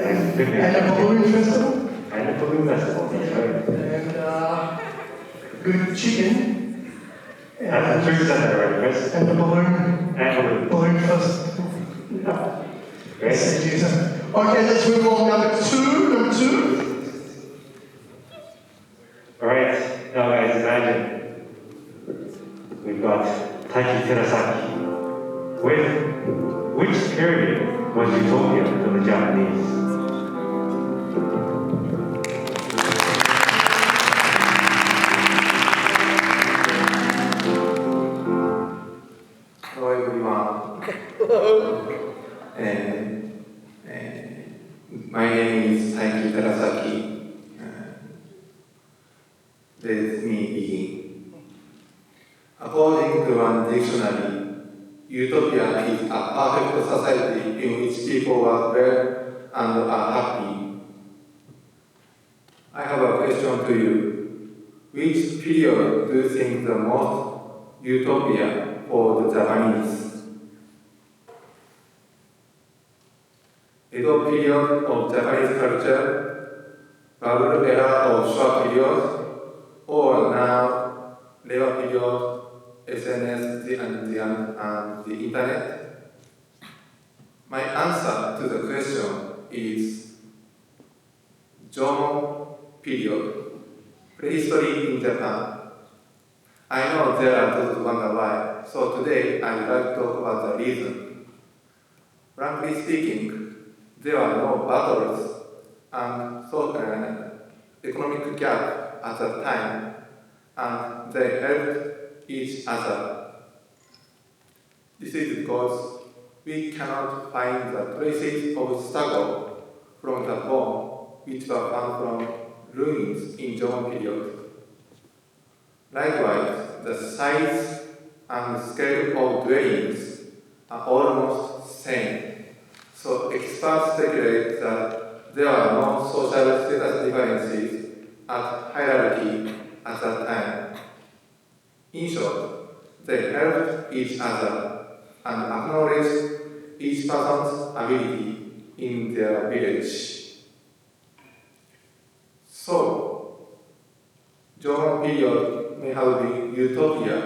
And a balloon festival. And a balloon festival, that's right. And good chicken. And food center, right? And the balloon. And balloon festival. Yeah. Great. Okay, let's move on. Number two. Alright, now guys, imagine we've got Taiki Terasaki. Which period was utopia for the Japanese? Hello everyone. My name is Taiki Terasaki. Let me begin. According to one dictionary, utopia is a perfect society in which people work well and are happy. I have a question to you. Which period do you think the most utopia for the Japanese? Edo period of Japanese culture, bubble era of short period, or now Reiwa period, SNS and the internet? My answer to the question is Jomon period, prehistory in Japan. I know there are those who wonder why, so today I would like to talk about the reason. Frankly speaking, there are no battles and economic gap at that time, and they helped each other. This is because we cannot find the traces of struggle from the bone which were found from ruins in Jomon period. Likewise, the size and scale of dwellings are almost same, so experts speculate that there are no social status differences at hierarchy at that time. In short, they helped each other and acknowledged each person's ability in their village. So, Jomon period may have been utopia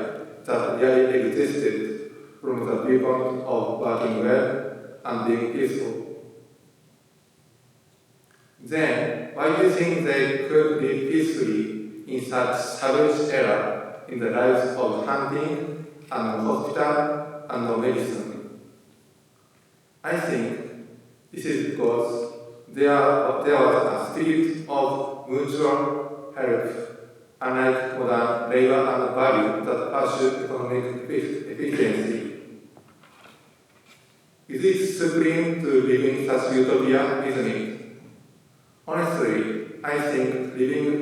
that really existed from the viewpoint of working well and being peaceful. Then, why do you think they could live peacefully in such savage era in the lives of hunting and hospital and medicine? I think this is because there was a spirit of mutual help, unlike modern labor and value that pursue economic efficiency. Is it supreme to live in such utopia, isn't it? Honestly, I think living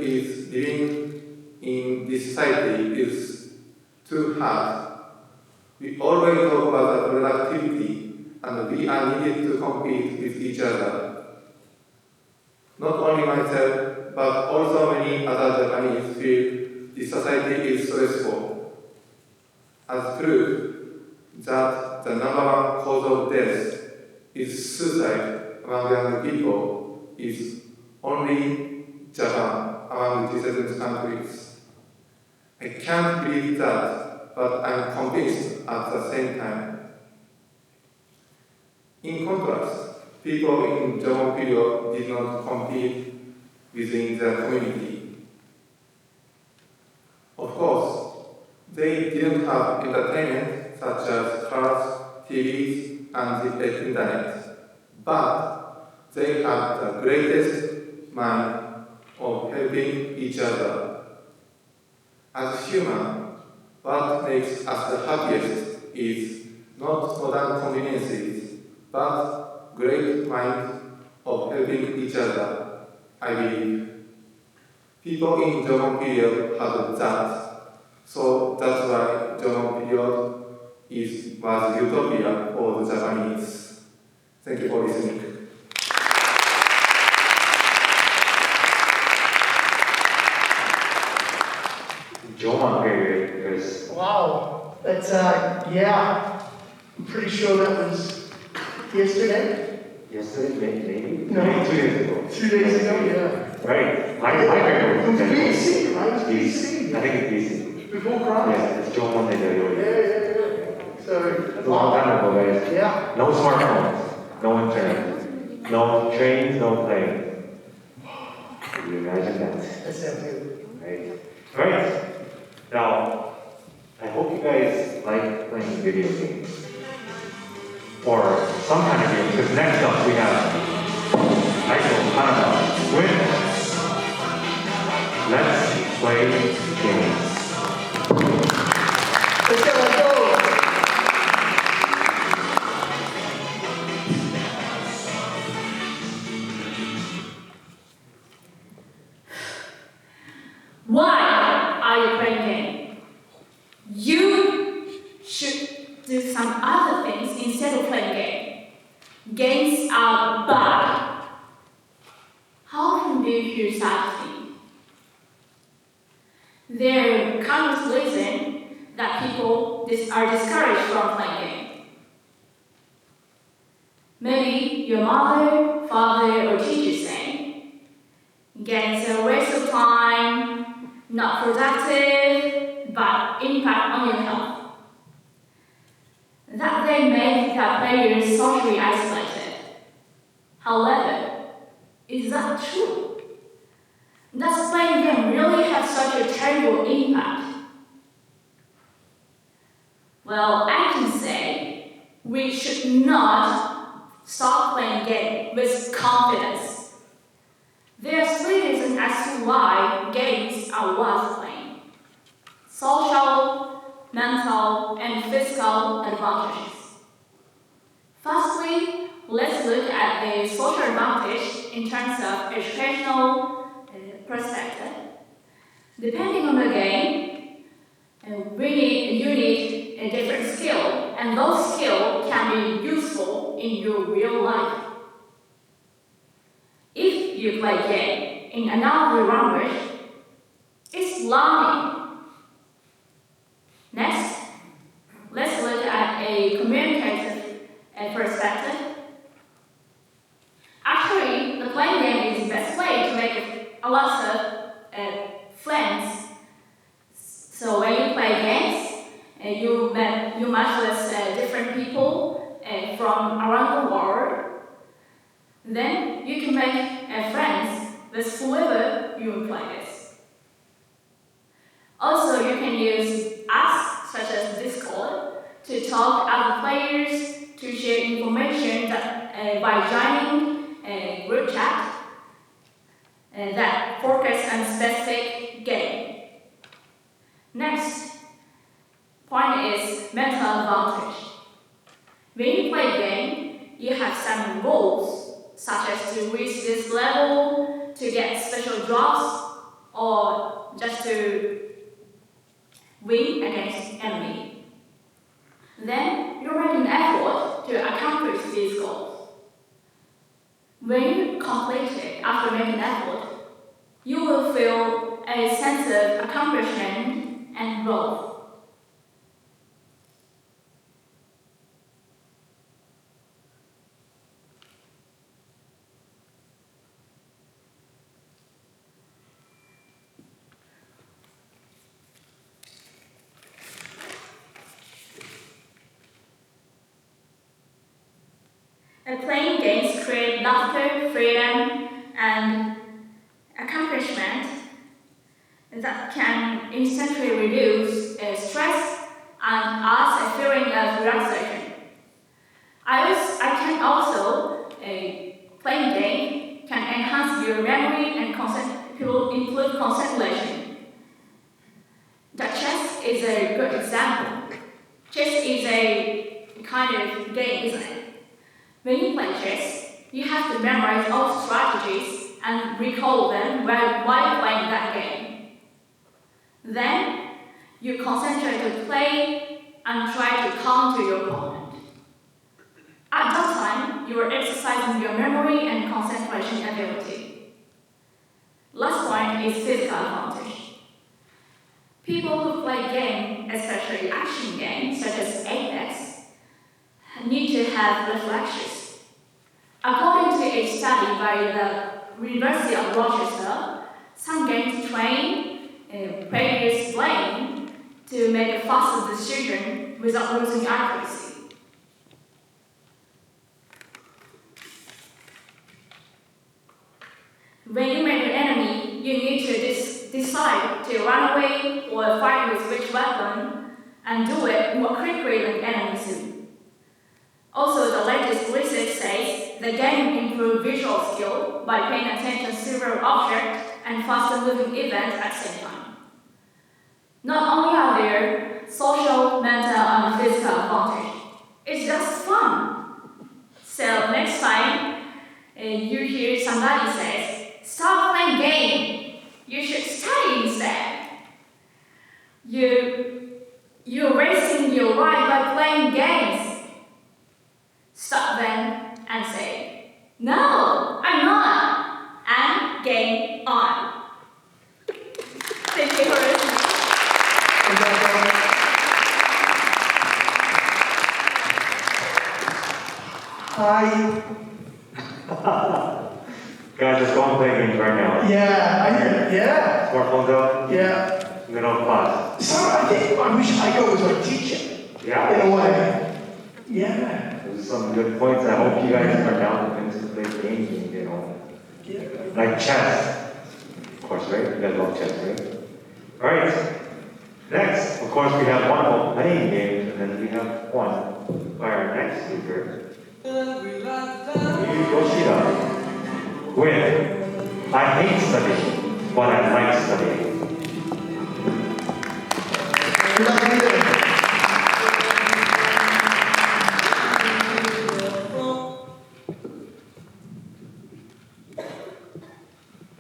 in this society is too hard. We always talk about the productivity, and we are needed to compete with each other. Not only myself, but also many other Japanese feel this society is stressful. As proof that the number one cause of death is suicide among young people is only Japan among G7 countries. I can't believe that, but I'm convinced at the same time. In contrast, people in Jomon period did not compete within their community. Of course, they didn't have entertainment such as cars, TVs, and the internet, but they had the greatest mind of helping each other. As humans, what makes us the happiest is not modern conveniences, but great mind of helping each other, I believe. People in Jomon period had that, so that's why Jomon period was utopia for the Japanese. Thank you for listening. Jomon period is... Wow, that's, yeah, I'm pretty sure that was yesterday. Yes, maybe? No. Maybe 2 days ago. 2 days ago, yeah. Right. My favorite was BC, right? It was BC. BC. I think it's BC. Before Christ. Yeah, it's John Monday. Yeah. So, That's a long time ago, guys. yeah. No smartphones, no internet, no trains, no plane. Can you imagine that? That sounds good. Right. Now, I hope you guys like playing video games. Or some kind of game, because next up we have Hanada with Let's Play Games. Let's go. Why are you playing game? You should do some other things instead of playing game. Games are bad. How often do you hear such things? There are countless reasons that people are discouraged from playing game. Maybe your mother, father, or teacher say, games are a waste of time, not productive, but impact on your health. That they make the players socially isolated. However, is that true? Does playing game really have such a terrible impact? Well, I can say we should not stop playing game with confidence. There are 3 reasons as to why games are worth playing: social, mental, and physical advantages. Firstly, let's look at the social advantage in terms of educational perspective. Depending on the game, you need a different skill, and those skills can be useful in your real life. If you play game in another language, it's learning. Next, let's look at a communicative perspective. Actually, the playing game is the best way to make a lot of friends. So when you play games, you match with different people from around the world. Then you can make friends with whoever you play with. Also, you can use apps such as Discord to talk to other players, to share information by joining a group chat that focus on specific game. Next point is mental advantage. When you play game, you have some goals, such as to reach this level, to get special drops, or just to win against enemy. Then you make an effort to accomplish these goals. When you complete it after making an effort, you will feel a sense of accomplishment and growth. Playing games create laughter, freedom, and accomplishment that can instantly reduce stress and us a feeling of relaxation. I can also playing game can enhance your memory and improve concentration. The chess is a good example. Chess is a kind of game, isn't it? When you play chess, you have to memorize all strategies and recall them while playing that game. Then, you concentrate to play and try to counter your opponent. At that time, you are exercising your memory and concentration ability. Last point is physical advantage. People who play games, especially action games such as Apex, need to have reflexes. According to a study by the University of Rochester, some games train players' brain to make a faster decision without losing accuracy. When you make an enemy, you need to decide to run away or fight with which weapon, and do it more quickly than enemies do. Also, the latest research says the game improves visual skill by paying attention to several objects and faster-moving events at the same time. Not only are there social, mental, and physical advantages, it's just fun. So next time you hear somebody say, "Stop playing game. You should study instead." You're wasting your life by playing games. Stop them and say, "No, I'm not," and game on. Thank you for listening. Hi. Guys, let's go and play games right now. Yeah, I hear it. Yeah. Smartphones out, Yeah. middle of class. So I think I wish I go as my teacher. Yeah. In a way. Yeah. Those are some good points. I hope you guys are down to play games, you know. Yeah. Like chess. Of course, right? You guys love chess, right? Alright. Next, of course, we have one about playing games, and then we have one by our next speaker. Yoshida. With I hate studying, but I like studying. Good afternoon.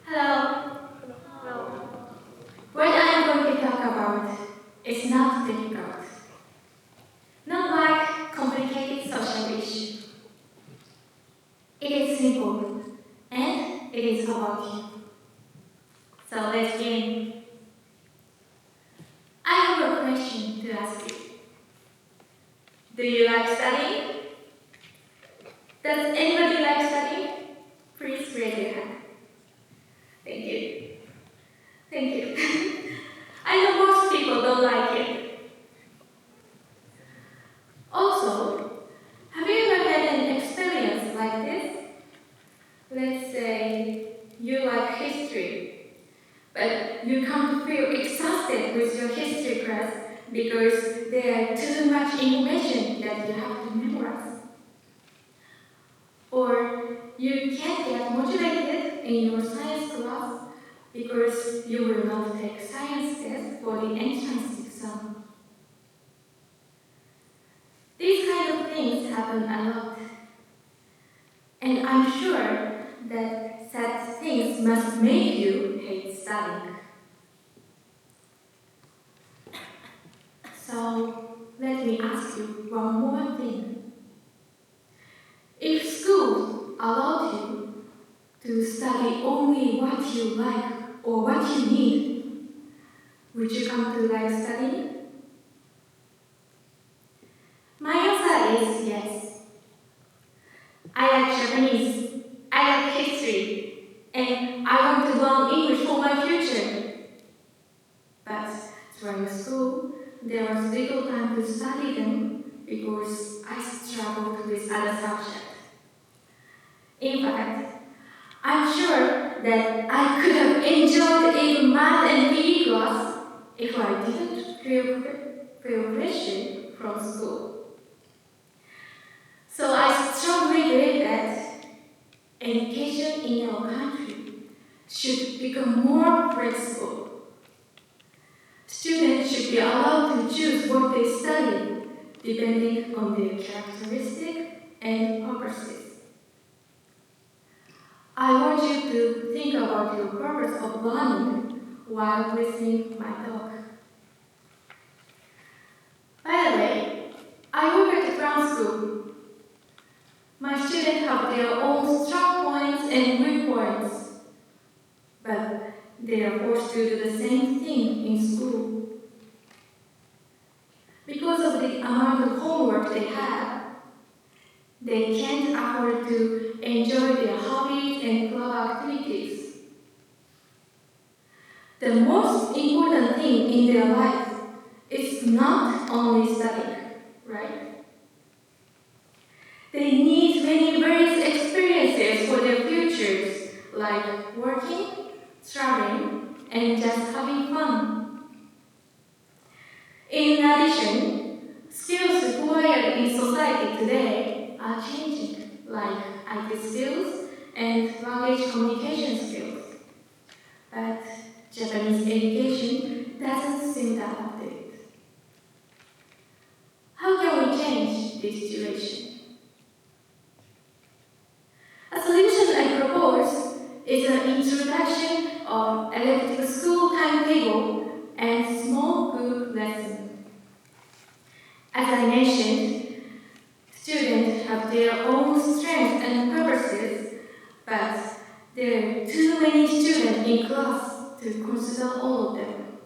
Hello. What I'm going to talk about is not difficult. Not like complicated social issue. It is simple, and it is about you. So let's begin. I have a question to ask you. Do you like studying? Does anybody like studying? Please raise your hand. Thank you. Thank you. I know most people don't like it. Also, have you ever had an experience like this? Let's say you like history, but you come to feel exhausted with your history class because there are too much information that you have to memorize. Or you can't get motivated in your science class because you will not take science test for the entrance exam. These kind of things happen a lot. And I'm sure that such things must make you hate studying. So let me ask you one more thing. If schools allowed you to study only what you like or what you need, would you come to like studying? My answer is yes. I like Japanese, I like history, and I want to learn English for my future. But during school, there was little time to study them because I struggled with other subjects. In fact, I'm sure that I could have enjoyed even math and PE class if I didn't feel pressure from school. So I strongly believe that education in our country should become more flexible. Students should be allowed to choose what they study depending on their characteristics and purposes. I want you to think about your purpose of learning while listening my talk. By the way, I work at a Crown school. My students have their own strong points and weak points, but they are forced to do the same thing in school. Because of the amount of homework they have, they can't afford to enjoy their hobbies and club activities. The most important thing in their life is not only studying, right? They need many various experiences for their futures, like working, traveling, and just having fun. In addition, skills required in society today are changing, like IT skills and language communication skills. But Japanese education doesn't seem that updated. How can we change this situation? A solution I propose is an introduction of elective school timetable and small group lesson. As I mentioned, students have their own strengths and purposes, but there are too many students in class to consider all of them.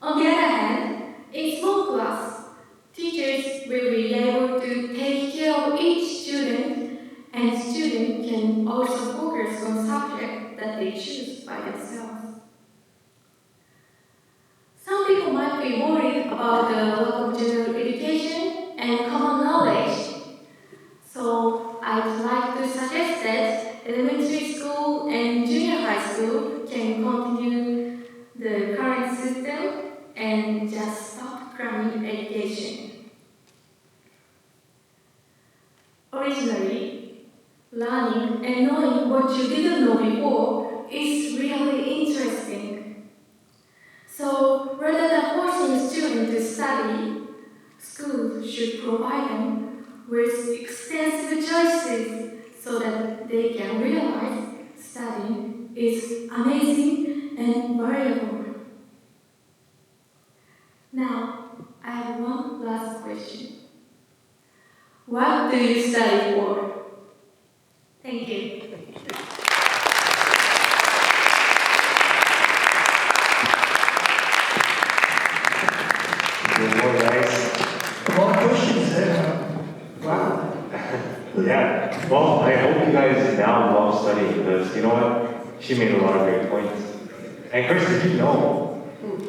On the other hand, in small class, teachers will be able to take care of each student, and students can also focus on subjects that they choose by themselves. Some people might be worried about the lack of general education and common knowledge. So I'd like to suggest that elementary school and junior high school can continue the current system and just stop cramming education. Originally, learning and knowing what you didn't know before is really interesting. So rather than forcing students to study, schools should provide them with extensive choices so that they can realize studying is amazing and valuable. Now, I have one last question. What do you study for? Thank you. Good morning, guys. A lot of questions there. Wow. Yeah. Well, I hope you guys now love studying because you know what? She made a lot of great points. And Chris, did you know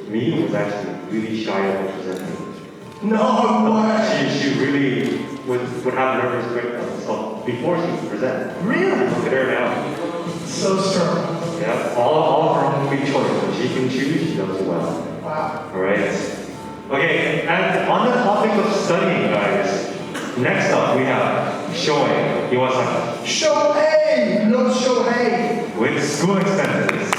me was actually really shy about presenting? No way. She really would have nervous breakdowns. So before she would present, Really? look at her now. So strong. Yeah, all of her own big choice. When she can choose, she does well. Wow. All right. Okay, and on the topic of studying, guys, next up we have Shoei Iwasaki Show A, not show A. with school expenses.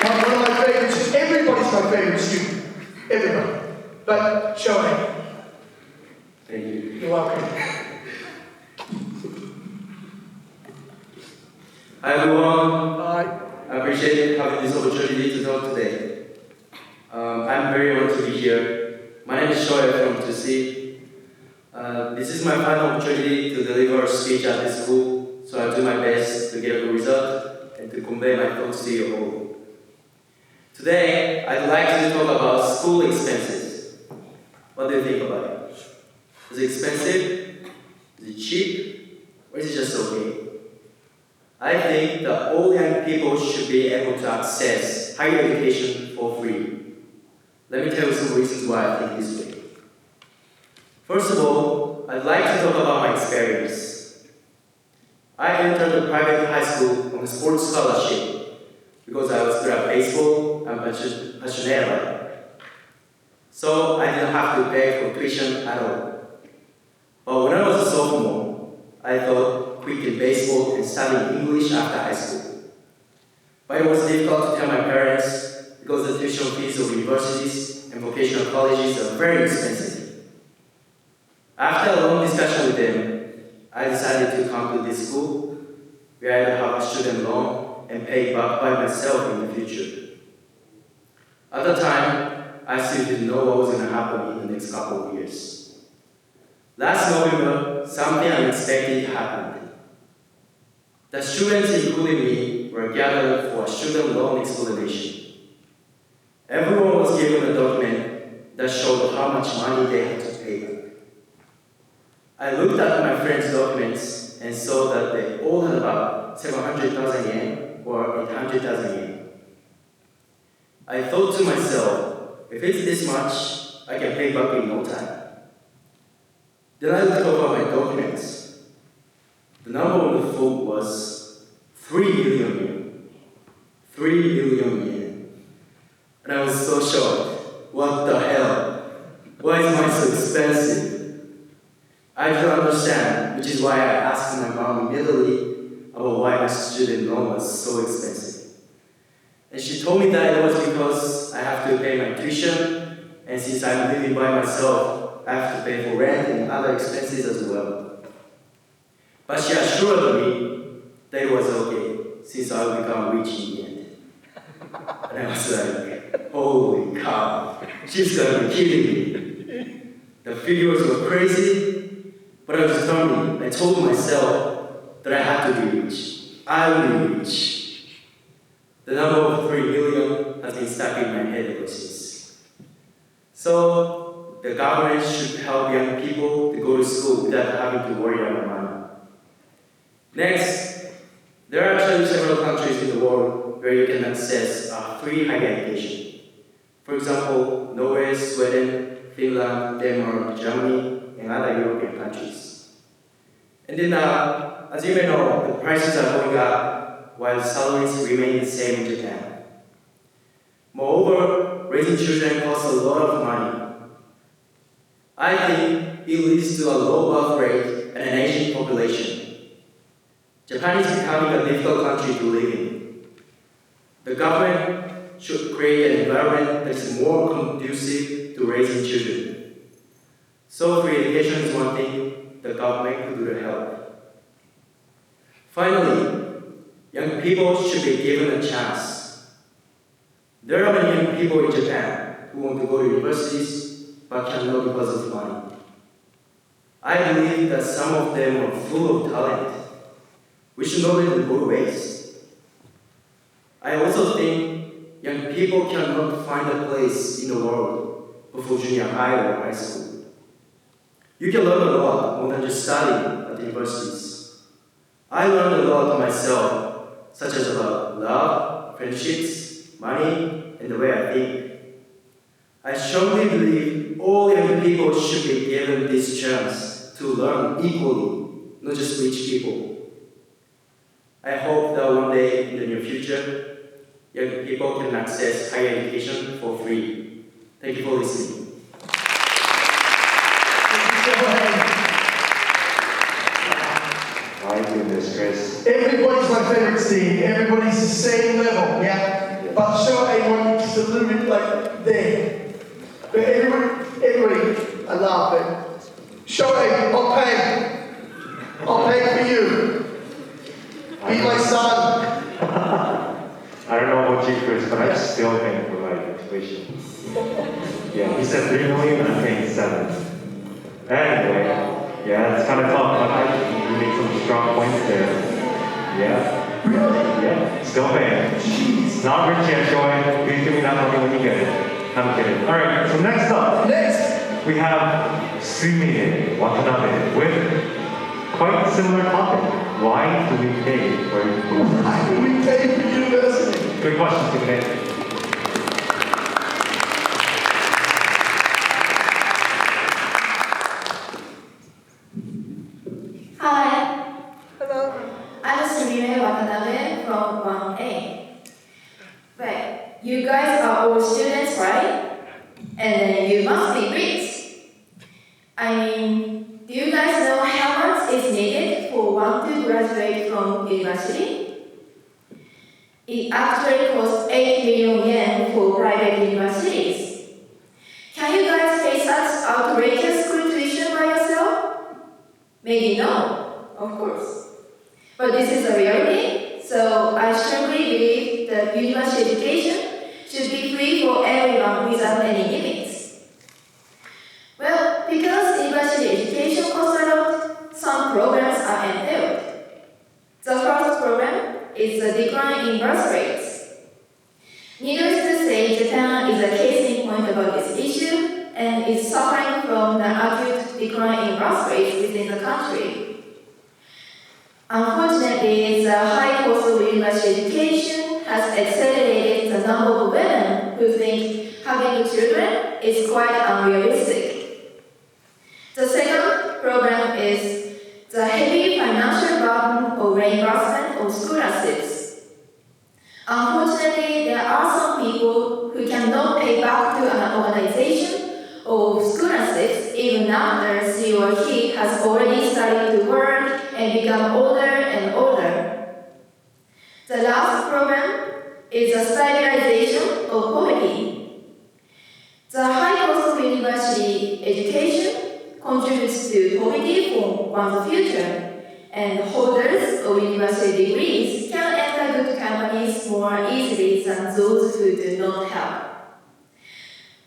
One of my favorites. Everybody's my favorite student. Everybody. But show A. Thank you. You're welcome. Hi everyone, Bye. I appreciate having this opportunity to talk today. I'm very honored to be here. My name is Shoei from Tusi. This is my final opportunity to deliver a speech at this school, so I'll do my best to get a good result and to convey my thoughts to you all. Today, I'd like to talk about school expenses. What do you think about it? Is it expensive? Is it cheap? Or is it just okay? I think that all young people should be able to access higher education for free. Let me tell you some reasons why I think this way. First of all, I'd like to talk about my experience. I entered a private high school on a sports scholarship because I was good at baseball and passionate. So I didn't have to pay for tuition at all. But when I was a sophomore, I thought quitting baseball and studying English after high school. But it was difficult to tell my parents because the tuition fees of universities and vocational colleges are very expensive. After a long discussion with them, I decided to come to this school where I have a student loan and pay back by myself in the future. At the time, I still didn't know what was going to happen in the next couple of years. Last November, something unexpected happened. The students, including me, were gathered for a student loan explanation. Everyone was given a document that showed how much money they had to pay back. I looked at my friend's documents and saw that they all had about 700,000 yen or 800,000 yen. I thought to myself, if it's this much, I can pay back in no time. Then I looked over my documents. The number on the phone was 3 million yen. 3 million yen. And I was so shocked. What the hell? Why is mine so expensive? I don't understand, which is why I asked my mom immediately about why my student loan was so expensive. And she told me that it was because I have to pay my tuition, and since I'm living by myself, I have to pay for rent and other expenses as well. But she assured me that it was okay, since I would become rich in the end. And I was like, holy cow, she's gonna be kidding me. The figures were crazy, but I was determined. I told myself that I had to be rich. I will be rich. The number of 3 million has been stuck in my head ever since. So, the government should help young people to go to school without having to worry about money. Next, there are actually several countries in the world where you can access a free higher education. For example, Norway, Sweden, Finland, Denmark, Germany, and other European countries. And then, as you may know, the prices are going up while salaries remain the same in Japan. Moreover, raising children costs a lot of money. I think it leads to a low birth rate and an aging population. Japan is becoming a difficult country to live in. The government should create an environment that is more conducive to raising children. So free education is one thing the government could do to help. Finally, young people should be given a chance. There are many young people in Japan who want to go to universities but cannot because of money. I believe that some of them are full of talent. We should not let them go to waste. I also think young people cannot find a place in the world before junior high or high school. You can learn a lot more than just studying at the universities. I learned a lot myself, such as about love, friendships, money, and the way I think. I strongly believe all young people should be given this chance to learn equally, not just rich people. I hope that one day in the near future, young people can access higher education for free. Thank you for listening. My goodness, Chris. Everybody's my favorite scene. Everybody's the same level, yeah? But sure, everyone just a little bit like there. But everybody, I laugh it. Sure, I'll pay. I'll pay for you. Be my son. I don't know about you, Chris, but I'm still paying for my tuition. Yeah, he said 3 million and I'm paying 7. Anyway, yeah, it's kind of tough, but I think you made some strong points there. Yeah. Really? Yeah, still paying. Jeez. Not rich yet, Joy. Please give me that money when you get it. I'm kidding. Alright, so next up, Next. we have Sumire Watanabe with quite similar topic. Why do we pay for university? Why do we pay for university? Good question, Sumire. Hi, Hello. I'm Sumire Watanabe from 1A. Wait, you guys are all students, right? And then you must be rich. I mean, do you guys know how much is needed for one to graduate from university? It actually costs 8 million yen for private universities. Can you guys pay such outrageous school tuition by yourself? Maybe no, of course. But this is a reality, so I strongly believe that university education should be free for everyone without any limits. Well, because university education costs a lot, some programs are entailed. The first program is the decline in birth rates. Needless to say, Japan is a case in point about this issue, and is suffering from the acute decline in birth rates within the country. Unfortunately, the high cost of university education has accelerated the number of women who think having children is quite unrealistic. The second problem is the heavy financial burden of reimbursement of scholarships. Unfortunately, there are some people who cannot pay back to an organization of scholarships even after she or he has already started to work and become older and older. The last problem is the stabilization of poverty. The high cost of university education contributes to poverty for one's future, and holders of university degrees can enter good companies more easily than those who do not have.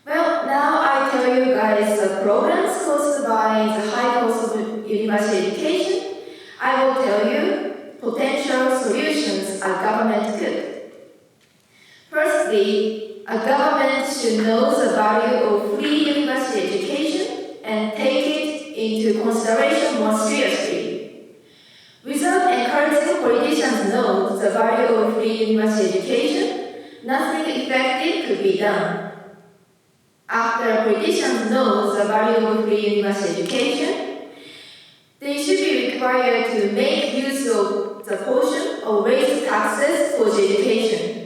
Well, now I tell you guys the problems caused by the high cost of university education. I will tell you potential solutions a government could. Firstly, a government should know the value of free university education and take it into consideration more seriously. Without encouraging politicians to know the value of free university education, nothing effective could be done. After politicians know the value of free university education, they should be required to make use of the portion of raised taxes for education.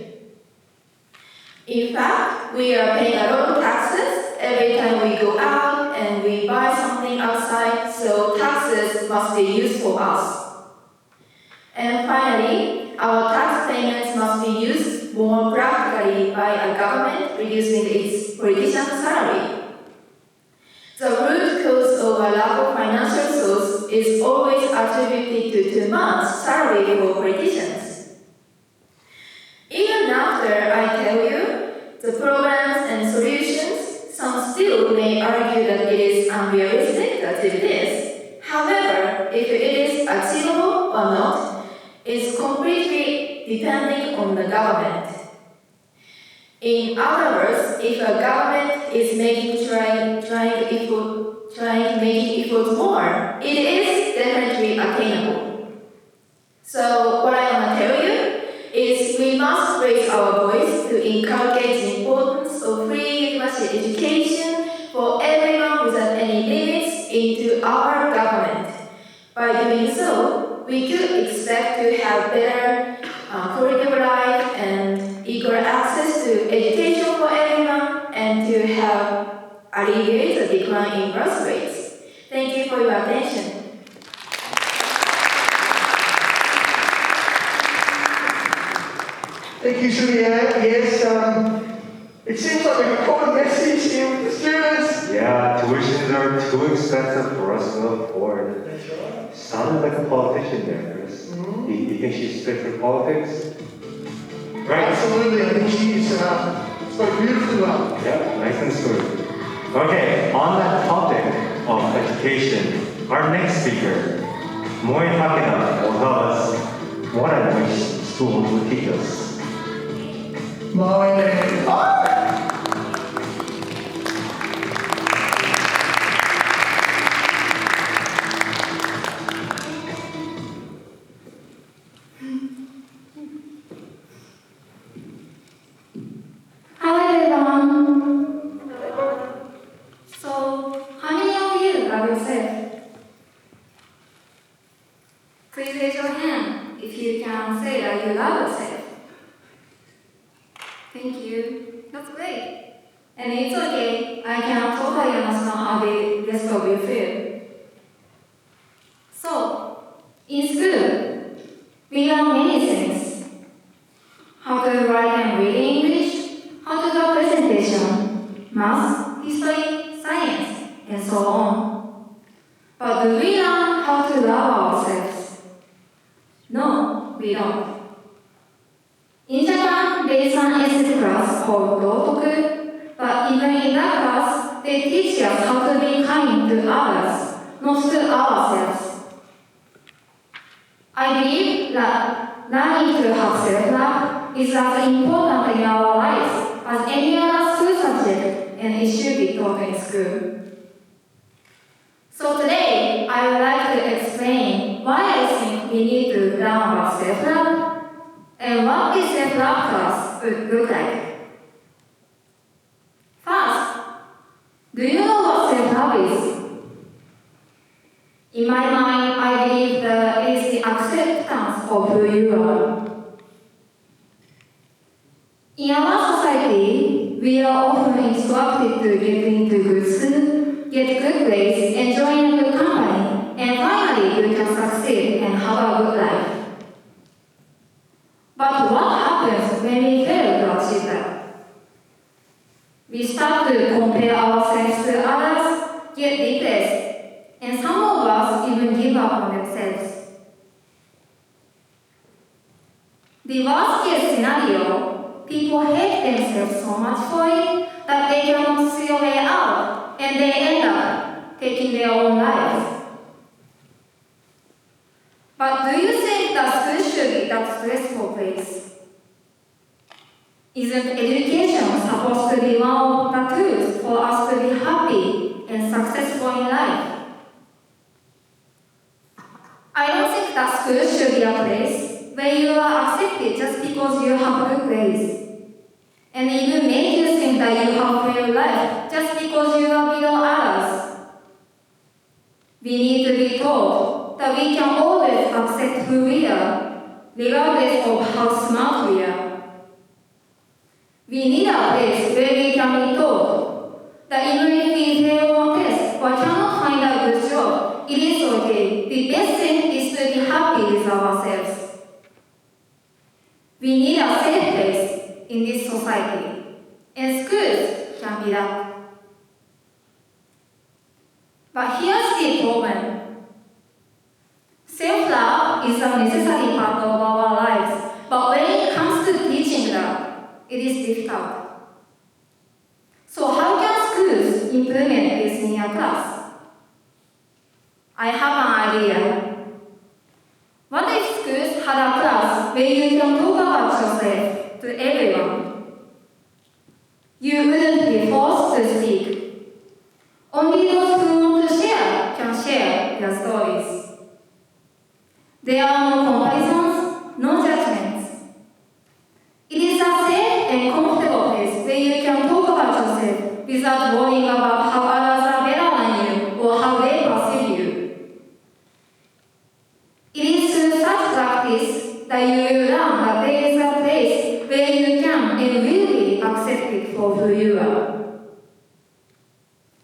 In fact, we are paying a lot of taxes every time we go out and we buy something outside, so taxes must be used for us. And finally, our tax payments must be used more practically by a government reducing its politicians' salary. The root cause of a lack of financial source is always attributed to too much salary for politicians. Even after I tell you the problems and solutions, some still may argue that it is unrealistic to achieve this. However, if it is achievable or not is completely depending on the government. In other words, if a government is trying to make efforts more, it is definitely attainable. So what I want to tell you is we must raise our voice to inculcate the importance of free university education for everyone without any limits into our government. By doing so, we could expect to have better quality of life and equal access to education for everyone and to have alleviate the decline in birth rates. Thank you for your attention. Thank you, Julianne. Yes, it seems like we've got a message here with the students. Yeah, tuitions are too expensive for us to afford. That's right. Sounded like a politician there, Chris. Mm-hmm. You think she's fit for politics? Right? Absolutely, I think she spoke beautifully well. Yeah, nice and smooth. Okay, on that topic of education, our next speaker, Moi Takeda, will tell us what a nice school will teach us. My name. Hello everyone. So, how many of you love yourself? Please raise your hand if you can say that you love yourself. Thank you. That's great. And it's okay. I can totally understand how the rest of you feel. So, in school, we learn many things. How to write and read English, how to do presentation, math, history, science, and so on. But do we learn how to love ourselves? No, we don't. In Japan, there is an essay class called Dotoku, but even in that class, they teach us how to be kind to others, not to ourselves. I believe that learning to have self-love is as important in our lives as any other school subject and it should be taught in school. So today, I would like to explain why I think we need to learn about self-love and what is self-love class would look like. First, do you know what self-love is? In my mind, I believe that it is the acceptance of who you are. In our society, we are often instructed to get into good school, get good grades, and join a good company, and finally you can succeed and have a good life. But what happens when we fail to achieve that? We start to compare ourselves to others, get depressed, and some of us even give up on themselves. The worst case scenario, people hate themselves so much for it that they cannot see a way out, and they end up taking their own lives. But do you think that school should be that stressful place? Isn't education supposed to be one of the tools for us to be happy and successful in life? I don't think that school should be a place where you are accepted just because you have good grades, and even make you think that you have failed life just because you are below others. We need to be taught that we can always accept who we are, regardless of how smart we are. We need a place where we can be taught that even if we fail on tests or cannot find a good job, it is okay. The best thing is to be happy with ourselves. We need a safe place in this society, and schools can be that. But here's the problem. Self-love is a necessary part of our lives, but when it comes to teaching that, it is difficult. So how can schools implement this in a class? I have an idea. What if schools had a class where you can talk about yourself to everyone? You wouldn't be forced to speak. Only those who want to share can share their stories. There are no comparisons, no judgments. It is a safe and comfortable place where you can talk about yourself without worrying about how others are better than you or how they perceive you. It is through such practice that you will learn that there is a place where you can and will be accepted for who you are.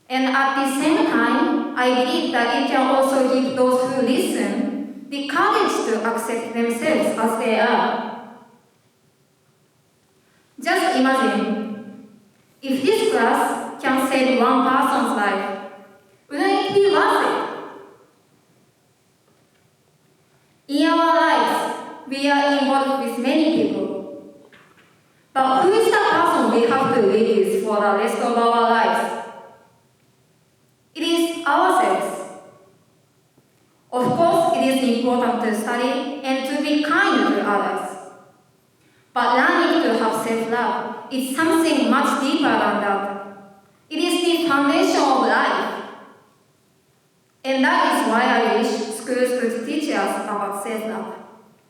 And at the same time, I believe that it can also give those who listen the courage to accept themselves as they are. Just imagine, if this class can save one person's life, wouldn't it be worth it? In our lives, we are involved with many people. But who is the person we have to live with for the rest of our lives? It is ourselves. Of course, it is important to study and to be kind to others. But learning to have self-love is something much deeper than that. It is the foundation of life. And that is why I wish schools could teach us about self-love.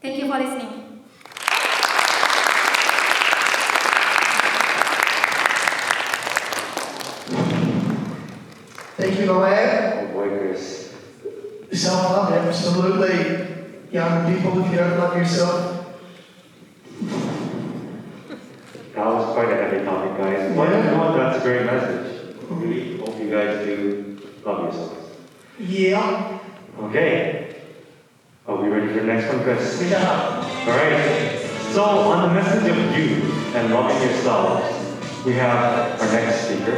Thank you for listening. Thank you, Noelle. Oh boy, Chris. Self-love, absolutely. Young people, if you don't love yourself. That was quite a heavy topic, guys. But you know what? That's a great message. Really hope you guys do love yourselves. Yeah. Okay. Are we ready for the next one, Chris? Yeah. Alright. So, on the message of you and loving yourselves, we have our next speaker,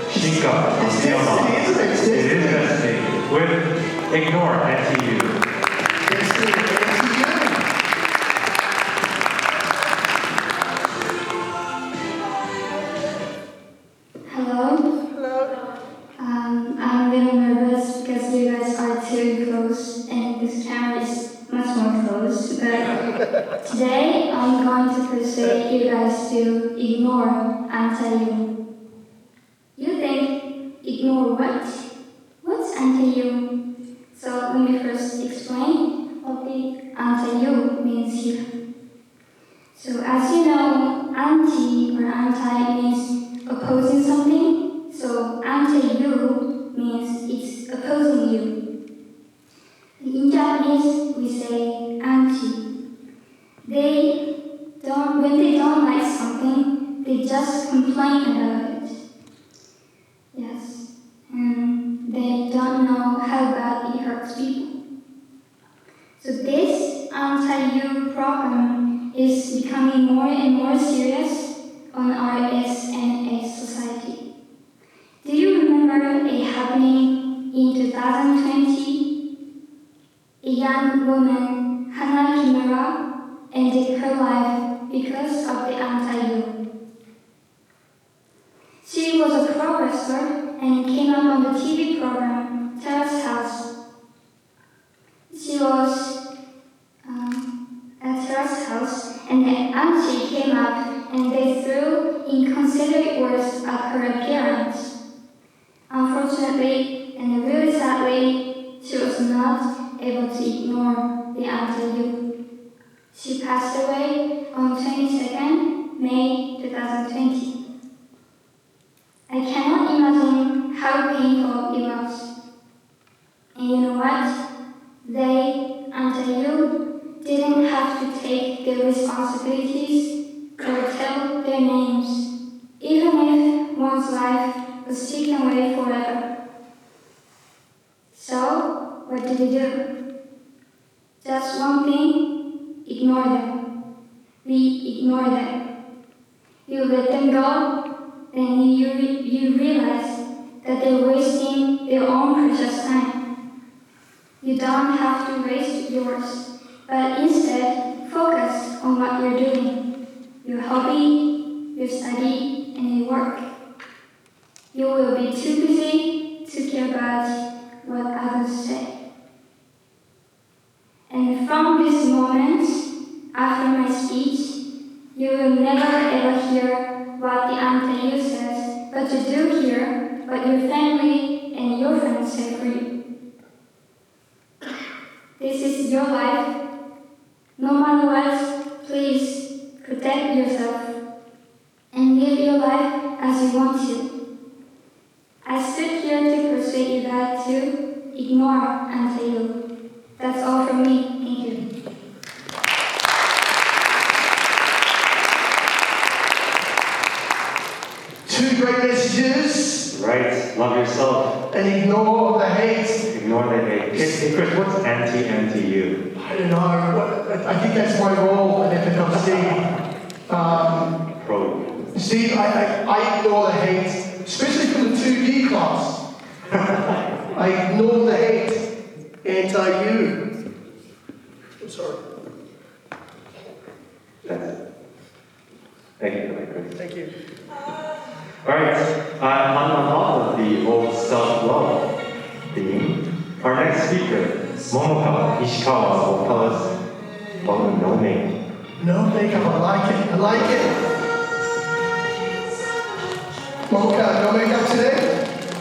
Shinka from It's Myanmar. Destiny, isn't it? It's It is Destiny. Destiny with Ignore NTU. Destiny, Hello. Hello. I'm a little nervous because you guys are too close and this camera is much more close. But today I'm going to persuade you guys to ignore and tell you. ignore what? What's anti-you? So let me first explain what the anti-you means here. So as you know, anti or anti means opposing something. So anti-you means it's opposing you. In Japanese, we say anti. When they don't like something, they just complain about it. Yes, and they don't know how bad it hurts people. So this anti-you problem is becoming more and more serious on our SNA society. Do you remember a happening in 2020? A young woman, Hana Kimura, ended her life because of the anti-you. She was a pro wrestler and came up on the TV program Terrace House. She was at Terrace House, and the auntie came up and they threw inconsiderate words at her appearance. Unfortunately, and really sadly, she was not able to ignore the anti-you. She passed away on 22nd May 2020. I cannot imagine how painful it was. And you know what? They, anti-you, didn't have to take their responsibilities or tell their names, even if one's life was taken away forever. So, what do we do? Just one thing. Ignore them. We ignore them. You let them go, then you realize that they're wasting their own precious time. You don't have to waste yours, but instead focus on what you're doing, your hobby, your study, and your work. You will be too busy to care about what others say. And from this moment, after my speech, you will never ever hear what the anti-you says, but you do hear what your family and your friends say for you. This is your life. No matter what, please protect yourself and live your life as you want to. I stood here to persuade you guys to ignore anti-you. That's all from me. Thank you. Two great messages. Right, love yourself. And ignore the hate. Ignore the hate. Hey, Chris, what's anti-you? I don't know. I think that's my role in FFLC. Pro. See, I ignore the hate, especially from the 2D class. I ignore the hate. Anti-you. I'm sorry. That's it. Thank you for that, Chris. Thank you. Alright, on top of the whole self-love theme, our next speaker, Momoka Ishikawa, will tell us about no makeup. No makeup, I like it. I like it. Mocha, no makeup today?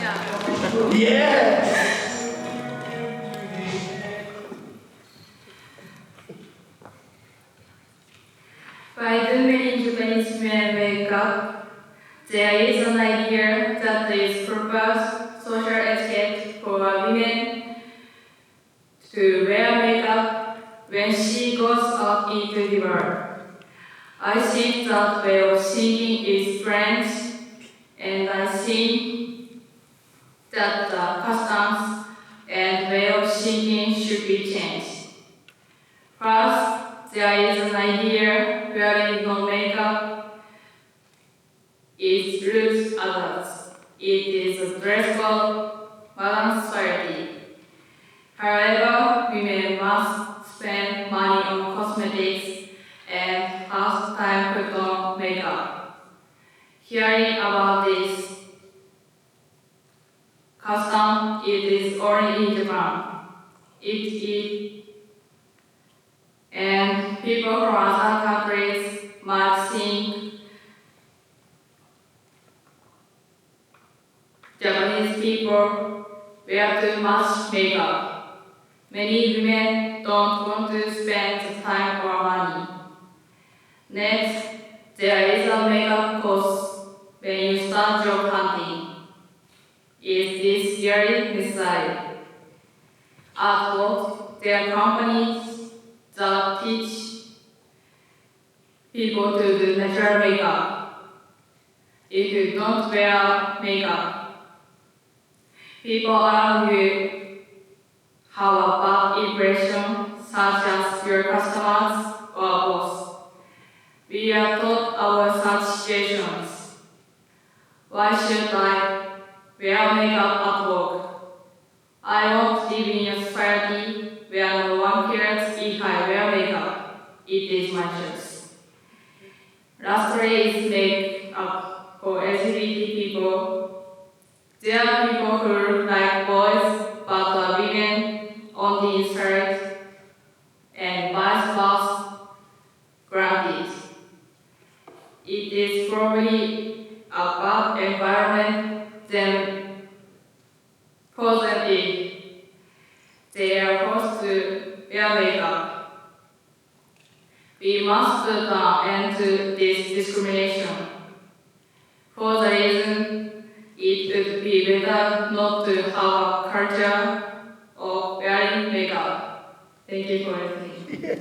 Yeah. Yeah. By the many Japanese men makeup, there is an idea that is proposed social etiquette for women to wear makeup when she goes out into the world. I think that way of thinking is strange, and I think that the customs and way of thinking should be changed. First, there is an idea wearing no makeup is rude adults. It is a dress code, modern society. However, women must spend money on cosmetics and have time to put on makeup. Hearing about this custom, it is only in Japan. And people from other countries might think Japanese people people wear too much makeup. Many women don't want to spend the time or money. Next, there is a makeup cost when you start job hunting. Is this really necessary? At work, there are companies that teach people to do natural makeup. If you don't wear makeup, people around you have a bad impression, such as your customers or boss. We are taught about such situations. Why should I wear makeup at work? I won't live in a society where no one cares if I wear makeup. It is my choice. Lastly is makeup for LGBT people. There are people who look like boys but are women on the inside, and vice versa. Granted, it is probably a bad environment then positive. They are forced to wear makeup. We must put an end to this discrimination. For the reason, it would be better not to have a culture of wearing makeup. Thank you for listening.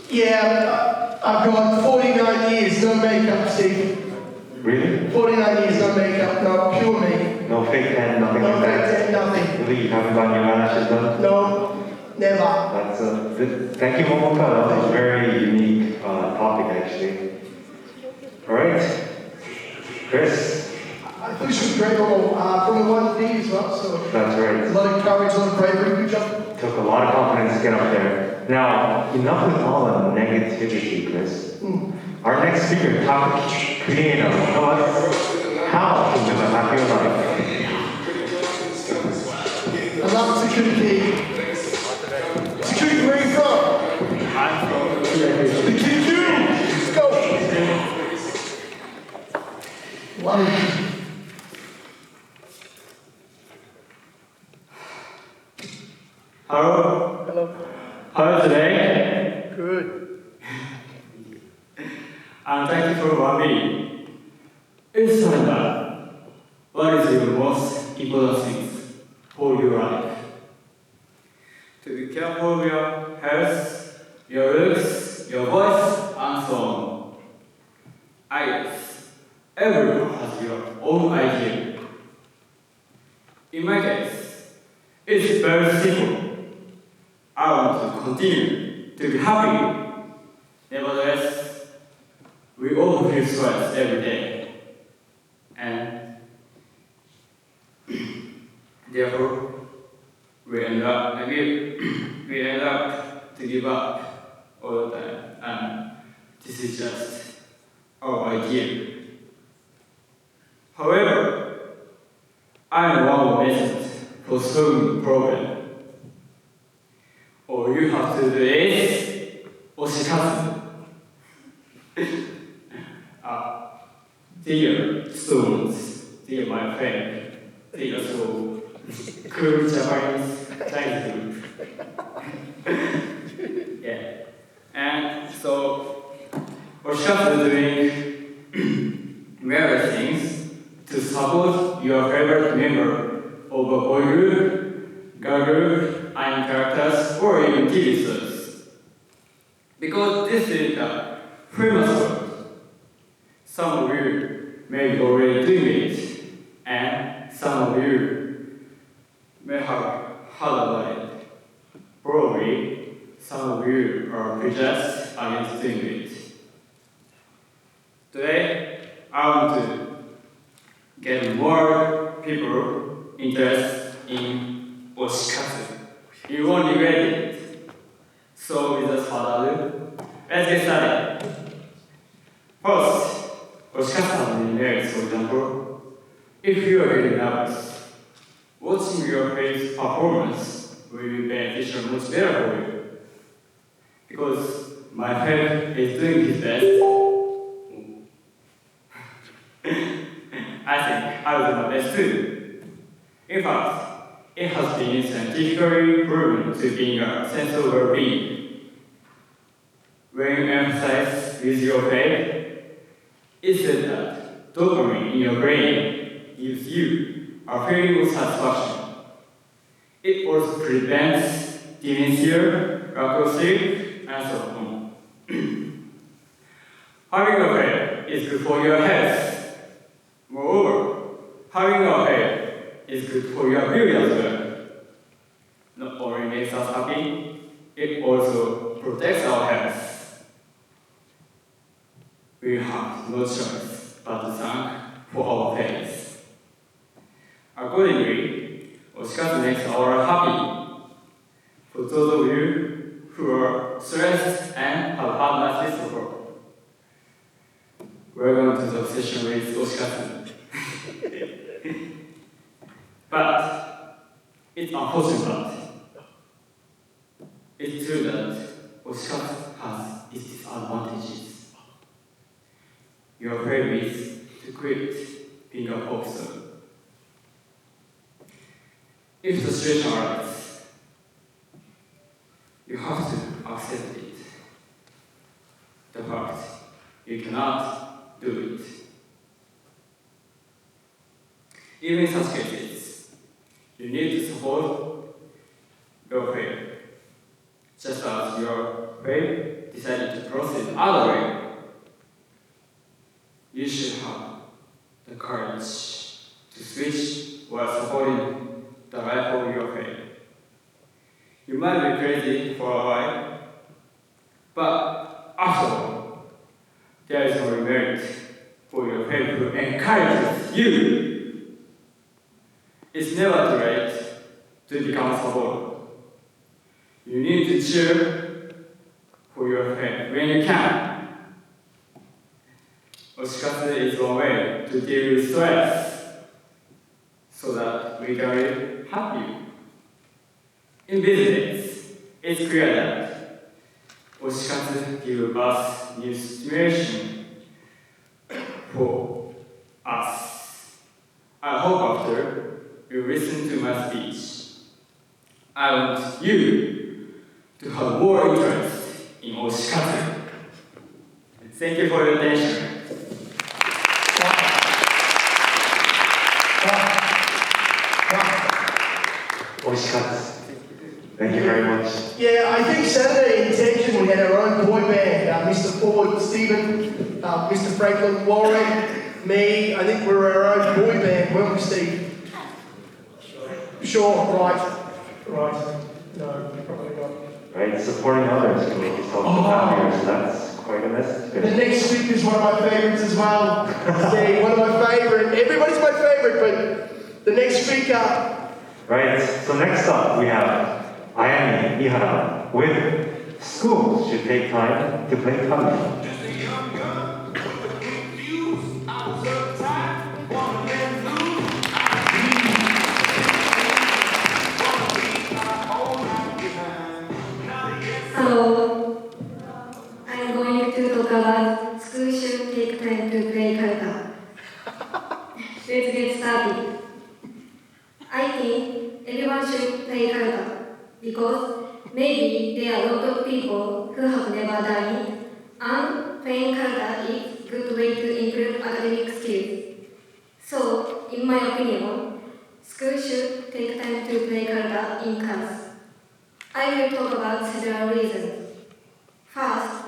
Yeah, I've got 49 years, no makeup, Steve. Really? 49 years, no makeup, no, pure me. No fake tan, nothing No like fake that? tan, nothing. Really? You haven't gotten your eyelashes done? No, never. That's thank you, Momoka. That was a very unique topic, actually. All right, Chris. I think she was great, from the 1D as well, so That's a right. lot of courage, a lot of bravery, good job. Took a lot of confidence to get up there. Now, enough with all the negativity, Chris. Our next speaker, top creator, how to live a happier life. I love security. Security, where are you from? I'm from The QQ! Let's go! Love it. Hello. Hello. How are you today? Good. And thank you for having me. It's Sandra. What is your most important things for your life? To be careful of your health, your looks, your voice, and so on. I guess everyone has your own idea. In my case, it's very simple. I want to continue to be happy. Nevertheless, we all feel stress every day. And therefore, we end up to give up all the time. And this is just our idea. However, I am one method for solving the problem. All you have to do is oshikatsu. Dear students, dear my friend, dear so cool Japanese Chinese food. Yeah. And so oshikatsu doing various things to support your favorite member of a boy group, girl group, and characters, or even TV shows. Because this is a famous word. Some of you may be already doing it, and some of you may have heard about it. Probably, some of you are prejudiced against doing it. Today, I want to get more people interested in oshikatsu. You won't regret it. So without further ado, let's get started. First, oshikatsu merits, for example, if you are getting nervous, watching your face performance will be beneficial, much better for you. Because my friend is doing his best. has the best too. In fact, it has been scientifically proven to be a sense of well-being. When you emphasize with your faith, it says that dopamine in your brain gives you a feeling of satisfaction. It also prevents dementia, lack of sleep, and so on. Having a faith is good for your health. Moreover, having a faith is good for your beauty as well. Not only makes us happy, it also protects our health. We have no choice but to thank for our faith. Accordingly, Oshikatsu makes our life happy. For those of you who are stressed and have had nice before, we're going to the session with Oshikatsu. But it's unfortunate. It's true that Oshikatsu has its disadvantages. You're afraid with to quit being a boxer. If the situation arises, you have to accept it. The fact you cannot do it. Even in such cases, you need to support your faith. Just as your faith decided to proceed the other way, you should have the courage to switch while supporting the life of your faith. You might be crazy for a while, but after all, there is no merit for your faith to encourage you. It's never too late to become a supporter. You need to cheer for your faith when you can. Oshikatsu is one way to deal with stress so that we can live happy. In business, it's clear that Oshikatsu gives us new stimulation for us. I hope after you listen to my speech, I want you to have more interest in Oshikatsu. Thank you for your attention. Oshikatsu. Thank you very much. Yeah, I think Saturday intentionally we had our own boy band. Mr. Ford, Stephen, Mr. Franklin, Warren, me. I think we were our own boy band, weren't we, Steve? Sure, right. No, probably not. Right, supporting others can make yourself feel happier, so that's quite a message. The next speaker is one of my favourites as well. Steve, one of my favourite. Everybody's my favourite, but the next speaker. Right, so next up we have Ayami Ihara with Schools Should Take Time to Play Kami. Hello, I'm going to talk about school should take time to play karata. Let's get started. I think everyone should play karata because maybe there are a lot of people who have never done it, and playing karata is a good way to improve academic skills. So, in my opinion, school should take time to play karata in class. I will talk about several reasons. First,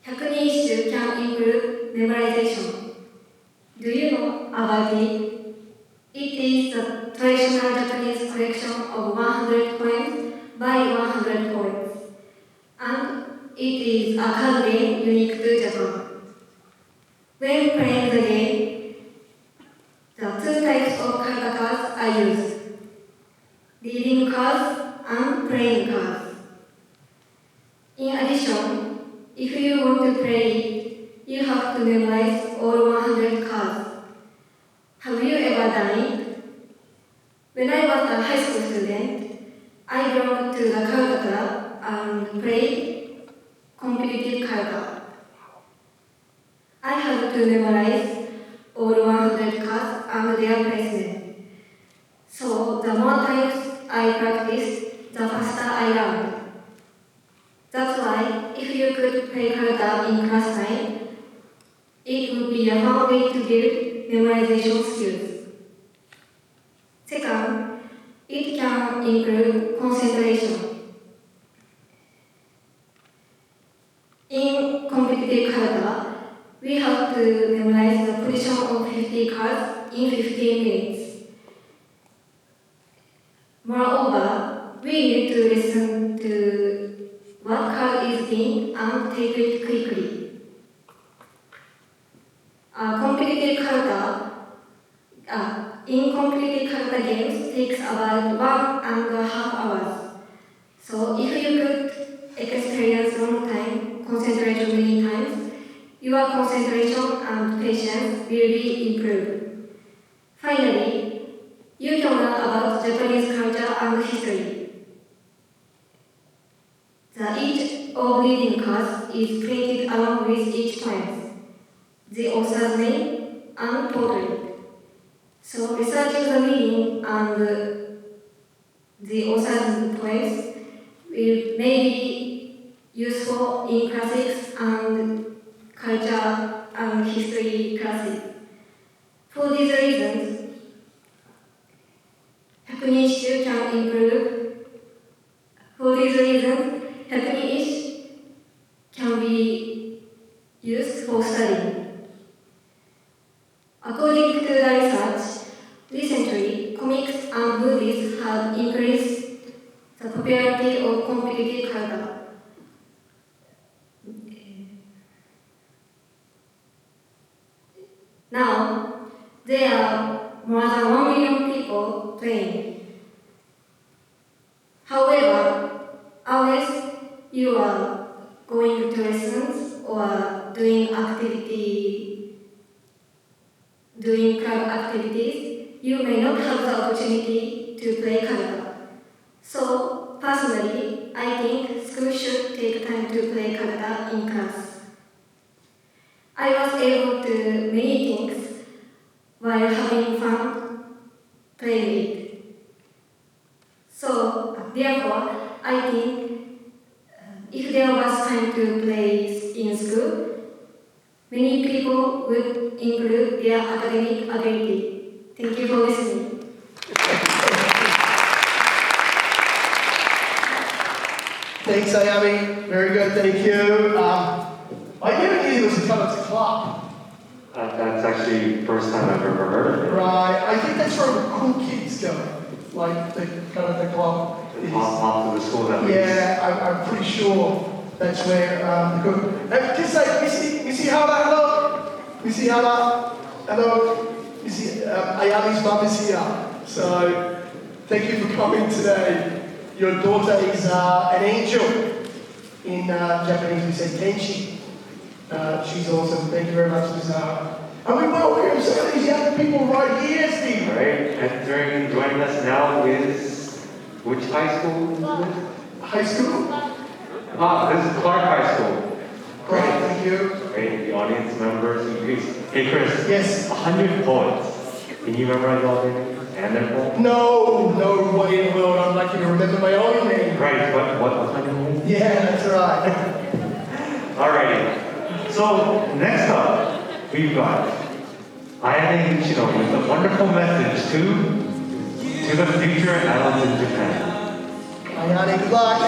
100人一首 can improve memorization. Do you know about it? It is the traditional Japanese collection of 100 poems by 100 poets, and it is a card game unique to Japan. When playing the game, the two types of karata cards are used: reading cards and playing cards. In addition, if you want to play it, you have to memorize all 100 cards. Have you ever done it? When I was a high school student, I belonged to the karata club and played competitive karata. I had to memorize all 100 cards and their placement. So the more times I practice, the faster I learn. That's why if you could play karata in class time, it would be a fun way to build memorization skills. Second, it can improve concentration. In competitive karata, we have to memorize the position of 50 cards in 15 minutes. Moreover, we need to listen to what card is in and take it quickly. In competitive karata games takes about 1.5 hours. So if you could experience long time concentration many times, your concentration and patience will be improved. Finally, you can learn about Japanese culture and history. Each of reading cards is printed along with each poem, the author's name and portrait. So researching the meaning and the author's poems may be useful in classics and culture and history classes. For these reasons, Hakunin can improve. For these reasons, Hakunin can be used for studying. According to the research, recently comics and movies have increased the popularity of competitive karata. Now, there are more than 1 million people playing. However, unless you are going to lessons or doing club activities, you may not have the opportunity to play karata. So, personally, I think school should take time to play karata in class. I was able to do many things while having fun playing it. So, therefore, I think if there was time to play in school, many people would improve their academic ability. Thank you for listening. Thanks, Ayami. Very good, thank you. I never knew there was a karate club. That's actually the first time I've ever heard of it. Right, I think that's where cool kids go. Like the karate club is. Off to the school that I'm pretty sure that's where the good. Just like Missy Hara, hello. Missy Hara, hello. Missy Ayami's mum is here. So thank you for coming today. Your daughter is an angel. In Japanese we say Kenshi. She's awesome. Thank you very much, Ms. Hara. And we welcome some of these young people right here, Steve. All right, joining us now is, which high school is this? High school? This is Clark High School. Great, thank you. Great, the audience members increase. Hey Chris. Yes. 100 points. Can you memorize all their names and their poems? No way in the world I'm lucky to remember my own name. Right, what 100 names? Yeah, that's right. Alrighty. So, next up, we've got Ayane Michino with a wonderful message to the future adults in Japan. Ayane, good luck.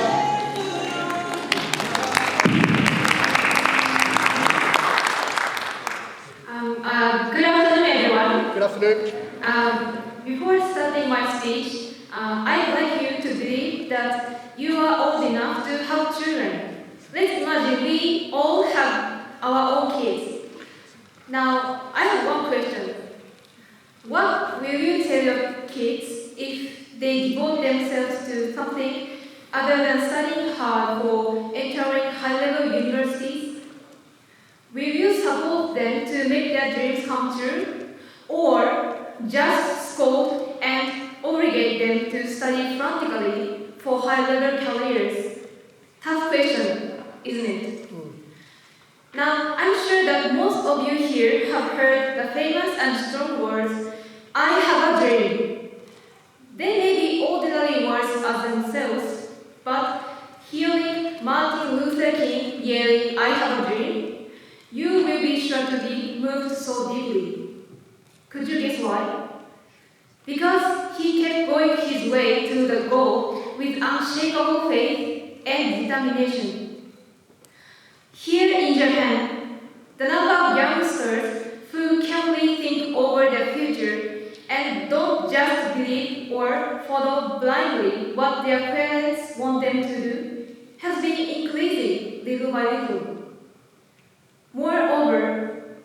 Good afternoon, everyone. Good afternoon. Before starting my speech, I'd like you to believe that you are old enough to have children. Let's imagine we all have our own kids. Now, I have one question. What will you tell your kids if they devote themselves to something other than studying hard or entering high-level universities? Will you support them to make their dreams come true? Or just scold and obligate them to study frantically for high-level careers? Tough question, isn't it? Now, I'm sure that most of you here have heard the famous and strong words, "I have a dream." They may be ordinary words as themselves, but hearing Martin Luther King yelling, "I have a dream," you will be sure to be moved so deeply. Could you guess why? Because he kept going his way to the goal with unshakable faith and determination. Here in Japan, the number of youngsters who carefully think over their future and don't just believe or follow blindly what their parents want them to do has been increasing little by little. Moreover,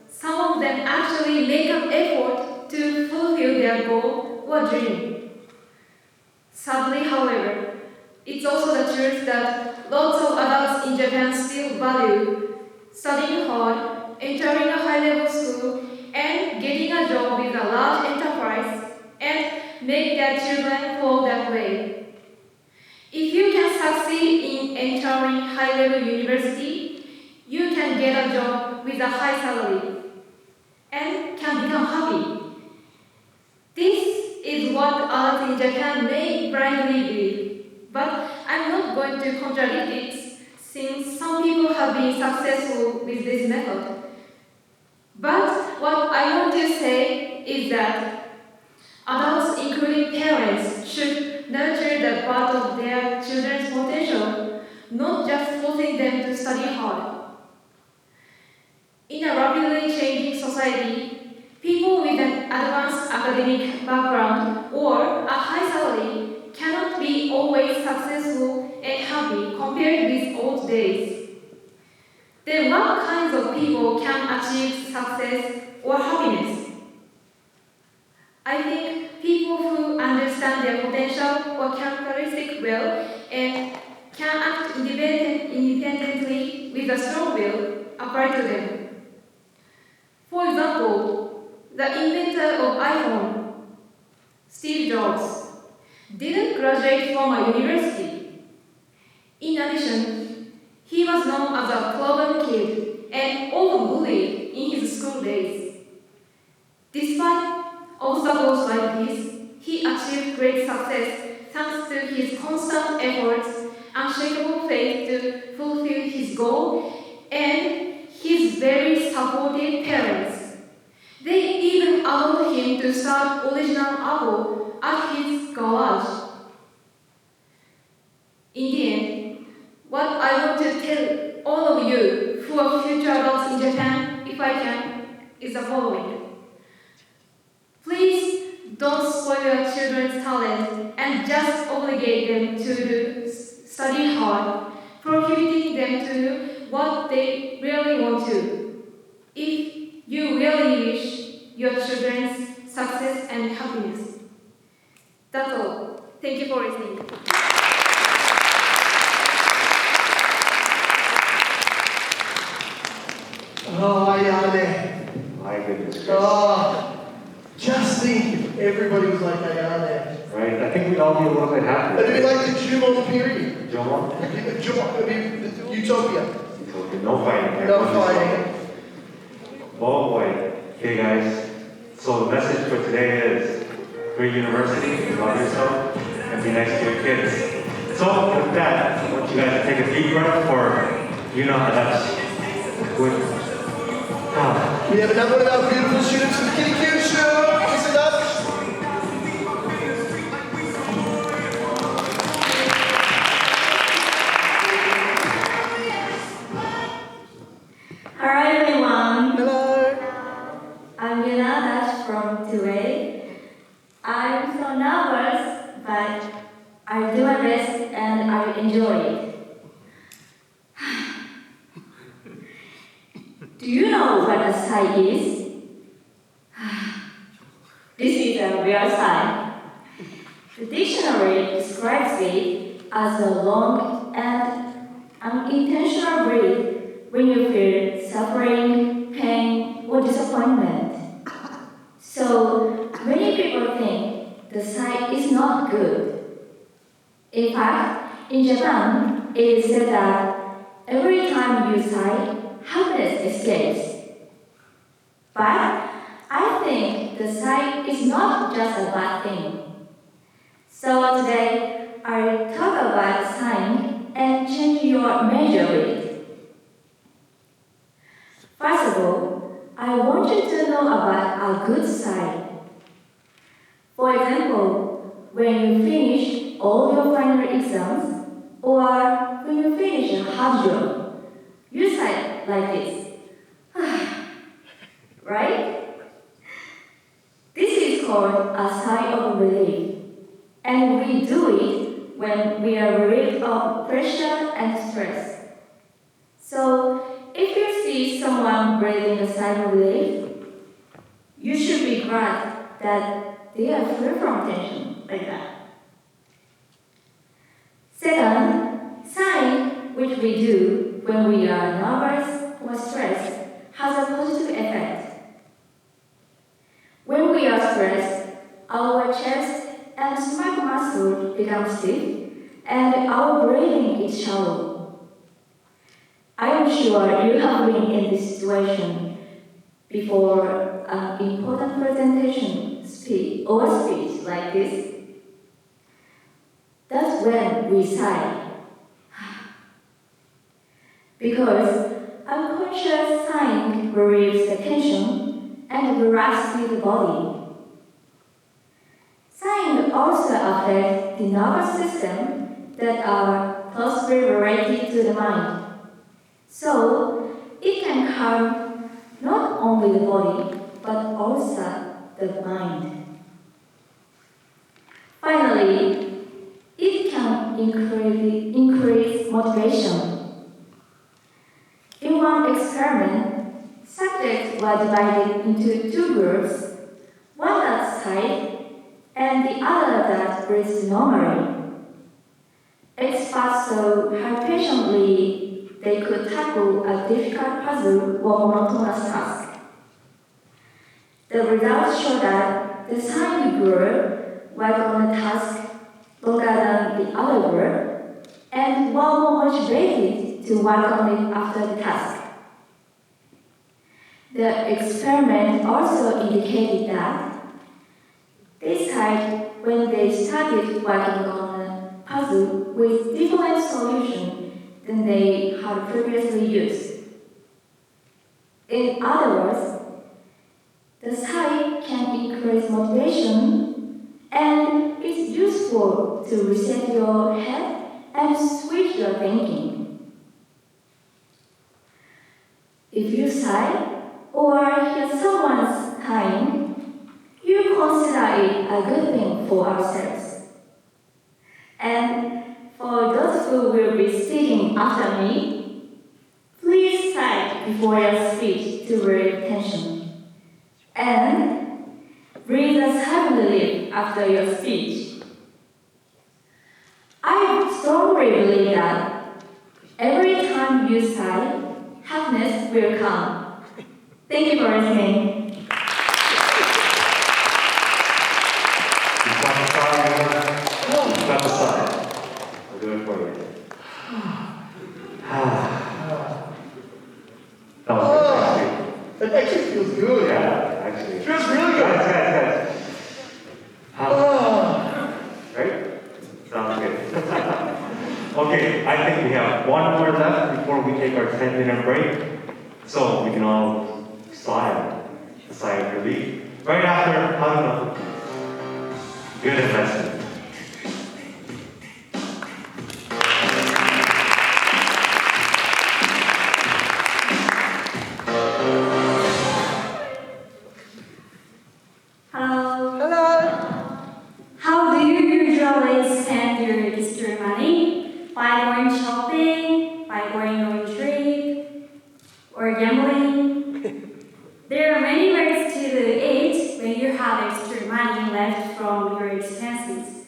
some of them actually make an effort to fulfill their goal or dream. Sadly, however, it's also the truth that lots of adults in Japan still value studying hard, entering a high-level school, and getting a job with a large enterprise, and make their children follow that way. If you can succeed in entering high-level university, you can get a job with a high salary and can become happy. This is what adults in Japan may blindly believe, but I'm not going to contradict it since some people have been successful with this method. But what I want to say is that adults, including parents, should nurture the part of their children's potential, not just forcing them to study hard. In a rapidly changing society, people with an advanced academic background or a high salary cannot be always successful and happy compared with old days. Then what kinds of people can achieve success or happiness? I think people who understand their potential or characteristic well and can act independently with a strong will apply to them. For example, the inventor of iPhone, Steve Jobs, didn't graduate from a university. In addition, he was known as a clever kid and often bullied in his school days. Despite obstacles like this, he achieved great success thanks to his constant efforts, unshakable faith to fulfill his goal, and his very supportive parents. They even allowed him to start original Apple at his garage. In the end, what I want to tell all of you who are future adults in Japan, if I can, is the following. Please don't spoil your children's talent and just obligate them to study hard, prohibiting them to do what they really want to. If you really wish your children's success and happiness. That's all. Thank you for listening. Oh, Ayane. My goodness gracious. Oh, just think if everybody was like Ayane. Right? I think we'd all be a little bit happier. It'd be like the Jumon period. Jumon? It'd be utopia. No fighting. No fighting. Oh boy. Okay guys, so the message for today is great university, love yourself, and be nice to your kids. So with that, I want you guys to take a deep breath for, you know how that's good. We have another one of our beautiful students from the Kitty Q show. Listen up. Hello everyone. Hello. I'm Yuna from 2A. I'm so nervous, but I do my best and I enjoy it. Do you know what a sigh is? This is a real sigh. The dictionary describes it as a long and unintentional breath when you feel suffering, pain, or disappointment. So many people think the sigh is not good. In fact, in Japan, it is said that every time you sigh, happiness escapes. But I think the sign is not just a bad thing. So today, I'll talk about sighing and change your measure with it. First of all, I want you to know about a good sign. For example, when you finish all your final exams, or when you finish a hard job, you sigh like this. Right? This is called a sigh of relief, and we do it when we are relieved of pressure and stress. So, if you see someone breathing a sigh of relief, you should be glad that they are free from tension like that. Second, sighing, which we do when we are nervous or stressed, has a positive effect. When we are stressed, our chest and stomach muscles become stiff, and our breathing is shallow. I am sure you have been in this situation before an important presentation, speech like this. That's when we sigh. Because unconscious sighing relieves the tension and relaxes the body. Sighing also affects the nervous system that are closely related to the mind. So, it can harm not only the body, but also the mind. Finally, it can increase motivation. In one experiment, subjects were divided into two groups, one that sighed and the other that breathed normally. Experts saw how patiently they could tackle a difficult puzzle or monotonous task. The results show that the sighing group worked on the task longer than the other group and were more motivated to work on it after the task. The experiment also indicated that they sighed when they started working on a puzzle with different solutions than they had previously used. In other words, the sigh can increase motivation and is useful to reset your head and switch your thinking. If you sigh or hear someone sighing, you consider it a good thing for ourselves. And for those who will be speaking after me, please sigh before your speech to relieve tension. And breathe a sigh of relief after your speech. I strongly believe that every time you sigh, happiness will come. Thank you for listening. You've got the sign. I'll do it for you. That was good, actually. It actually feels good. Yeah, actually. It feels really good. Guys. Right? Sounds good. Okay, I think we have one more left before we take our 10-minute break. So we can all sigh of relief. Right after, how to know? Good investment. How do you usually spend your extra money? By going shopping, by going on a trip, or gambling? There are many ways to do it when you have extra money left from your expenses.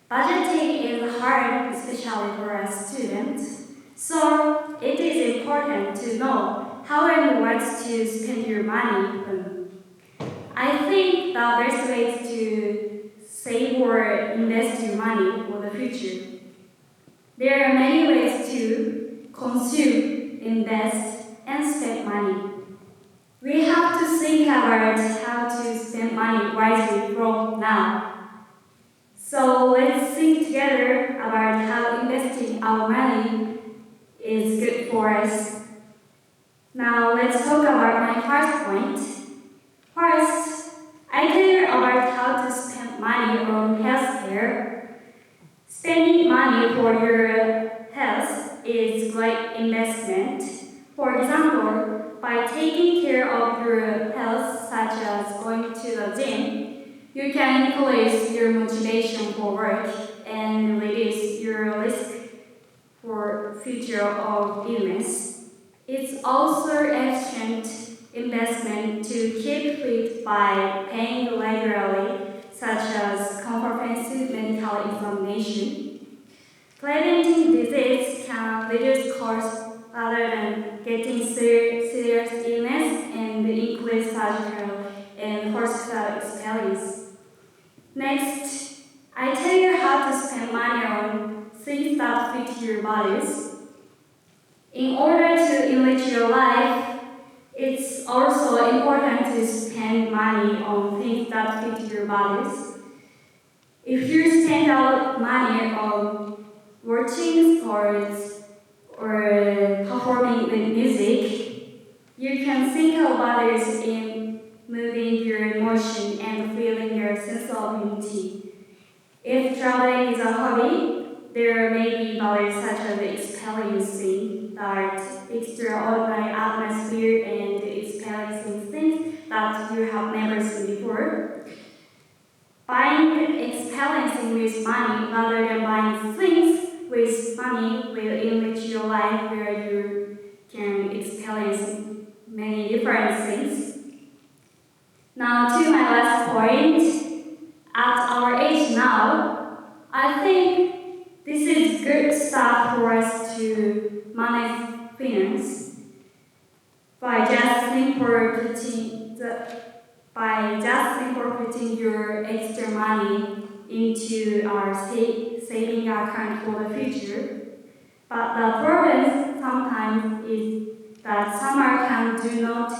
Budgeting is hard, especially for a student. So it is important to know how and what to spend your money on. I think the best way is to save or invest your money for the future. There are many ways to consume, invest, and and spend money. We have to think about how to spend money wisely from now. So let's think together about how investing our money is good for us. Now let's talk about my first point. First, I tell you about how to spend money on healthcare. Spending money for your health is great investment. For example, by taking care of your health, such as going to the gym, you can increase your motivation for work and reduce your risk for future of illness. It's also efficient investment to keep fit by paying regularly, such as comprehensive medical examination. Preventing disease can reduce costs rather than getting serious illness and increase surgical and hospital experience. Next, I tell you how to spend money on things that fit your bodies. In order to enrich your life, it's also important to spend money on things that fit your bodies. If you spend a lot of money on watching sports or performing with music, you can sink our bodies in moving your emotion and feeling your sense of unity. If traveling is a hobby, there may be values such as experiencing that extraordinary atmosphere and experiencing things that you have never seen before. Buying experiencing with money rather than buying things with money will enrich your life where you can experience many different things. Now to my last point. At our age now, I think this is good stuff for us to manage finance by just simply putting your extra money into our saving account for the future. But the problem sometimes is that some accounts do not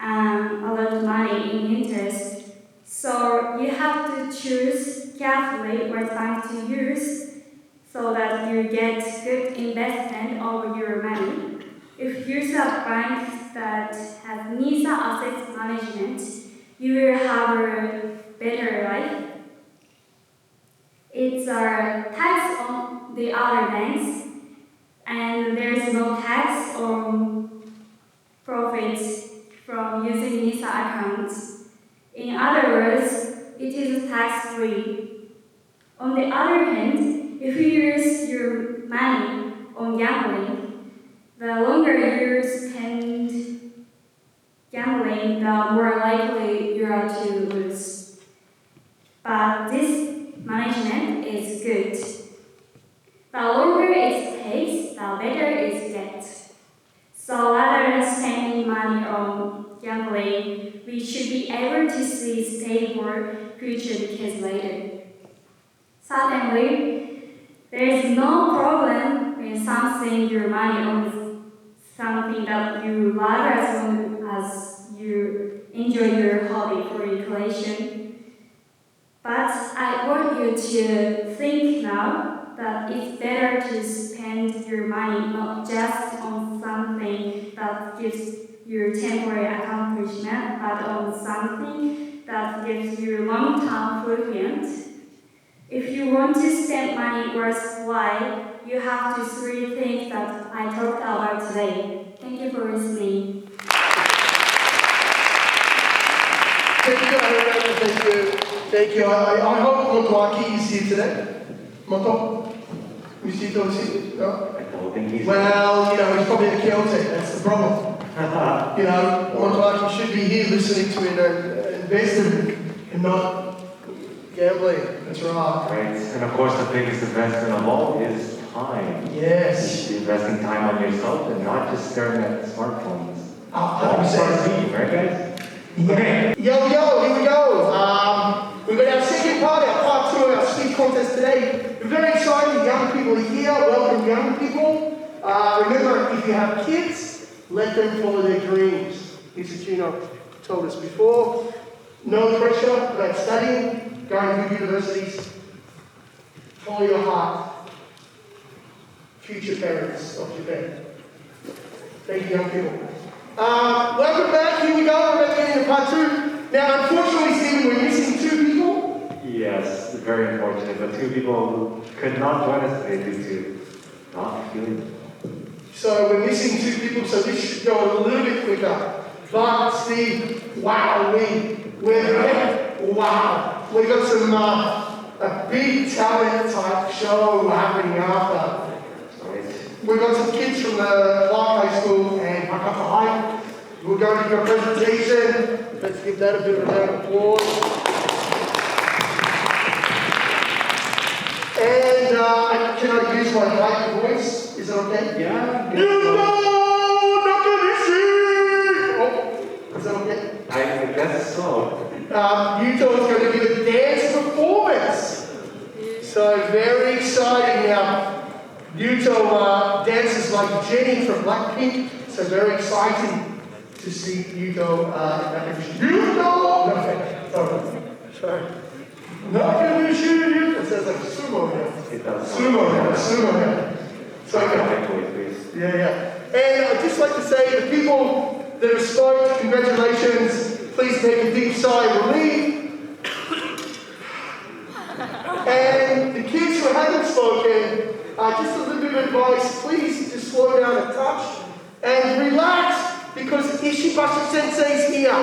allot money in interest. So you have to choose carefully what bank to use so that you get good investment over your money. If you use a bank that has NISA asset management, you will have a better life. It's a tax on the other banks, and there is no tax on profits from using NISA accounts. In other words, it is tax-free. On the other hand, if you use your money on gambling, the longer you spend gambling, the more likely you are to lose. But this management is good. The longer it takes, the better it gets. So rather than spending money on gambling, we should be able to see stable future decades later. Suddenly, there is no problem when spending your money on something that you love as long as you enjoy your hobby for recreation. But I want you to think now that it's better to spend your money not just on something that gives you temporary accomplishment, but on something that gives you long-term fulfillment. If you want to spend money worthwhile, you have to do 3 things that I talked about today. Thank you for listening. Thank you. I hope Motoaki is here today. Moto? Is he here? No? I don't think he's Well, he's probably a Celtic, that's the problem. Motoaki should be here listening to it and investing and not gambling. That's right. Right. And of course, the biggest investment of all is time. Yes. You should be investing time on yourself and not just staring at smartphones. 100%. Right, guys? Yeah. Okay. Yo, here we go. We've got our second part, our part 2 of our speech contest today. We're very excited. Young people are here. Welcome, young people. Remember, if you have kids, Let them follow their dreams. Isachino told us before. No pressure about studying, going to good universities. Follow your heart. Future parents of Japan. Thank you, young people. Welcome back. Here we go. We're about to get into part 2. Now, unfortunately, Stephen, we're missing 2 people. Yes, very unfortunate, but 2 people could not join us today due to not feeling well. So we're missing 2 people, so this should go a little bit quicker. But Steve, wow, wow. We got some a big talent type show happening after. We got some kids from the Clark High School and Hakata High. We're going to do a presentation. Let's give that a bit of a round of applause. And can I use my high voice? Is it okay? Yeah. Is that okay? I guess so. Yuto is going to give a dance performance. So very exciting now. Yuto dances like Jenny from Blackpink. So very exciting to see Yuto. Yuto! No, sorry. Not going to shoot you. It says like sumo now. It does. Sumo now. So, yeah. And I'd just like to say the people that have spoke, congratulations. Please take a deep sigh of relief. And the kids who haven't spoken, just a little bit of advice, please just slow down a touch and relax because Ishibashi Sensei's here.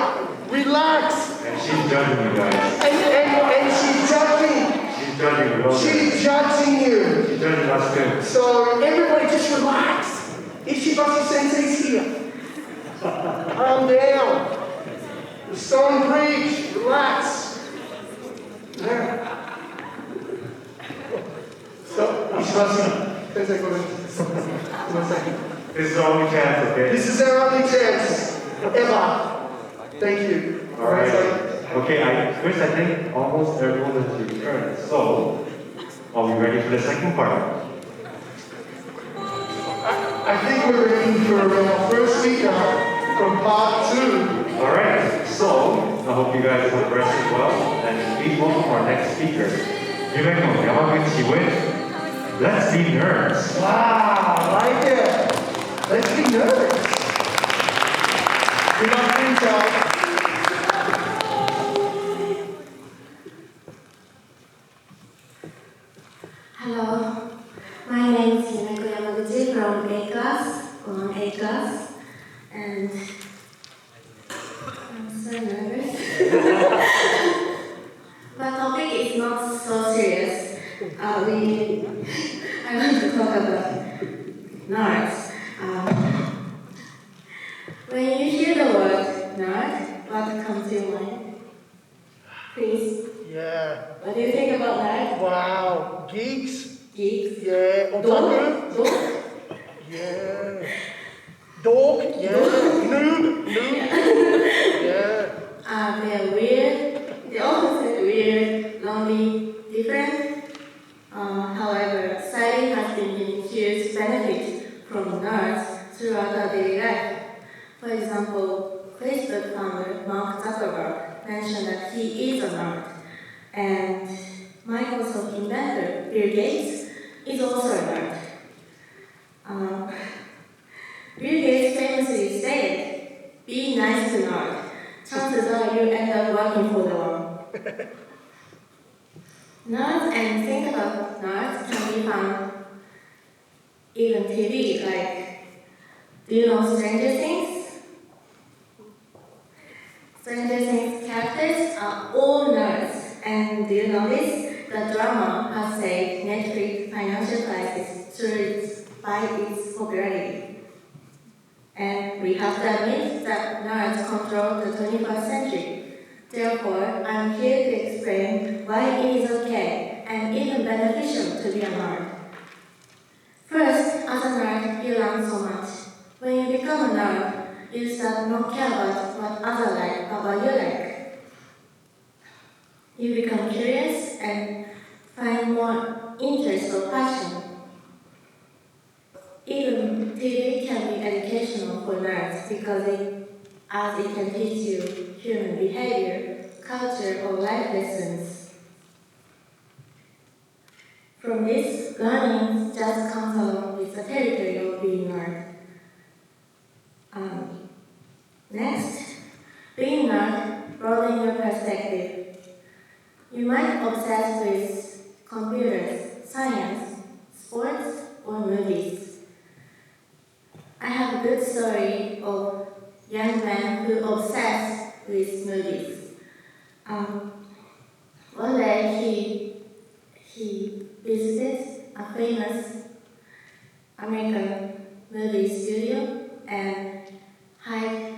Relax. And she's judging you guys. And she's judging. She's judging you. She's judging you. She's judging us too. So everybody just relax. Ishibashi Sensei's here. Calm down. The stone bridge. Relax. Yeah. So, Ishibashi Sensei, go ahead. This is our only chance, okay? This is our only chance. Ever. Thank you. All right. Okay, Chris, I think almost everyone has returned. So, are we ready for the second part? I think we're ready for our first speaker from part 2. All right. So, I hope you guys have rested well, and please welcome our next speaker, Yumeko Yamaguchi with Let's Be Nerds. Wow, I like it. Let's be nerds. You're not free time. Hello, my name is Yumeko Yamaguchi from A class, A class, and I'm so nervous. My topic is not so serious. I want to talk about nerds. When you hear the word nerd, what comes to your mind? Please. Yeah. What do you think about that? Wow. Geeks. Geeks. Yeah. Otaku. Dog. Yeah. Dog. Yeah. Noob. Yeah. They're weird. They also say weird, lonely, different. However, society has been giving huge benefits from nerds throughout our daily life. For example, Facebook founder Mark Zuckerberg mentioned that he is a nerd, and Microsoft inventor Bill Gates is also a nerd. Bill Gates famously said, "Be nice to nerd. Chances are you end up working for the world." Nerds and think about nerds can be found even TV, like, do you know Stranger Things? Stranger Things characters are all nerds, and do you notice the drama has saved Netflix financial crisis by its popularity? And we have to admit that nerds control the 21st century. Therefore, I'm here to explain why it is okay and even beneficial to be a nerd. First, as a nerd, you learn so much. When you become a nerd, you start not care about what others like about you like. You become curious and find more interest or passion. Even TV can be educational for nerds because it can teach you human behavior, culture, or life lessons. From this, learning just comes along with the territory of being nerd. Next, being nerd broadens your perspective. You might obsess with computers, science, sports, or movies. I have a good story of a young man who obsessed with movies. One day he visited a famous American movie studio and hired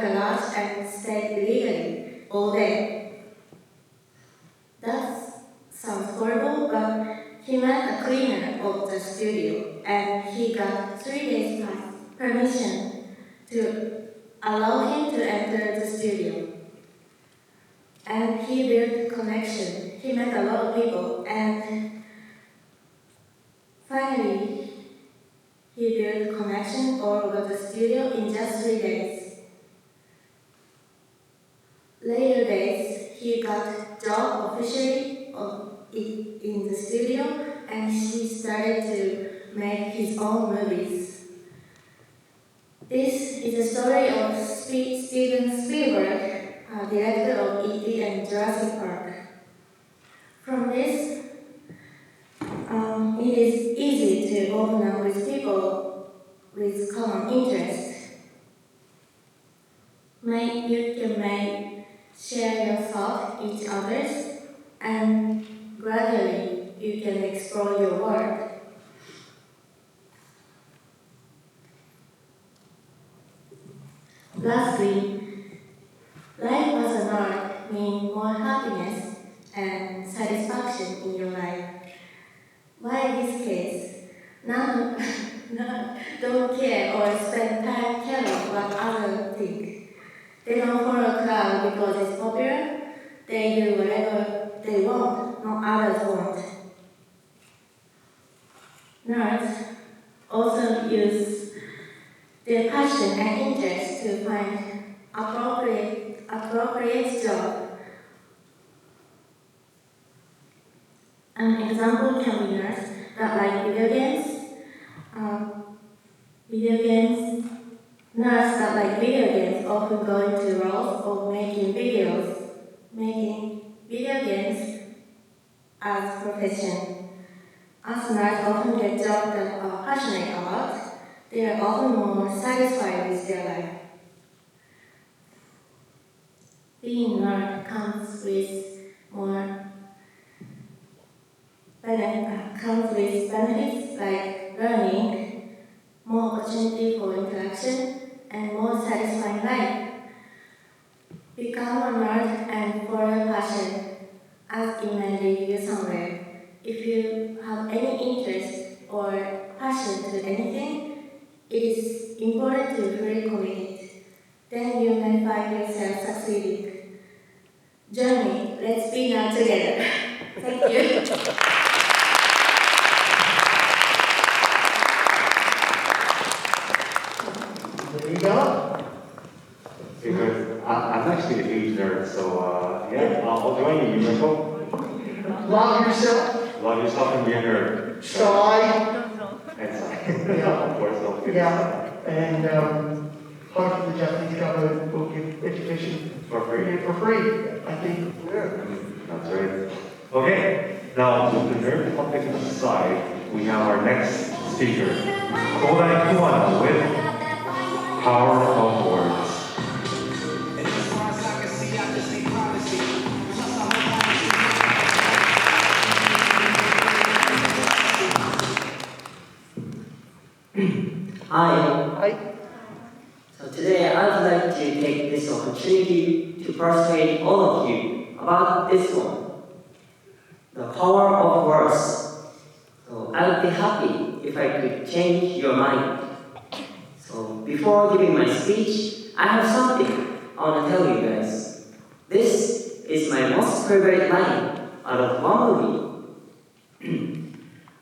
garage and stayed illegally all day. That sounds horrible, but he met a cleaner of the studio and he got 3 days permission to allow him to enter the studio. And he built connection. He met a lot of people and finally he built connection all over the studio in just 3 days. Later days, he got a job officially in the studio and he started to make his own movies. This is the story of Steven Spielberg, director of E.T. and Jurassic Park. From this, it is easy to open up with people with common interests. You can share your thoughts with each others, and gradually you can explore your world. Lastly, life as an art means more happiness and satisfaction in your life. Why this case? None don't care or spend time caring what others think. They don't follow a crowd because it's popular. They do whatever they want, not others want. Nerds also use their passion and interest to find appropriate job. An example can be nerds that like video games. Nerds that like video games often go into roles of making video games as profession. As nerds often get jobs that are passionate about, they are often more satisfied with their life. Being a nerd comes with benefits like learning, more opportunity for interaction, and more satisfying life. Become a nerd and follow your passion, as it may lead you somewhere. If you have any interest or passion to anything, it is important to fully commit it. Then you may find yourself succeeding. Join me, let's be nerd together. Thank you. There you go. Because I'm actually a huge nerd, so yeah, I'll join you, Michael. Love yourself. Love yourself and be a nerd. Shy. And Yeah. of course, don't forget. Yeah. And hopefully the Japanese government will give education For free. for free. I think. Yeah. That's right. Okay, now with the nerd topic aside, we have our next speaker, Kodai Kuwano with Power of Words. Hi. So today I'd like to take this opportunity to persuade all of you about this one, the power of words. So I would be happy if I could change your mind. So before giving my speech, I have something I want to tell you guys. This is my most favorite line out of one movie.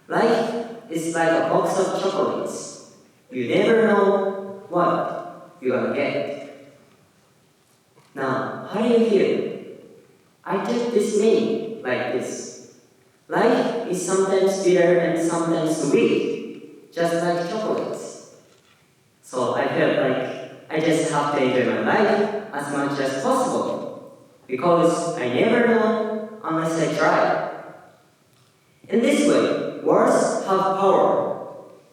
Life is like a box of chocolates. You never know what you're gonna get. Now, how do you feel? I took this meaning like this. Life is sometimes bitter and sometimes sweet, just like chocolates. So I felt like I just have to enjoy my life as much as possible, because I never know unless I try. In this way, words have power.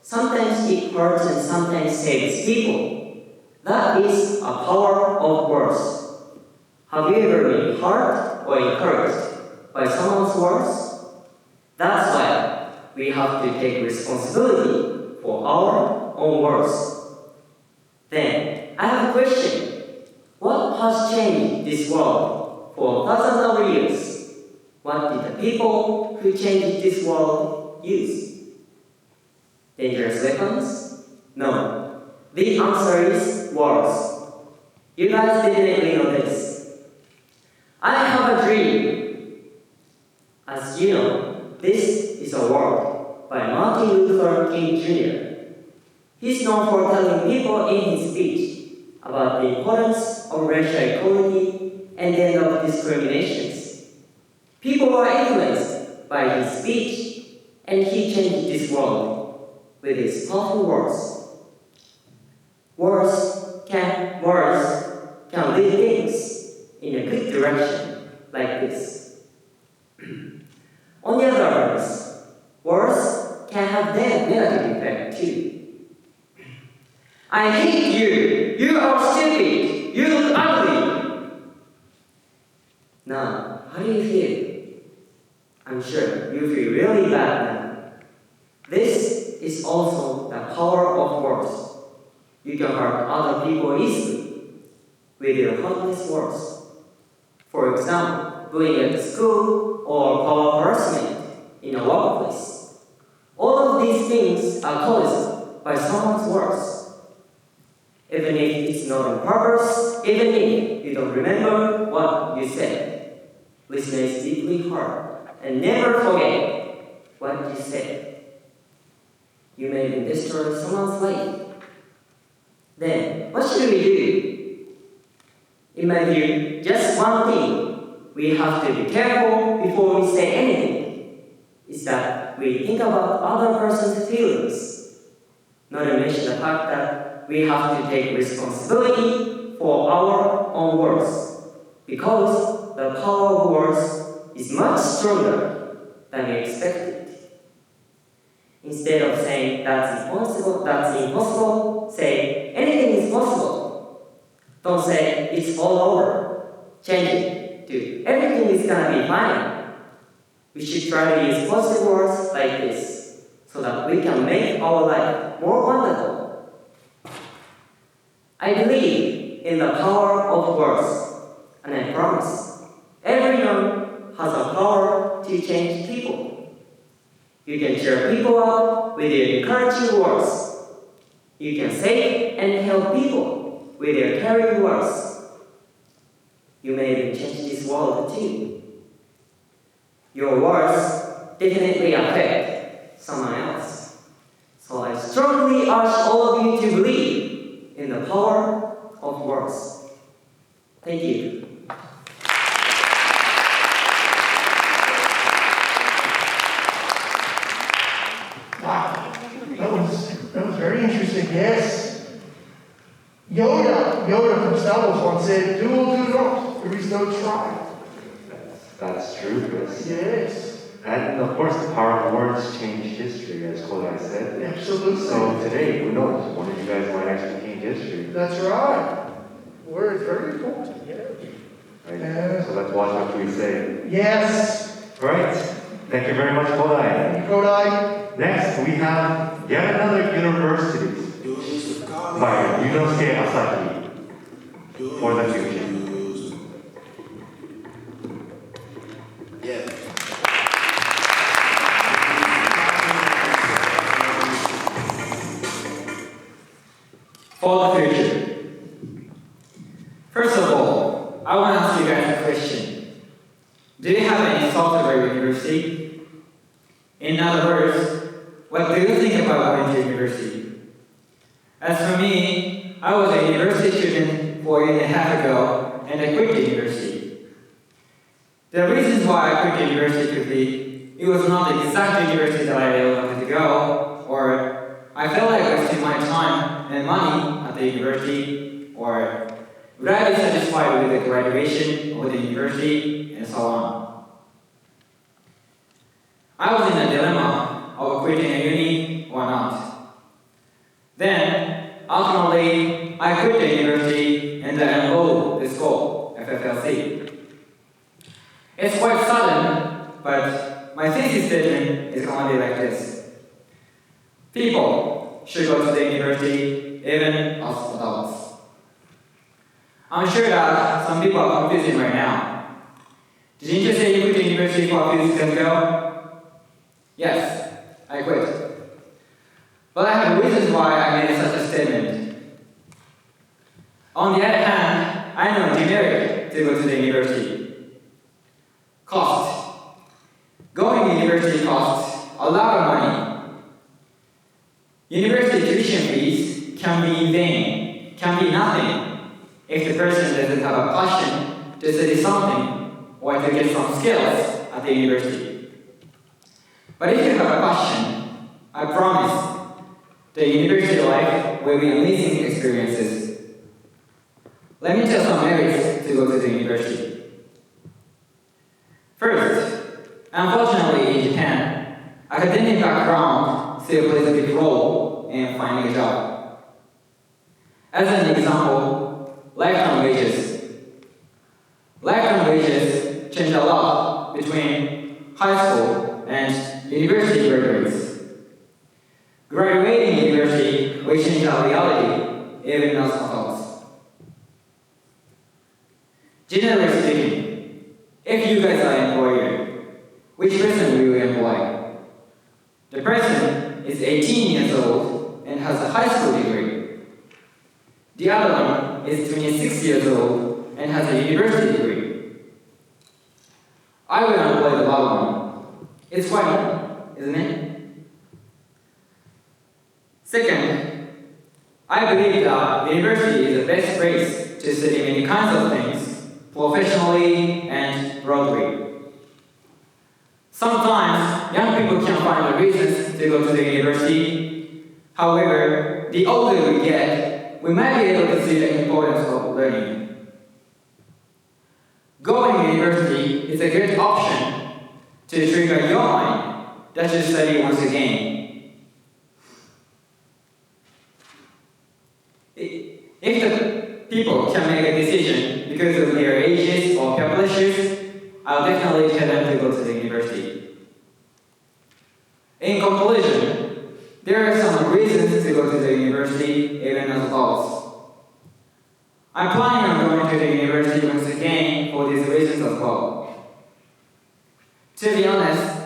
Sometimes it hurts and sometimes saves people. That is a power of words. Have you ever been hurt or encouraged by someone's words? That's why we have to take responsibility for our own words. Then, I have a question. What has changed this world for thousands of years? What did the people who changed this world use? Dangerous weapons? No. The answer is words. You guys didn't really know this. I have a dream. As you know, this is a work by Martin Luther King Jr. He's known for telling people in his speech about the importance of racial equality and the end of discriminations. People were influenced by his speech, and he changed this world with his powerful words. Words can lead things in a good direction, like this. On the other hand, words can have their negative effect too. I hate you! You are stupid! You look ugly! Now, how do you feel? I'm sure you feel really bad now. This is also the power of words. You can hurt other people easily with your heartless words. For example, bullying at school or power harassment in a workplace. All of these things are caused by someone's words. Even if it's not on purpose, even if you don't remember what you said, listeners deeply hurt and never forget what you said. You may even destroy someone's life. Then, what should we do? In my view, just one thing we have to be careful before we say anything is that we think about other person's feelings, not to mention the fact that we have to take responsibility for our own words, because the power of words is much stronger than we expected. Instead of saying that's impossible, say anything is possible. Don't say it's all over. Change it to everything is gonna be fine. We should try to use positive words like this so that we can make our life more wonderful. I believe in the power of words, and I promise everyone has a power to change people. You can cheer people up with your encouraging words. You can save and help people with your caring words. You may even change this world too. Your words definitely affect someone else. So I strongly urge all of you to believe in the power of words. Thank you. Wow, that was very interesting, yes. Yoda from Star Wars once said, do or do not, there is no try. That's true, Chris. Yes. And of course, the power of words change history, as Kodai said. Absolutely. So today, who knows, one of you guys might actually change history. That's right. Words very important, yeah. Right? Yeah. So let's watch what we say. Yes. All right. Thank you very much, Kodai. Thank you, Kodai. Next, we have yet another university by Yunosuke Asahi for the future. Yeah. For the future. First of all, I want to ask you guys a question. Do you have any software university? In other words, What do you think about going to university? As for me, I was a university student 4 years and a half ago, and I quit the university. The reasons why I quit the university could be, it was not the exact university that I really wanted to go, or I felt like wasting my time and money at the university, or would I be satisfied with the graduation of the university, and so on. I was in a dilemma of quitting a uni or not. Then, ultimately, I quit the university and I enrolled the school, FFLC. It's quite sudden, but my thesis statement is going to be like this. People should go to the university even as adults. I'm sure that some people are confusing right now. Didn't you say you quit the university for a few seconds ago? Yes, I quit. But I have reasons why I made such a statement. On the other hand, I know demerit to go to the university. Cost. Going to university costs a lot of money. University tuition fees can be in vain, can be nothing, if the person doesn't have a passion to study something or to get some skills at the university. But if you have a passion, I promise, the university life will be amazing experiences. Let me tell some merits to go to the university. First, unfortunately in Japan, academic background still plays a big role in finding a job. As an example, lifetime wages. Lifetime wages change a lot between high school and university graduates. Graduating university will change our reality even as adults. Generally speaking, if you guys are an employer, which person will you employ? The person is 18 years old and has a high school degree. The other one is 26 years old and has a university degree. I will employ the latter one. It's quite normal, isn't it? Second, I believe that university is the best place to study many kinds of things, professionally and broadly. Sometimes, young people can find the reasons to go to the university. However, the older we get, we might be able to see the importance of learning. Going to university is a good option to trigger your mind that you study once again. If the people can make a decision because of their ages or peer pressures, I'll definitely tell them to go to the university. In conclusion, there are some reasons to go to the university even as adults. I'm planning on going to the university once again for these reasons as well. To be honest,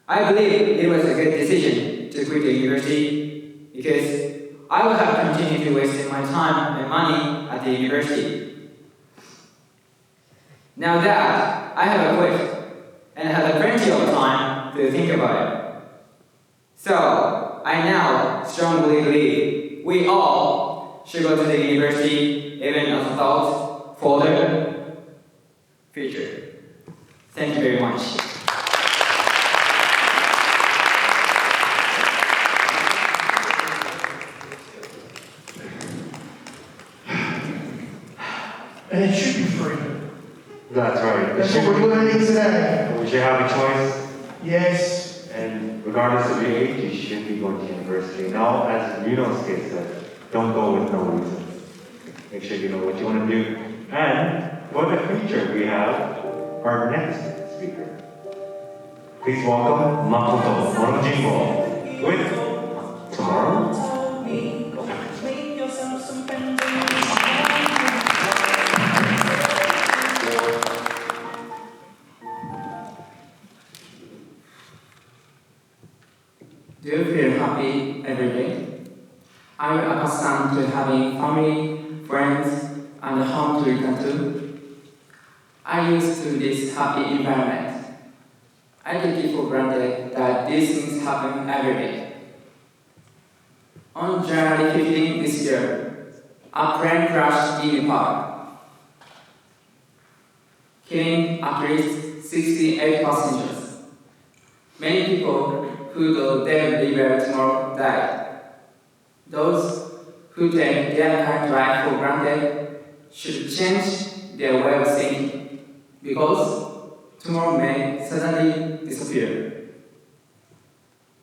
I believe it was a good decision to quit the university because I would have continued to waste my time and money at the university. Now that I have quit and have plenty of time to think about it. So, I now strongly believe we all should go to the university even as adults for the future. Thank you very much. And it should be free. That's right. That's what we're learning today. We should have a choice. Yes. And regardless of your age, you should be going to university. Now, as Yuno's case said, don't go with no reason. Make sure you know what you want to do. And for the future, we have our next speaker. Please welcome Makoto Morojimbo with Tomorrow. Do you feel happy every day? Are you accustomed to having family, friends, and a home to return to? I used to this happy environment. I take it for granted that these things happen every day. On January 15 this year, a plane crashed in Nepal, killing at least 68 passengers. Many people who thought they would live tomorrow died. Those who take their current life for granted should change their way of thinking, because tomorrow may suddenly disappear.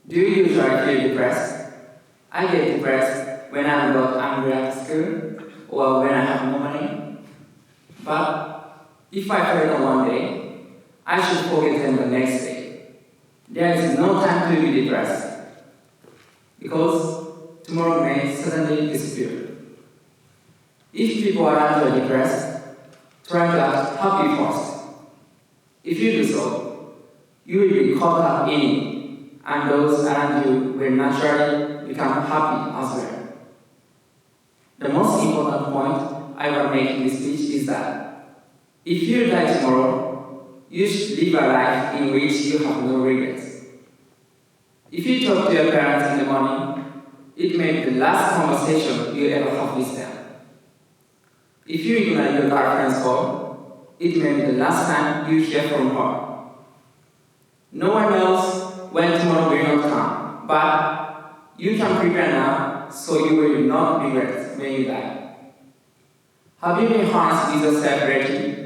Do you usually feel depressed? I get depressed when I'm not angry at school or when I have no money. But if I fail on one day, I should forget them the next day. There is no time to be depressed, because tomorrow may suddenly disappear. If people around you are depressed, try to act happy first. If you do so, you will be caught up in it, and those around you will naturally become happy as well. The most important point I will make in this speech is that if you die tomorrow, you should live a life in which you have no regrets. If you talk to your parents in the morning, it may be the last conversation you ever have with them. If you ignore your girlfriend's call, it may be the last time you hear from her. No one knows when tomorrow will not come, but you can prepare now so you will not regret when you die. Have you been honest with yourself lately?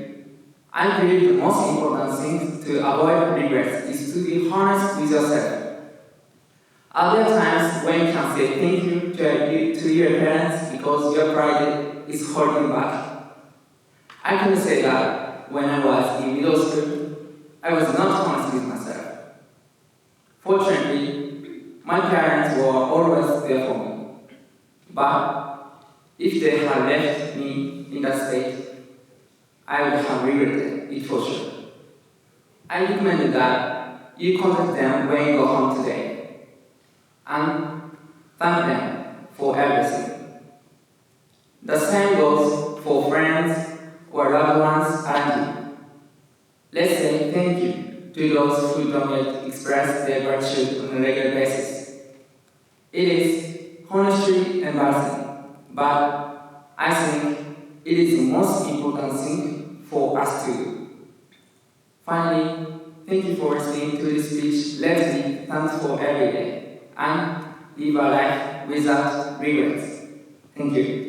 I believe the most important thing to avoid regrets is to be honest with yourself. Are there times when you can say thank you to your parents because your pride is holding you back? I can say that when I was in middle school, I was not honest with myself. Fortunately, my parents were always there for me. But if they had left me in that state, I would have regretted it for sure. I recommend that you contact them when you go home today and thank them for everything. The same goes for friends or loved ones around you. Let's say thank you to those who don't yet express their gratitude on a regular basis. It is honestly embarrassing, but I think it is the most important thing for us to do. Finally, thank you for listening to this speech. Let me thank for every day and live a life without regrets. Thank you.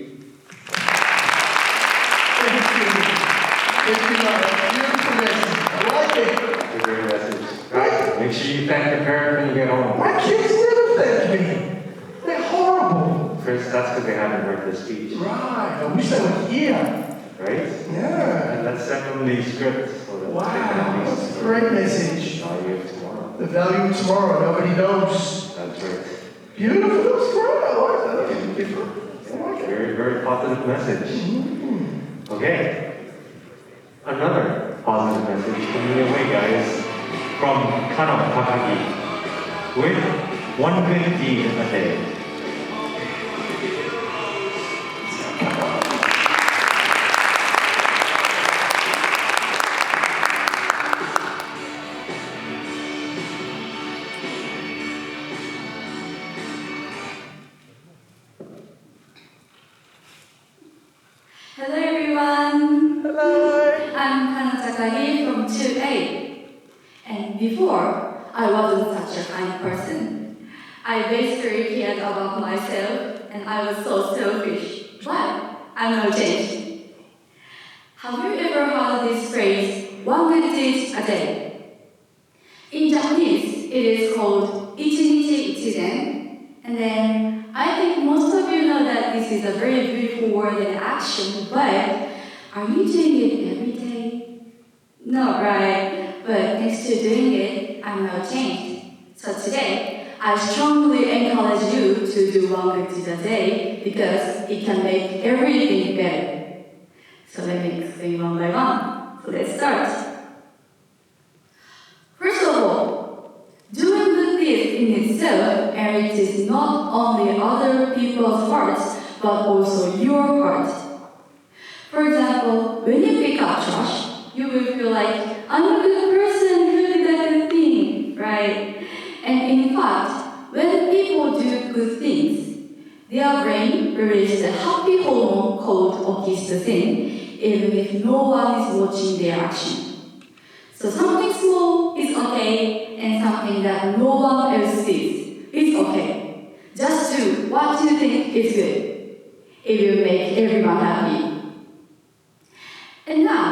Thank you, beautiful message. I like it. That's a great message. Guys, make sure you thank your parents when you get home. My kids never thank me. They're horrible. First, that's because they haven't heard the speech. Right. I wish they were here. Right? Yeah. And let's send them the script. So that Wow, they can at least that's a great message. The value of tomorrow. The value of tomorrow, nobody knows. That's right. Beautiful, that's great. I like that. That's different. I like it. Very, very positive message. Mm-hmm. Okay. Another positive message coming your way, guys, from Kano Takagi with one good deed a day. Hello everyone. Hello. I'm Kana Takagi from 2A. And before, I wasn't such a kind person. I basically cared about myself and I was so selfish. But I'm not changed. Have you ever heard this phrase, one good deed a day? In Japanese, it is called ichinichi ichizen. And then I think most of you know that this is a very beautiful word and action, but are you doing it every day? No, right? But thanks to doing it, I'm now changed. So today, I strongly encourage you to do one good deed a day because it can make everything better. So let me explain one by one. So let's start. First of all, doing good deeds in itself enriches not only other people's hearts, but also your heart. For example, when you pick up trash, you will feel like, I'm a good person who did that good thing. right? And in fact, when people do good things, their brain releases a happy hormone called oxytocin, even if no one is watching their action. So something small is okay, and something that no one else sees is okay. Just do what you think is good. It will make everyone happy. And now,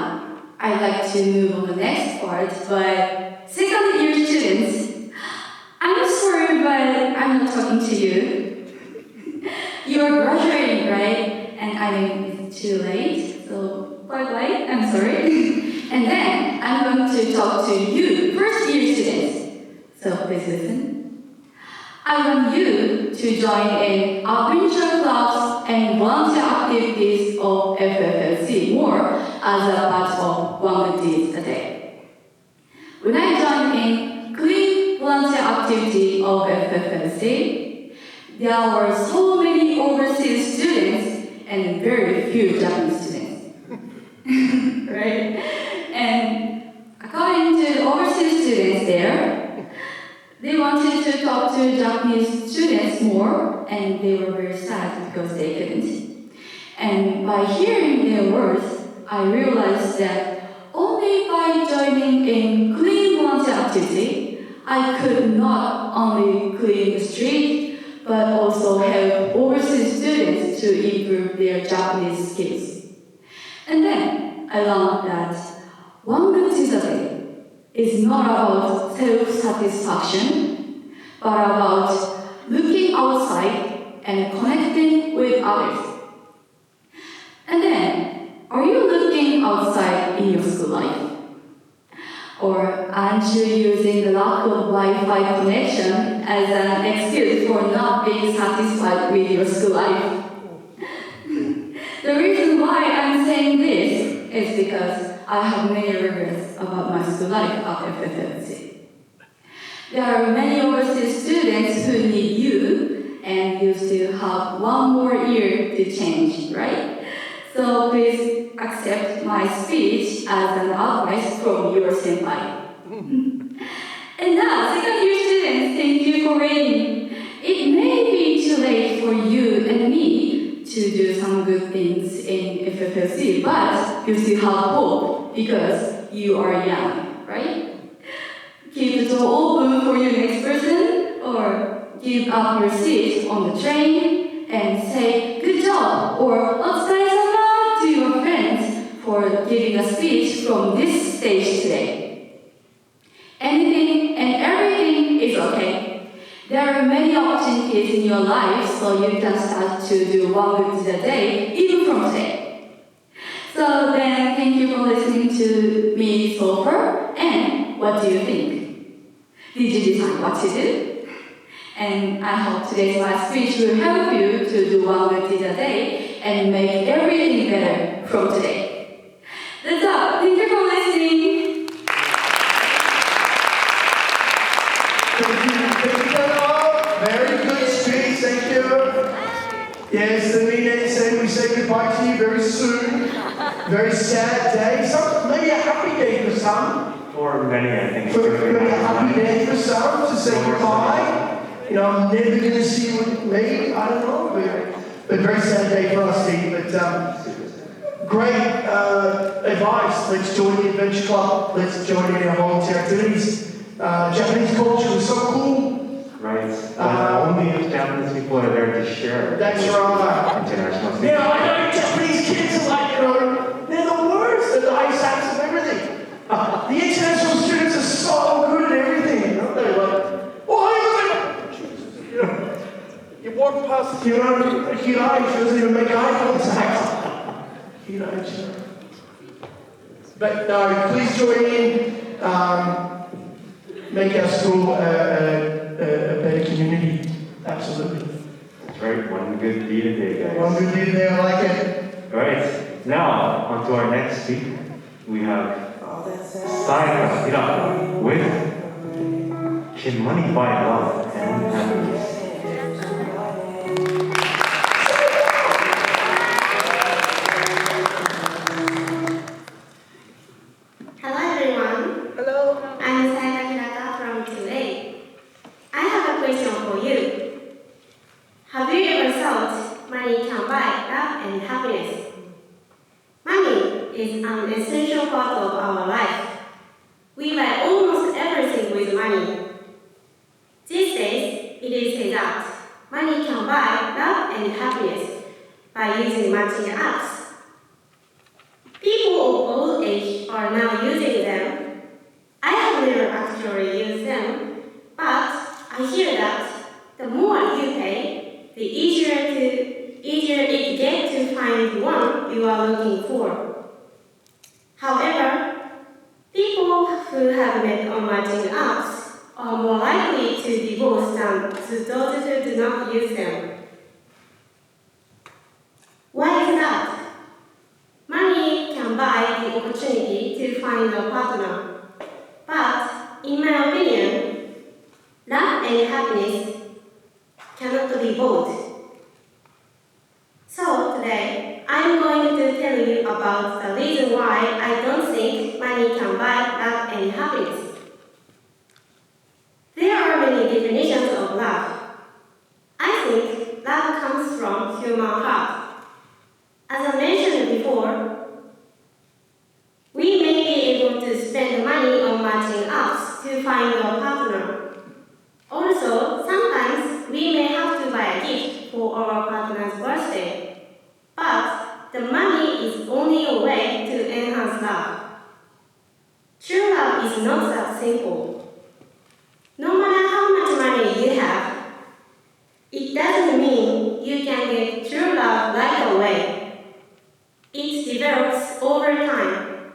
I'd like to move on to the next part, but second year students, I'm sorry, but I'm not talking to you. You're graduating, right? And I mean, it's too late, so bye-bye, I'm sorry. And then, I'm going to talk to you, first year students. So please listen. I want you to join in adventure clubs and volunteer activities of FFLC more as a part of One Good Deed a Day. When I joined in clean volunteer activity of FFLC, there were so many overseas students and very few Japanese students. Right? And according to overseas students there, they wanted to talk to Japanese students more, and they were very sad because they couldn't. And by hearing their words, I realized that only by joining in clean volunteer activity, I could not only clean the street, but also help overseas students to improve their Japanese skills. And then I learned that One Good Deed a Day is not about self-satisfaction, but about looking outside and connecting with others. And then, are you looking outside in your school life? Or aren't you using the lack of Wi-Fi connection as an excuse for not being satisfied with your school life? The reason why I'm saying this is because I have many regrets about my school life at FFLC. There are many overseas students who need you, and you still have one more year to change, right? So please accept my speech as an advice from your senpai. And now, second year students, thank you for waiting. It may be too late for you and me to do some good things in FFLC, but you still have hope because you are young, right? Keep the door open for your next person, or give up your seat on the train and say good job or otsukaresama to your friends for giving a speech from this stage today. Anything and everything is okay. There are many opportunities in your life, so you can start to do One Good Deed a Day, even from today. So then, thank you for listening to me so far, and what do you think? Did you decide what to do? And I hope today's my speech will help you to do One Good Deed a Day and make everything better from today. That's all. Thank you for listening. Very good speech, thank you. Yes, the meeting said we say goodbye to you very soon. Very sad day. Maybe a happy day for some. For many, I think. Maybe a happy day for some to say goodbye. You know, I'm never going to see you with me. I don't know. But very sad day for us, Steve. But great advice. Let's join the Adventure Club. Let's join in our volunteer activities. Japanese culture is so cool. Right. Only Japanese people are there to share. That's right. International speakers. Yeah, I know Japanese kids are like, you know, they're the worst at the ice acts of everything. The international students are so good at everything, you know. They're like, oh, you know, you walk past, you know, she doesn't even make eye contact. You know. But no, please join in. Make our school a better community. Absolutely. That's right. One good deed a day, guys. One good deed a day. I like it. All right. Now, on to our next speaker. We have Sai Hirata with Can Money Buy Love and Happiness? Hello everyone. Hello. I'm Sai Hirata from 2A. essential part of our life. We buy almost everything with money. These days, it is said that money can buy love and happiness by using matching apps. People of all ages are now using them. I have never actually used them, but I hear that the more you pay, the easier it gets to find the one you are looking for. However, people who have met on matching apps are more likely to divorce than those who do not use them. Why is that? Money can buy the opportunity to find a partner, but in my opinion, love and happiness cannot be bought. So today, I'm going to tell you about the reason why I don't think money can buy love and happiness. There are many definitions of love. I think love comes from human heart. As I mentioned before, we may be able to spend money on matching apps to find a partner. Also, sometimes we may have to buy a gift for our partner's birthday. But the money is only a way to enhance love. True love is not that simple. No matter how much money you have, it doesn't mean you can get true love right away. It develops over time.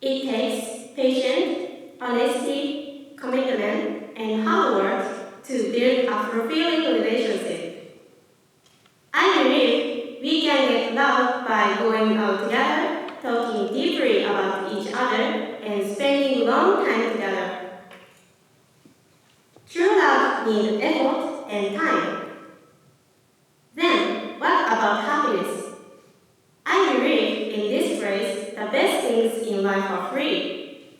It takes patience, honesty, commitment, and hard work to build a fulfilling relationship. I believe we can get love by going out together, talking deeply about each other, and spending long time together. True love needs effort and time. Then, what about happiness? I believe in this phrase, the best things in life are free.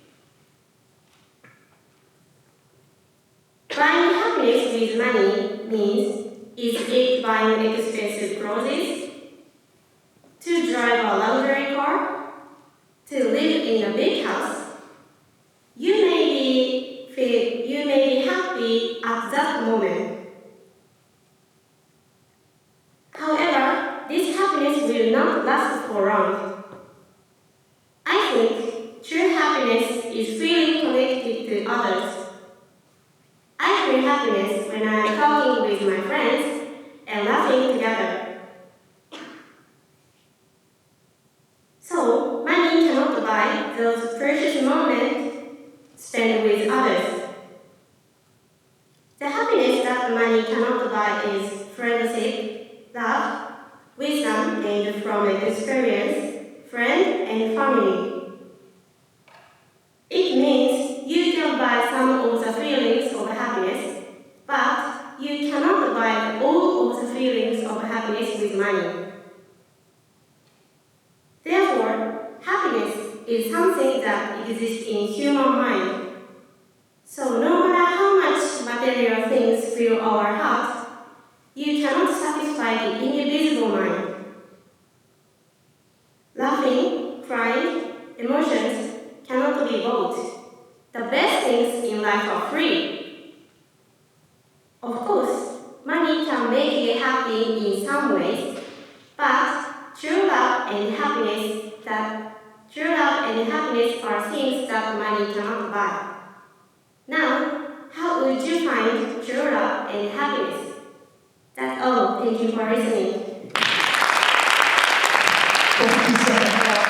Buying happiness with money means, is it buying expensive clothes? To drive a luxury car? To live in a big house? You may be happy at that moment. However, this happiness will not last for long. I think true happiness is feeling connected to others. I feel happiness when I am talking with my friends and laughing together. So, money cannot buy those precious moments spent with others. The happiness that money cannot buy is friendship, love, wisdom gained from experience, friends, and family. It means you can buy some of the feelings of happiness, but you cannot buy all of the feelings of happiness with money. Therefore, happiness is something that exists in human mind. So no matter how much material things fill our heart, you cannot satisfy the invisible mind. Laughing, crying, emotions cannot be bought. The best things in life are free. Of course, money can make you happy in some ways, but true love and happiness are things that money cannot buy. Now, how would you find true love and happiness? That's all. Thank you for listening. Thank you so much.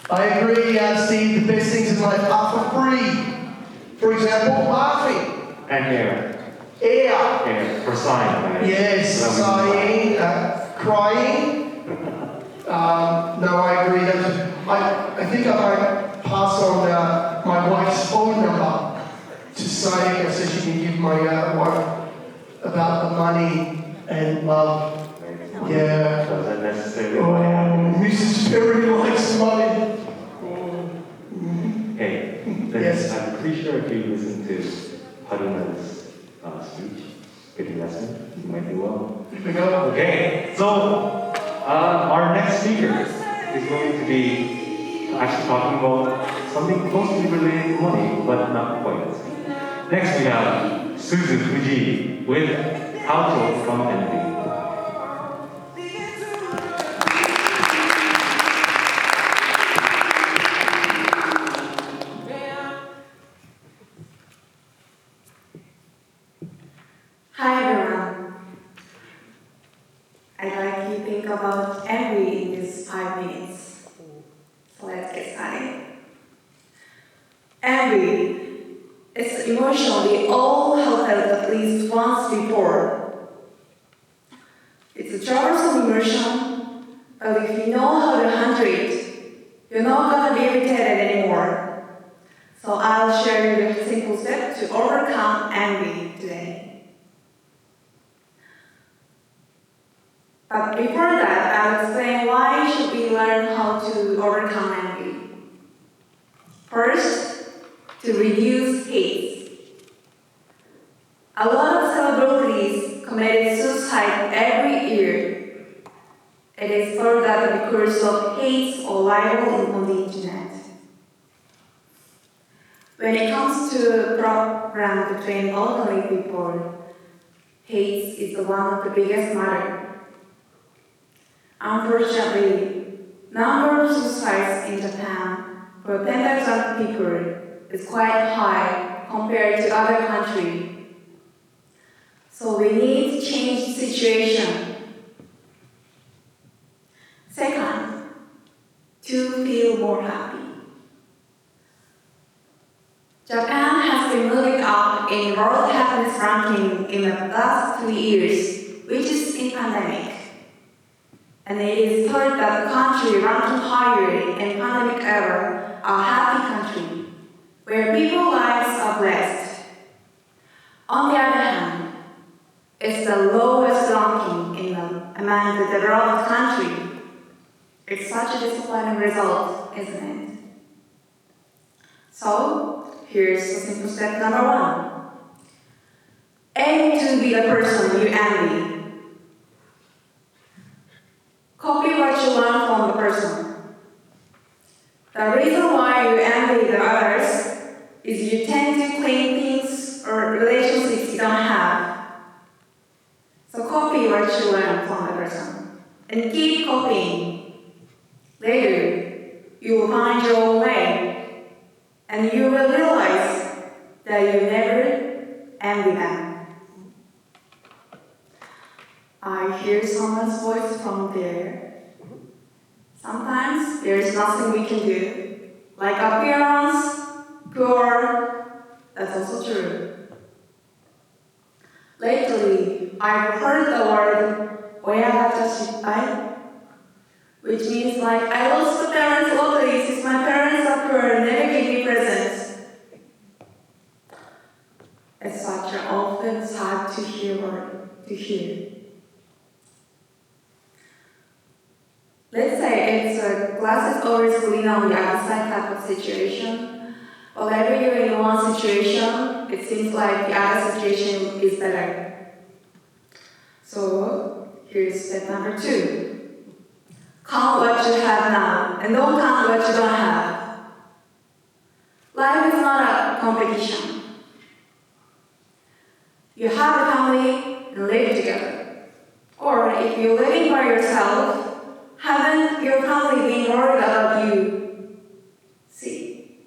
I agree, Steve, the best things in life are for free. For example, laughing. And air. Air. Air. For sighing, right? Yes, sighing, crying. No, I agree. I think I might pass on my wife's phone number to Saika so she can give my wife about the money and love. Yeah. Doesn't necessarily Mrs. Perry likes money. Hey, Yes. I'm pretty sure if you listen to Haruna's speech, good lesson, you might do well. Here we go. Okay, so Our next speaker is going to be actually talking about something closely related to money, but not quite. Next we have Suzu Fuji with How to Overcome Envy. Hi everyone. I'd like you to think about envy in these 5 minutes. So let's get started. Envy is an emotion we all have felt at least once before. It's a troublesome emotion, but if you know how to handle it, you're not going to be irritated anymore. So I'll share you the simple steps to overcome envy today. But before that, I'll explain why should we learn how to overcome envy. First, to reduce hate. A lot of celebrities committed suicide every year. It is thought that because of hate or libel on the internet. When it comes to a problem between elderly people, hate is one of the biggest matters. Unfortunately, number of suicides in Japan for 10,000 people is quite high compared to other countries. So we need to change the situation. Second, to feel more happy. Japan has been moving up in World Happiness Ranking in the last 3 years, which is in pandemic. And it is thought that the country ranking higher in pandemic era are a happy country, where people's lives are blessed. On the other hand, it's the lowest ranking among the developed countries. It's such a disappointing result, isn't it? So, here's the simple step number 1. Aim to be the person you envy. Copy what you learn from the person. The reason why you envy the others is you tend to claim things or relationships you don't have. So copy what you learn from the person and keep copying. Later, you will find your own way and you will realize that you never envy them. I hear someone's voice from there. Sometimes there is nothing we can do, like appearance, poor. That's also true. Lately, I've heard the word "oyagata which means like I lost the parents lottery since my parents are poor and never gave me presents. It's such an often sad to hear word to hear. Let's say it's a glass is always clean on the other side type of situation. Whenever you're in one situation, it seems like the other situation is better. So here's step number 2. Count what you have now and don't count what you don't have. Life is not a competition. You have a family and live together. Or if you're living by yourself, haven't your family been worried about you? See,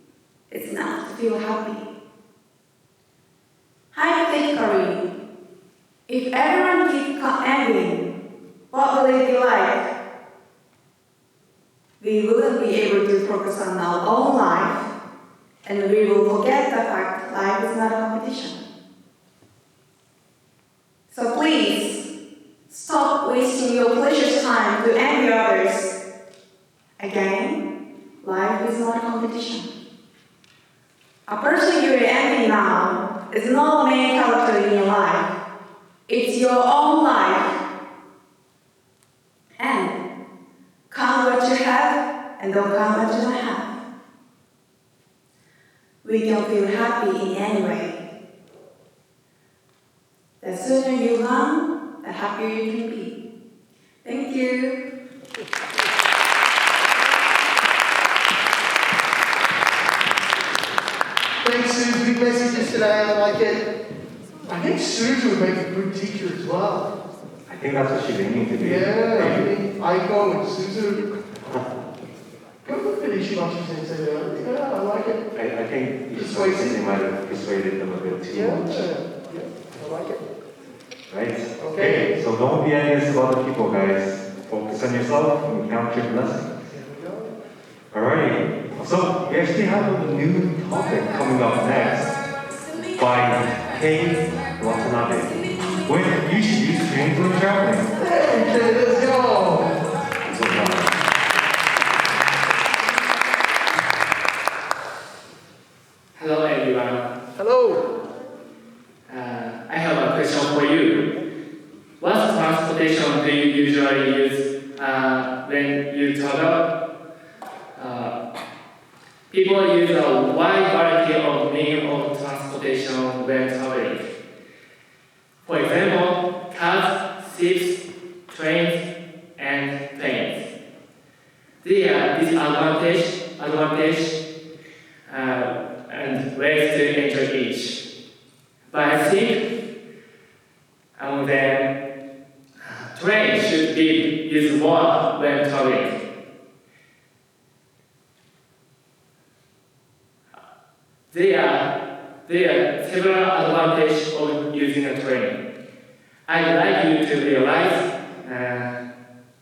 it's enough to feel happy. Hypothetically, if everyone keeps envying, what will it be like? We wouldn't be able to focus on our own life, and we will forget the fact life is not a competition. So please, stop wasting your precious time to envy others. Again, life is not a competition. A person you're envying now is not the main character in your life. It's your own life. And count what you have and don't count what you don't have. We can feel happy in any way. The sooner you learn, the happier you can be. Thank you. Thanks, Sue. Big messages today. I like it. I think Susan would make a good teacher as well. I think that's what she's aiming to be. Yeah, I think I go with Susan. Go finish what she said today. Yeah, I like it. I think they might have persuaded them a bit too much. Yeah, I like it. Right? Okay. So don't be envious of other people, guys. Focus on yourself and count your blessings. Alright. So we actually have a new topic coming up next by Kei Watanabe. Wait, you should use screens when traveling. Hey, let's go. Hello everyone. Hello. I have a question for you. What transportation do you usually use when you travel? People use a wide variety of means of transportation when traveling. For example, cars, ships, trains, and planes. There are disadvantages and ways to enjoy each. But I think then train should be used more when traveling. There are several advantages of using a train. I'd like you to realize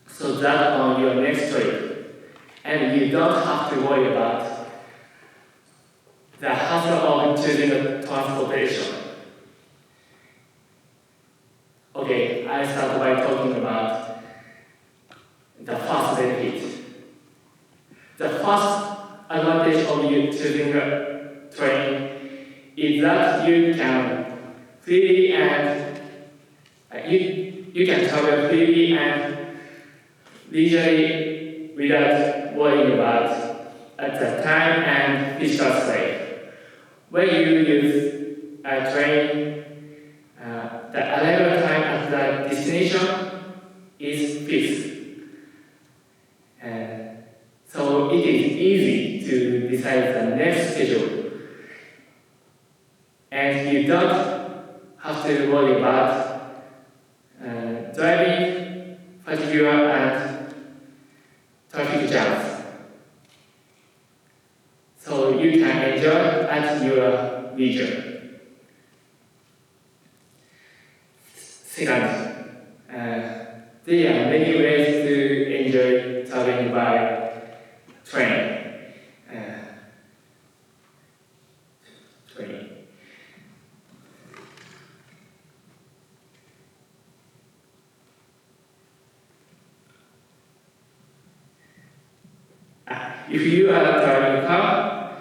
so that on your next trip, and you don't have to worry about the hassle of choosing a transportation. Okay, I start by talking about the first benefit. The first advantage of you choosing a train is that you can freely and you can travel freely and leisurely without worrying about at the time and physical strain. When you use a train, the arrival time at the destination is fixed. So it is easy to decide the next schedule. And you don't have to worry about driving, fatigue, and traffic jams. So you can enjoy at your leisure. Second, there are many ways to enjoy traveling by train. If you are driving a car,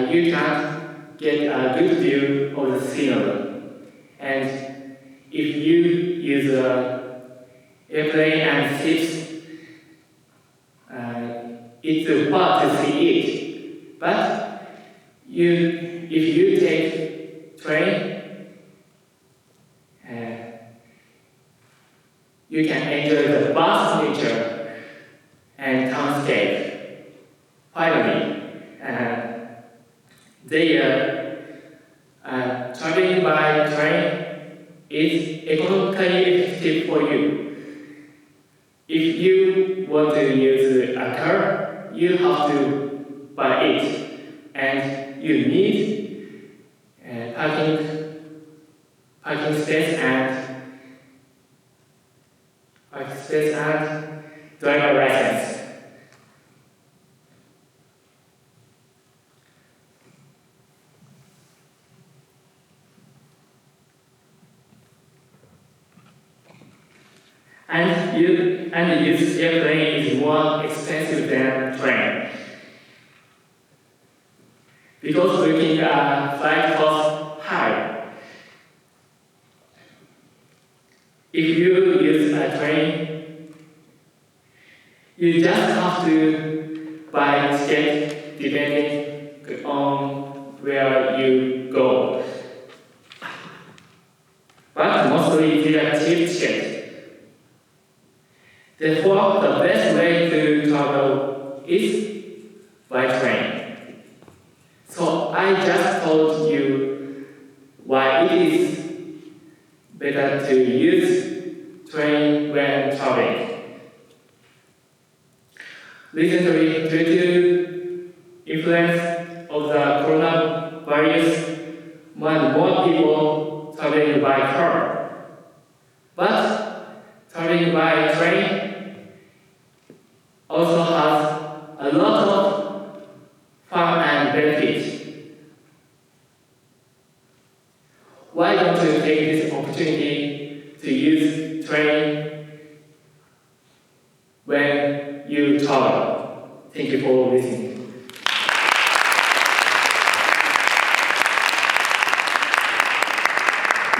you can get a good view of the scenery. And if you use airplane and ships, it's far to see it. But if you take train, you can enjoy the vast nature and townscape. Finally, traveling by train is economically effective for you. If you want to use a car, you have to buy it, and you need parking space and driver license. And use airplane is more expensive than train. Because booking a flight costs high. If you use a train, you just have to buy ticket depending on where you go. But mostly they are cheap tickets. Therefore, the best way to travel is by train. So I just told you why it is better to use train when traveling. Recently, due to influence of the coronavirus, more and more people traveling by car. But traveling by train also has a lot of fun and benefits. Why don't you take this opportunity to use train when you travel? Thank you for listening.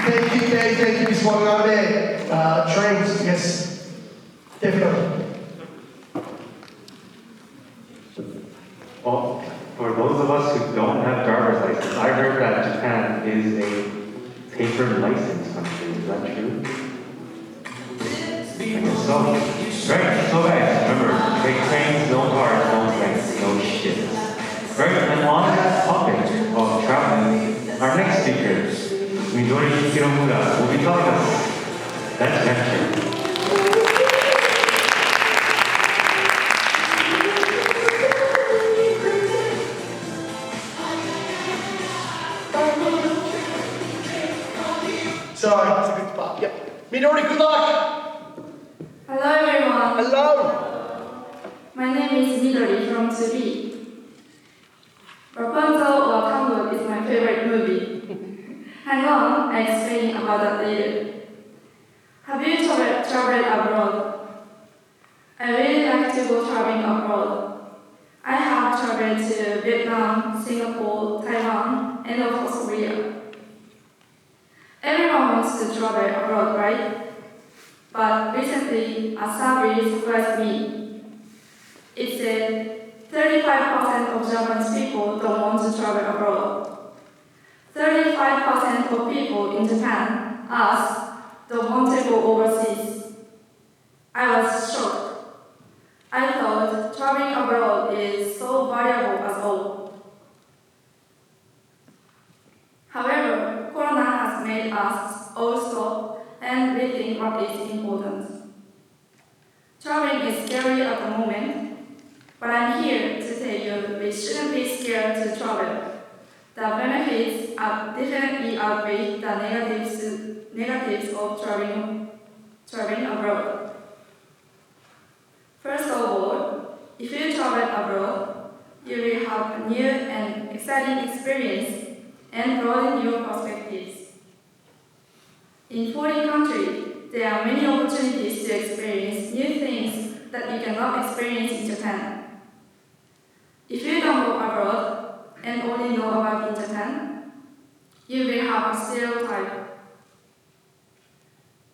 Thank you, Dave. Thank you, Miss Wong over there. Trains, yes, definitely. Well, for those of us who don't have driver's license, I heard that Japan is a paper license country. Is that true? I guess so. Right, so guys, remember, take trains, no cars, no planes, no shit. Right, and on that topic of traveling, our next speaker, Midori Hiromura, will be telling us that adventure. Sorry, it's a good part. Yep. Midori, good luck. Hello everyone. Hello. My name is Midori from Tsubi. Rapunzel or Tango is my favorite movie. Hang on, I'll explain about that later. Have you traveled abroad? I really like to go traveling abroad. I have traveled to Vietnam, Singapore, Taiwan, and of course Korea. Everyone wants to travel abroad, right? But recently, a survey surprised me. It said 35% of Japanese people don't want to travel abroad. 35% of people in Japan, us, don't want to go overseas. I was shocked. I thought traveling abroad is so valuable as all. However, Corona has made us all stop and rethink what is important. Traveling is scary at the moment, but I'm here to tell you we shouldn't be scared to travel. The benefits definitely outweigh the negatives of traveling abroad. First of all, if you travel abroad, you will have a new and exciting experience and broaden your perspectives. In foreign countries, there are many opportunities to experience new things that you cannot experience in Japan. If you don't go abroad and only know about in Japan, you will have a stereotype.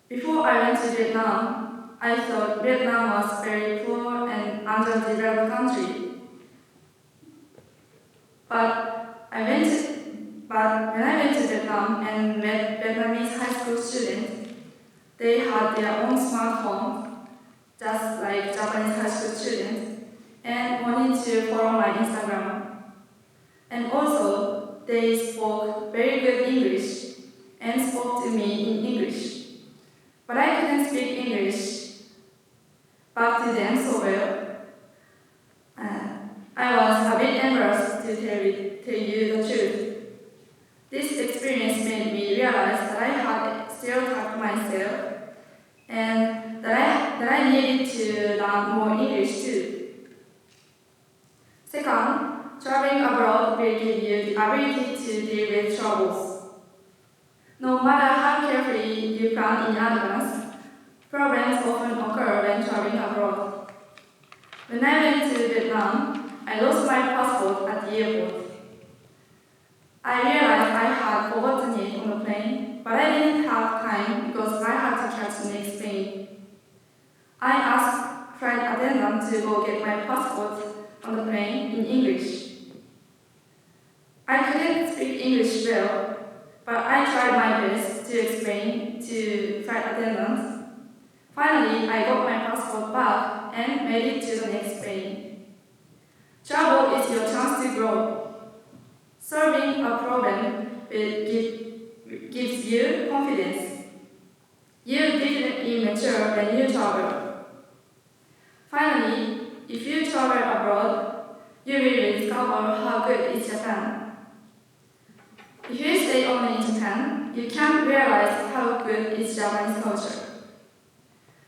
Before I went to Vietnam, I thought Vietnam was a very poor and underdeveloped country. But when I went to Vietnam and met Vietnamese high school students, they had their own smartphone, just like Japanese high school students, and wanted to follow my Instagram. And also, they spoke very good English and spoke to me in English. But I couldn't speak English back to them so well. I was a bit embarrassed to tell you the truth. This experience made me realize that I had stereotyped myself and that I needed to learn more English too. Second, traveling abroad will give you the ability to deal with troubles. No matter how carefully you plan in advance, problems often occur when traveling abroad. When I went to Vietnam, I lost my passport at the airport. I realized I had forgotten it on the plane, but I didn't have time because I had to catch the next plane. I asked flight attendant to go get my passport on the plane in English. I couldn't speak English well, but I tried my best to explain to flight attendants. Finally, I got my passport back and made it to the next plane. Travel is your chance to grow. gives you confidence. You definitely mature when you travel. Finally, if you travel abroad, you will discover how good is Japan. If you stay only in Japan, you can't realize how good is Japanese culture.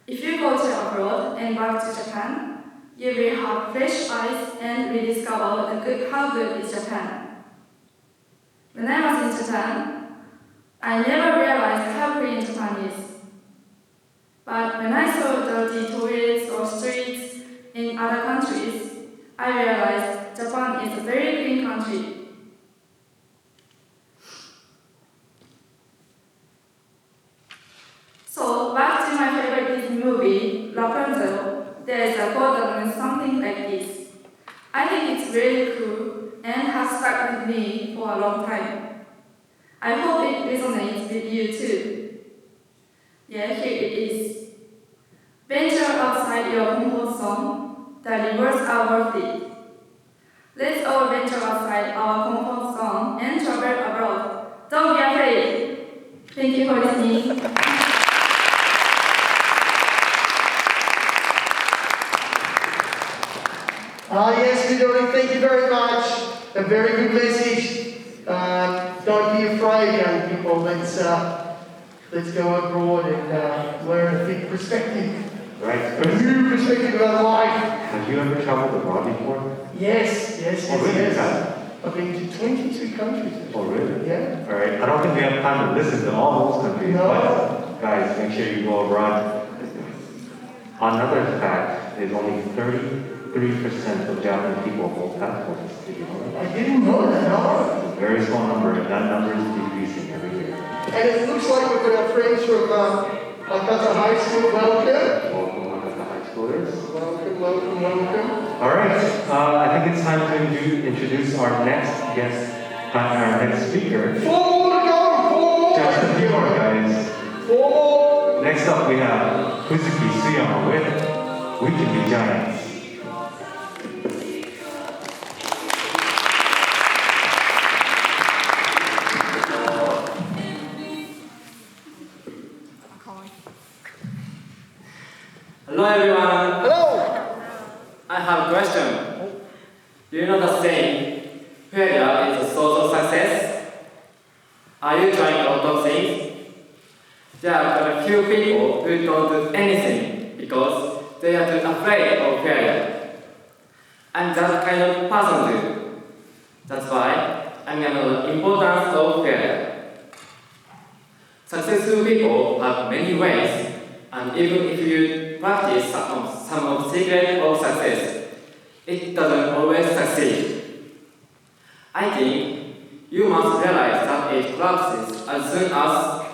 If you go to abroad and back to Japan, you will have fresh eyes and rediscover how good is Japan. When I was in Japan, I never realized how clean Japan is. But when I saw dirty toilets or streets in other countries, I realized Japan is a very clean country. So back to my favorite Disney movie, Rapunzel, there is a quote that means something like this. I think it's really cool and has stuck with me for a long time. I hope it resonates with you too. Yeah, here it is. Venture outside your comfort zone, the rewards are worth it. Let's all venture outside our comfort zone and travel abroad. Don't be afraid. Thank you for listening. Yes, Midori, thank you very much. A very good message. Don't be afraid, young people. Let's go abroad and learn a big perspective. Right. A new perspective about life. Have you ever traveled abroad before? Yes. Oh, really? Yes. I've been to 22 countries. Oh, really? Yeah. All right. I don't think we have time to listen to all those countries. No. But guys, make sure you go abroad. Another fact is only 33% of Japanese people hold passports. Did you know that? I didn't know that. No. It's a very small number, and that number is decreasing every year. And it looks like we've got our friends from Wakata High School. Welcome. Welcome, Wakata High Schoolers. Welcome. All right. I think it's time to introduce our next guest, our next speaker. 4 more to go. Just a few more, guys. 4 more. Next up, we have Fuzuki Suyama with We Can Be Giants. Hello everyone. Hello. I have a question. Do you know the saying, failure is a source of success? Are you trying a lot of things? There are a few people who don't do anything because they are too afraid of failure. I'm that kind of person too. That's why I know the importance of failure. Successful people have many ways, and even if you practice some of the secrets of success, it doesn't always succeed. I think you must realize that it collapses as soon as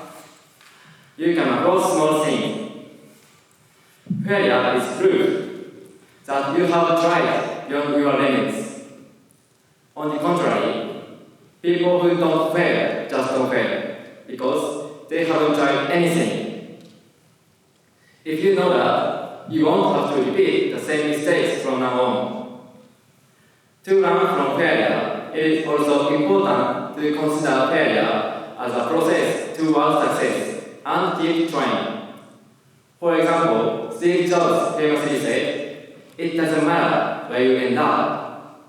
you come across small things. Failure is proof that you have tried beyond your limits. On the contrary, people who don't fail just don't fail because they haven't tried anything. If you know that, you won't have to repeat the same mistakes from now on. To learn from failure, it is also important to consider failure as a process towards success and keep trying. For example, Steve Jobs famously said, "It doesn't matter where you end up.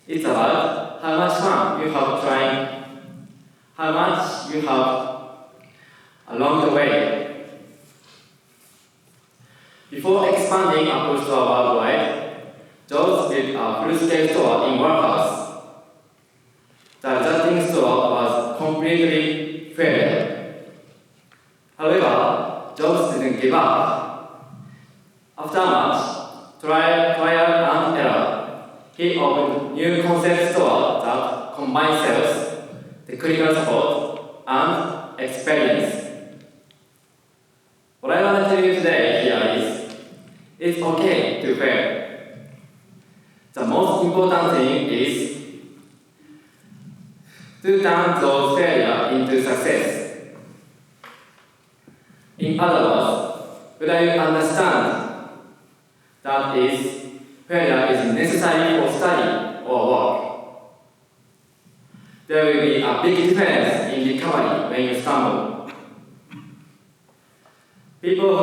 It's about how much fun you have trying, how much you have along the way." Before expanding Apple Store worldwide, Jobs built a full-scale store in warehouse. The resulting store was completely failure. However, Jobs didn't give up. After much trial and error, he opened new concept store that combined sales, technical support, and experience. What I want to tell you today here is, it's okay to fail. The most important thing is to turn those failures into success. In other words, whether you understand that failure is necessary for study or work, there will be a big difference in recovery when you stumble. People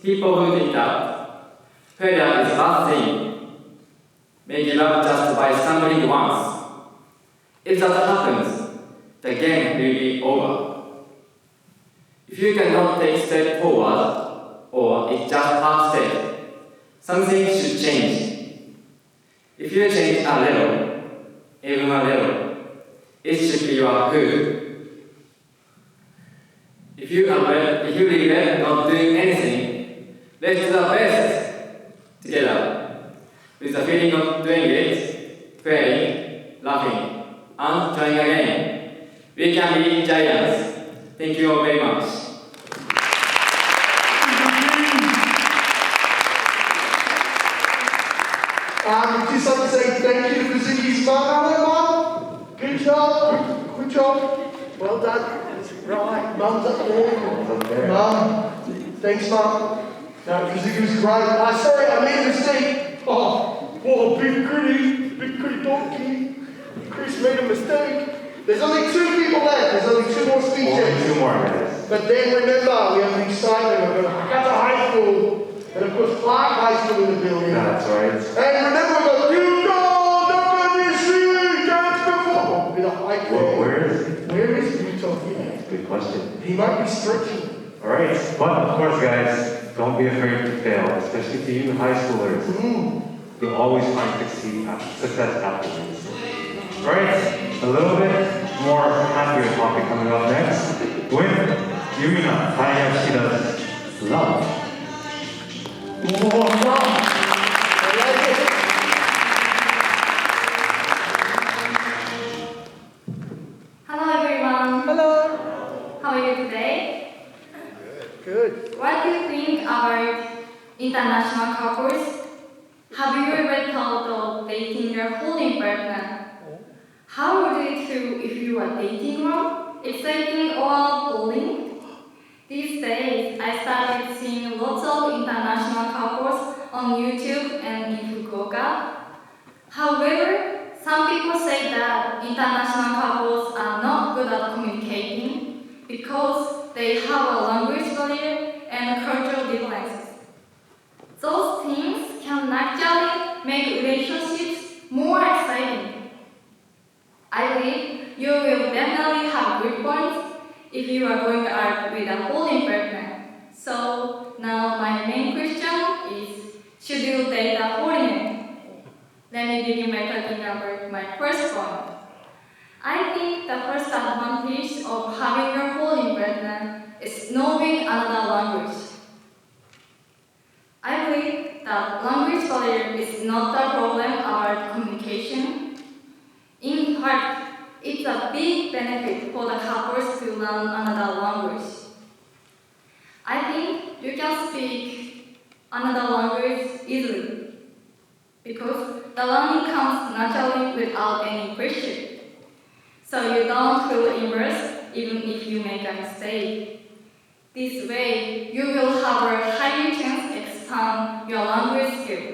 who think that failure is a bad thing may give up just by stumbling once. If that happens, the game will be over. If you cannot take a step forward, or it's just half step, something should change. If you change a little, even a little, it should be your hood. If you regret not doing anything, let's do the best together. With the feeling of doing it, failing, laughing, and trying again. We can be giants. Thank you all very much. Just like to say thank you to Kazuki's mum. Good job. Good job. Well done. Right. Mum's up there. Mum. Thanks, Mum. No, Kazuki was great. Sorry, I made a mistake. Oh, what a big pretty donkey. Chris made a mistake. There's only 2 people left. There's only 2 more speeches. Only 2 more minutes. But then remember, we have the excitement of Hakata High School. And of course, Clark High School in the building. That's right. And remember, we got Utah, Nakanishi, dance performance. With a high Well, where is he? Where is Utah? Yeah. Good question. He might be stretching. Alright, but of course, guys, don't be afraid to fail, especially to you high schoolers. You'll always find success afterwards. Alright, a little bit more happier topic coming up next with Yurina Hayashida's Love. Hello everyone. Hello. How are you today? Good. What do you think about international couples? Have you ever thought of dating your holding partner? How would you feel if you were dating one? Exciting or boring? These days, I started seeing lots of international couples on YouTube and in Fukuoka. However, some people say that international couples are not good at communicating because they have a language barrier and cultural differences. Those things can actually make relationships more exciting. I believe you will definitely have good points if you are going out with a holding partner. So now my main question is, should you date a foreigner? Let me begin by talking about my first point. I think the first advantage of having a holding partner is knowing another language. I believe that language barrier is not the problem about communication. In fact, it's a big benefit for the couples to learn another language. I think you can speak another language easily because the learning comes naturally without any pressure. So you don't feel embarrassed even if you make a mistake. This way, you will have a higher chance to expand your language skill.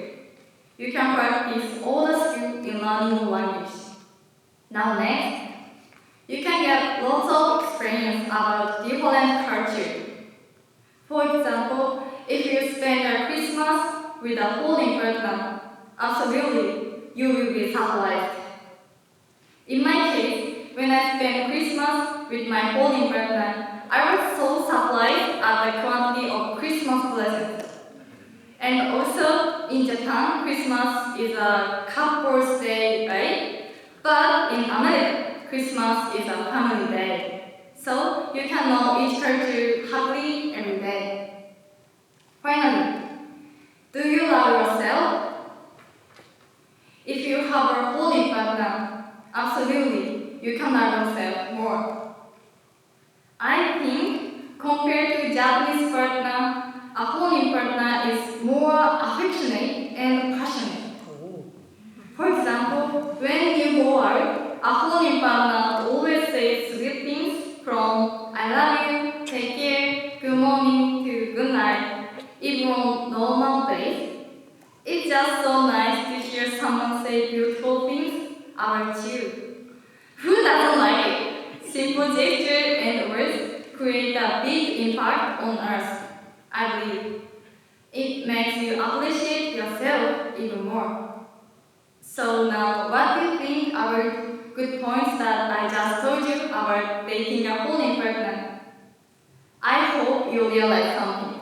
You can practice all the skills in learning the language. Now next, you can get lots of experience about different culture. For example, if you spend your Christmas with a holding partner, absolutely, you will be surprised. In my case, when I spent Christmas with my holding partner, I was so surprised at the quantity of Christmas presents. And also, in Japan, Christmas is a couple's day, right? But in America, Christmas is a family day. So you can know each culture happily every day. Finally, do you love yourself? If you have a holding partner, absolutely, you can love yourself more. I think compared to Japanese partner, a holding partner is more affectionate and passionate. For example, when you go out, a holding partner always says sweet things from I love you, take care, good morning to good night, even on normal days. It's just so nice to hear someone say beautiful things about you. Who doesn't simple gesture and words create a big impact on us, I believe. It makes you appreciate yourself even more. So now, what do you think are good points that I just told you about dating a holy partner? I hope you realize something.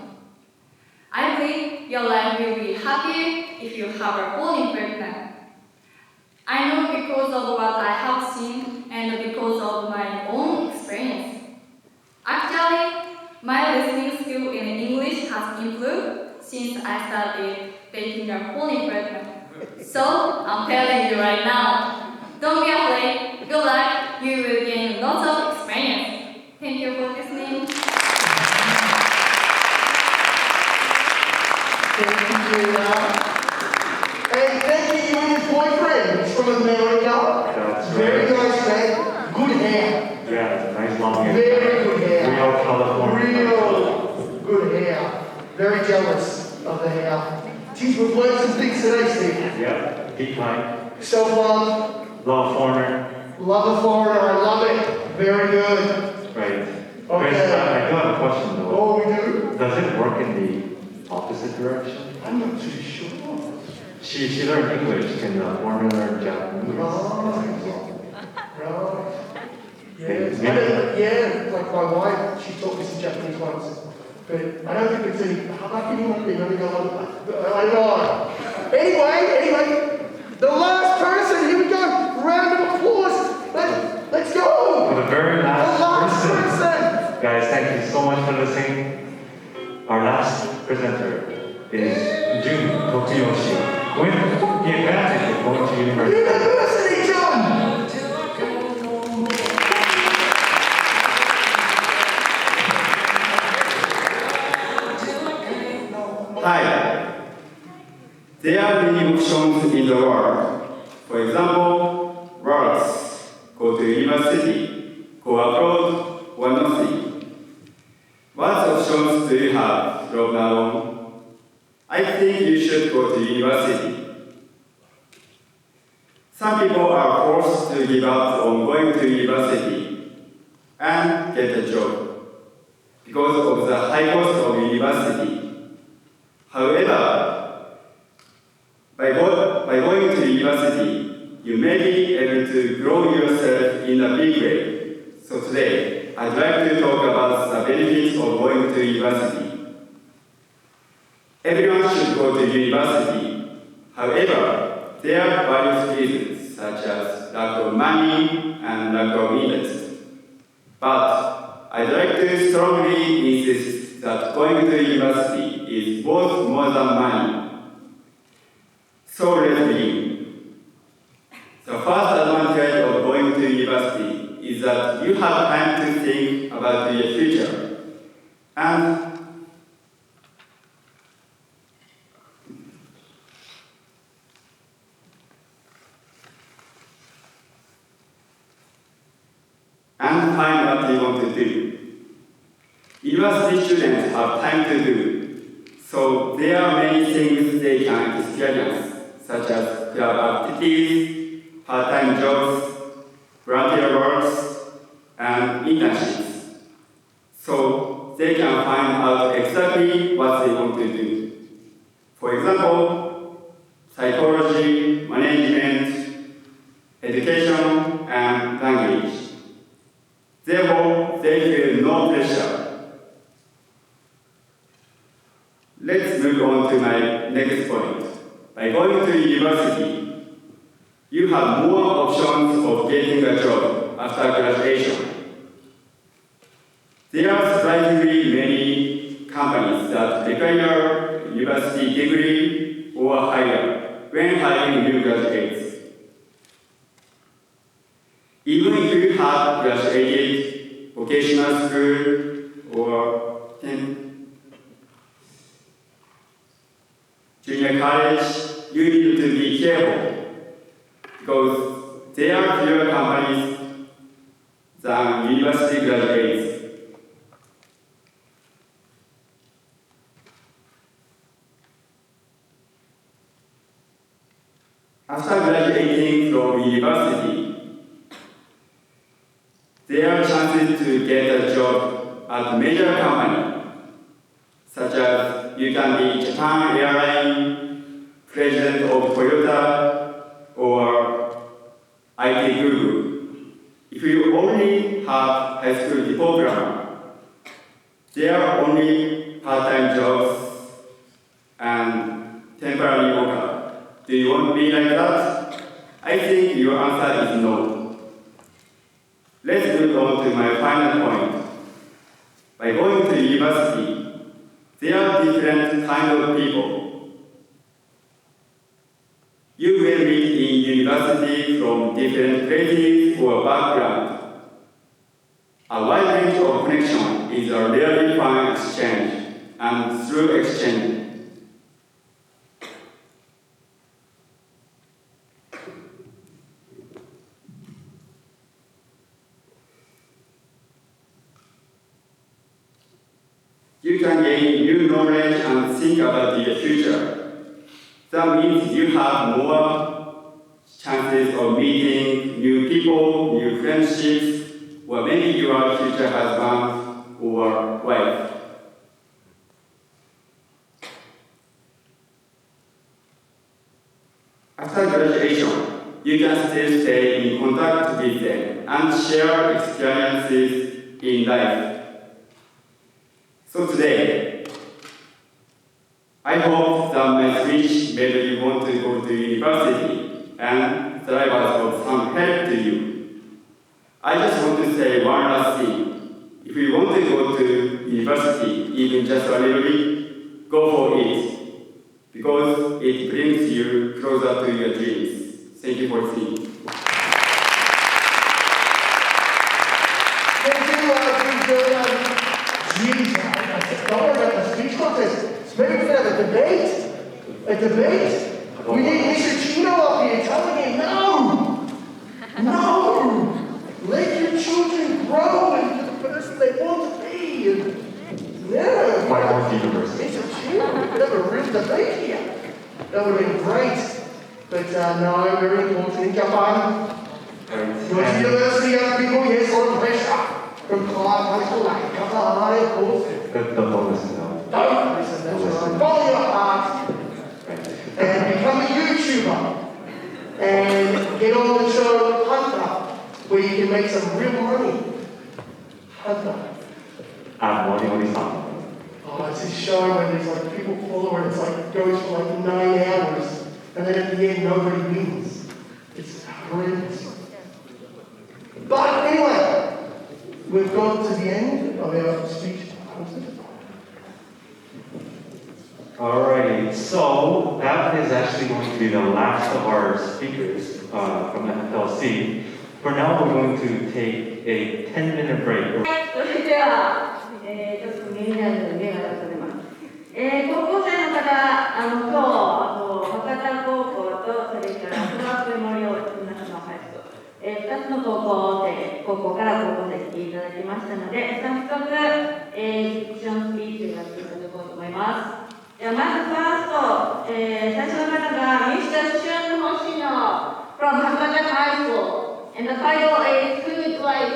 I believe your life will be happier if you have a holy partner. I know because of what I have seen and because of my own experience. Actually, my listening skill in English has improved since I started dating a holy partner. So, I'm telling you right now, don't be afraid. Good luck. You will gain lots of experience. Thank you for listening. Thank you. And thank you, his boyfriend from America. That's Very right. nice man. Good hair. Yeah, nice long hair. Very good hair. Real California. Real good hair. Very jealous of the hair. Geez, we've learned some things today, Steve. Yep, deep mind. Self-love. Love foreigner. Love a foreigner. I love it. Very good. Right. Okay. Chris, I do have a question though. Oh, we do? Does it work in the opposite direction? I'm not too sure. She learned English, can the foreigner learn Japanese? Right. Yeah, like my wife, she taught me some Japanese once. But I don't think it's any, how about anyone being only go on, I don't know. Anyway, the last person, here we go, round of applause. Let's go. For the very last person. Guys, thank you so much for listening. Our last presenter is Jun Tokuyoshi with the advantage of going to university. University, John! Hi. There are many options in the world. For example, words, go to university, go abroad, or nothing. What options do you have from now on? I think you should go to university. Some people are forced to give up on going to university and get a job because of the high cost of university. However, by going to university, you may be able to grow yourself in a big way. So today, I'd like to talk about the benefits of going to university. Everyone should go to university. However, there are various reasons, such as lack of money and lack of interest. But I'd like to strongly insist that going to university is both more than money. So let's begin. The first advantage of going to university is that you have time to think about your future. And find what you want to do. University students have time to do, so there are many things they can experience, such as club activities, part-time jobs, volunteer works, and internships. So they can find out exactly what they want to do. For example, psychology, management, education, and language. Therefore, they feel no pressure. Let's move on to my next point. By going to university, you have more options of getting a job after graduation. There are surprisingly many companies that require a university degree or higher when hiring new graduates. Even if you have graduated vocational school or junior college, you need to be careful because there are fewer companies than university graduates. After graduating from university, there are chances to get a job at a major company, such as you can be Japan Airlines, president of Toyota, or IT Google. If you only have high school diploma, there are only part-time jobs and temporary work. Do you want to be like that? I think your answer is no. Let's move on to my final point. By going to university, there are different kinds of people. You will meet in university from different places or backgrounds. A wide range of connection is a really fun exchange, and through exchange, you can gain new knowledge and think about your future. That means you have more chances of meeting new people, new friendships, or maybe your future husband or wife. After graduation, you can still stay in contact with them and share experiences in life. So today, I hope that my speech made you want to go to university and that I was of some help to you. I just want to say one last thing. If you want to go to university, even just a little bit, go for it, because it brings you closer to your dreams. Thank you for seeing. Don't worry about the speech contest. Maybe we can have a debate. A debate? We need Mr. Chino up here telling him, no! No! Let your children grow into the person they want to be. No! My own university. Mr. Chino, we could have a real debate here. That would have been great. But no, very important in Japan. Your university, other people, yes, on pressure. From Clark High School, like, come on, of course. Don't listen now. Don't listen, that's right. Follow your heart and become a YouTuber and get on the show Hunter, where you can make some real money. Hunter. Oh, it's a show where there's like people follow it, it's like goes for like 9 hours, and then at the end nobody wins. It's horrendous. But anyway, we've got to the end of our speech. Alrighty, so that is actually going to be the last of our speakers from the FLC. For now, we're going to take a 10-minute break. それでは、ちょっとメディアの目が出されます。高校生の方、今日、博多高校と、それからクラブメモリアルインターナショナルハイスクール。2つの高校から高校生来ていただきましたので、早速、ディクションスピーチをやっていただこうと思います。ではまずファースト、最初の方がミスター・シュン・ホシノ from Hakata High School, and the title is Food Life.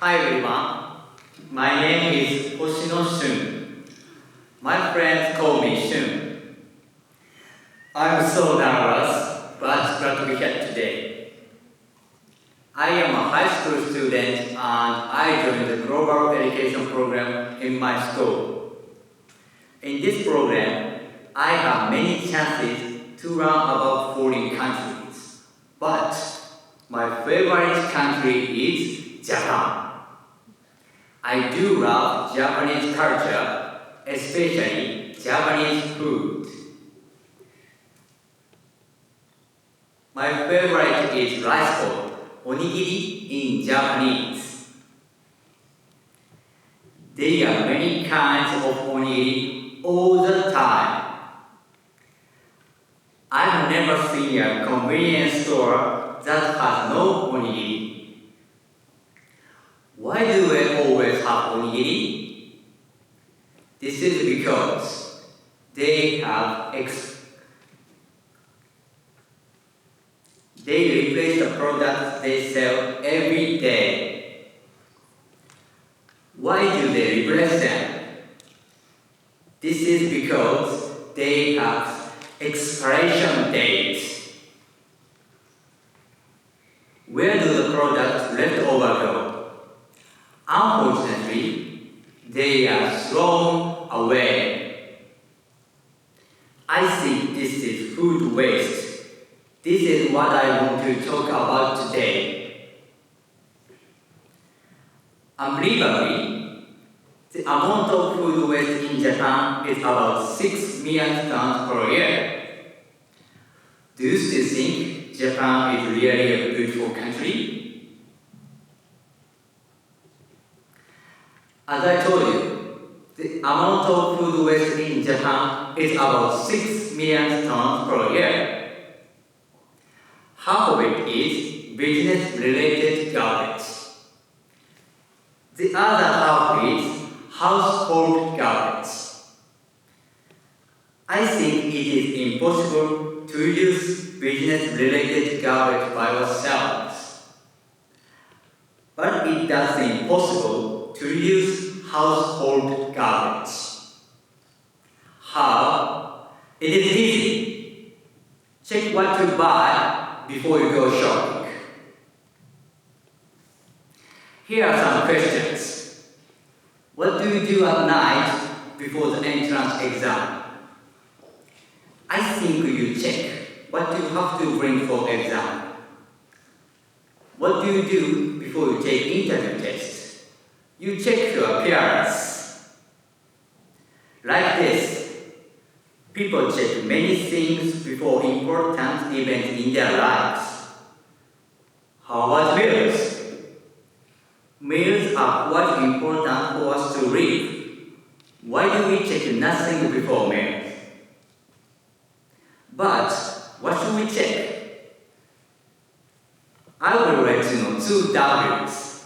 Hi everyone, my name is Hoshino Shun. My friends call me Shun. I'm so nervous, but glad to be here today. I am a high school student and I joined the global education program in my school. In this program, I have many chances to learn about foreign countries, but my favorite country is Japan. I do love Japanese culture, especially Japanese food. My favorite is rice ball, onigiri in Japanese. There are many kinds of onigiri all the time. I've never seen a convenience store that has no onigiri. Why do we always have onigiri? This is because they replace the products they sell every day. Why do they replace them? This is because they have expiration dates. Where do the products left over go? Unfortunately, they are thrown away. I think this is food waste. This is what I want to talk about today. Unbelievably, the amount of food waste in Japan is about 6 million tons per year. Do you still think Japan is really a beautiful country? As I told you, the amount of food waste in Japan is about 6 million tons per year. Half of it is business-related garbage. The other half is household garbage. I think it is impossible to use business-related garbage by ourselves. But it does seem possible to use household garbage. How? It is easy. Check what to buy before you go shopping. Here are some questions. What do you do at night before the entrance exam? I think you check what you have to bring for exam. What do you do before you take interview test? You check your appearance. Like this, people check many things before important events in their lives. How about meals? Meals are quite important for us to live. Why do we check nothing before meals? But what should we check? I will let you know 2 W's.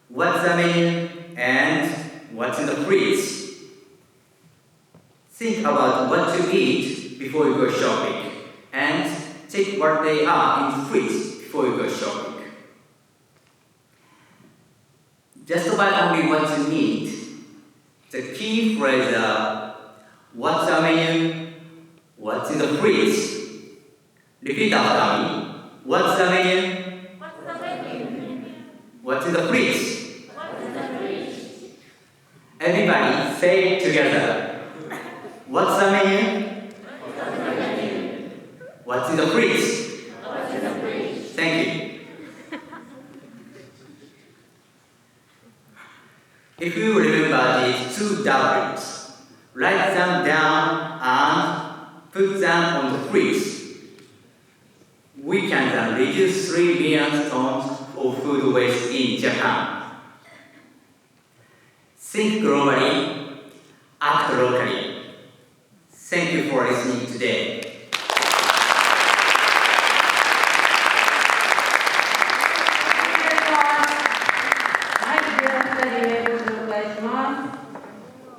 What's the menu and what's in the fridge? Think about what to eat before you go shopping and check what they are in the fridge before you go shopping. Just buy only what you need. The key phrase are what's the menu, what's in the fridge. Repeat after me. What's the menu? What's the menu? What's in the fridge? What's in the fridge? Everybody say it together. What's the menu? What's the menu? What's in the fridge? What's in the fridge? Thank you. If you remember these 2 W's, write them down and put them on the fridge. We can then reduce 3 million tons of food waste in Japan. Think globally, act locally. Thank you for listening today.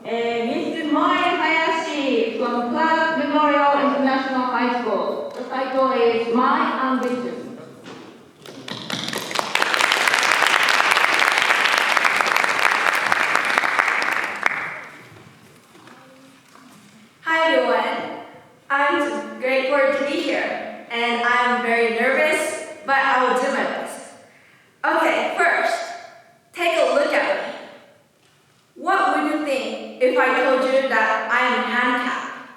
Mr. Mori Hayashi from Clark Memorial International High School. The title is My Ambition. Hi everyone, I'm grateful to be here and I'm very nervous, but I will do my best. Okay, first, take a look at me. What would you think if I told you that I am handicapped?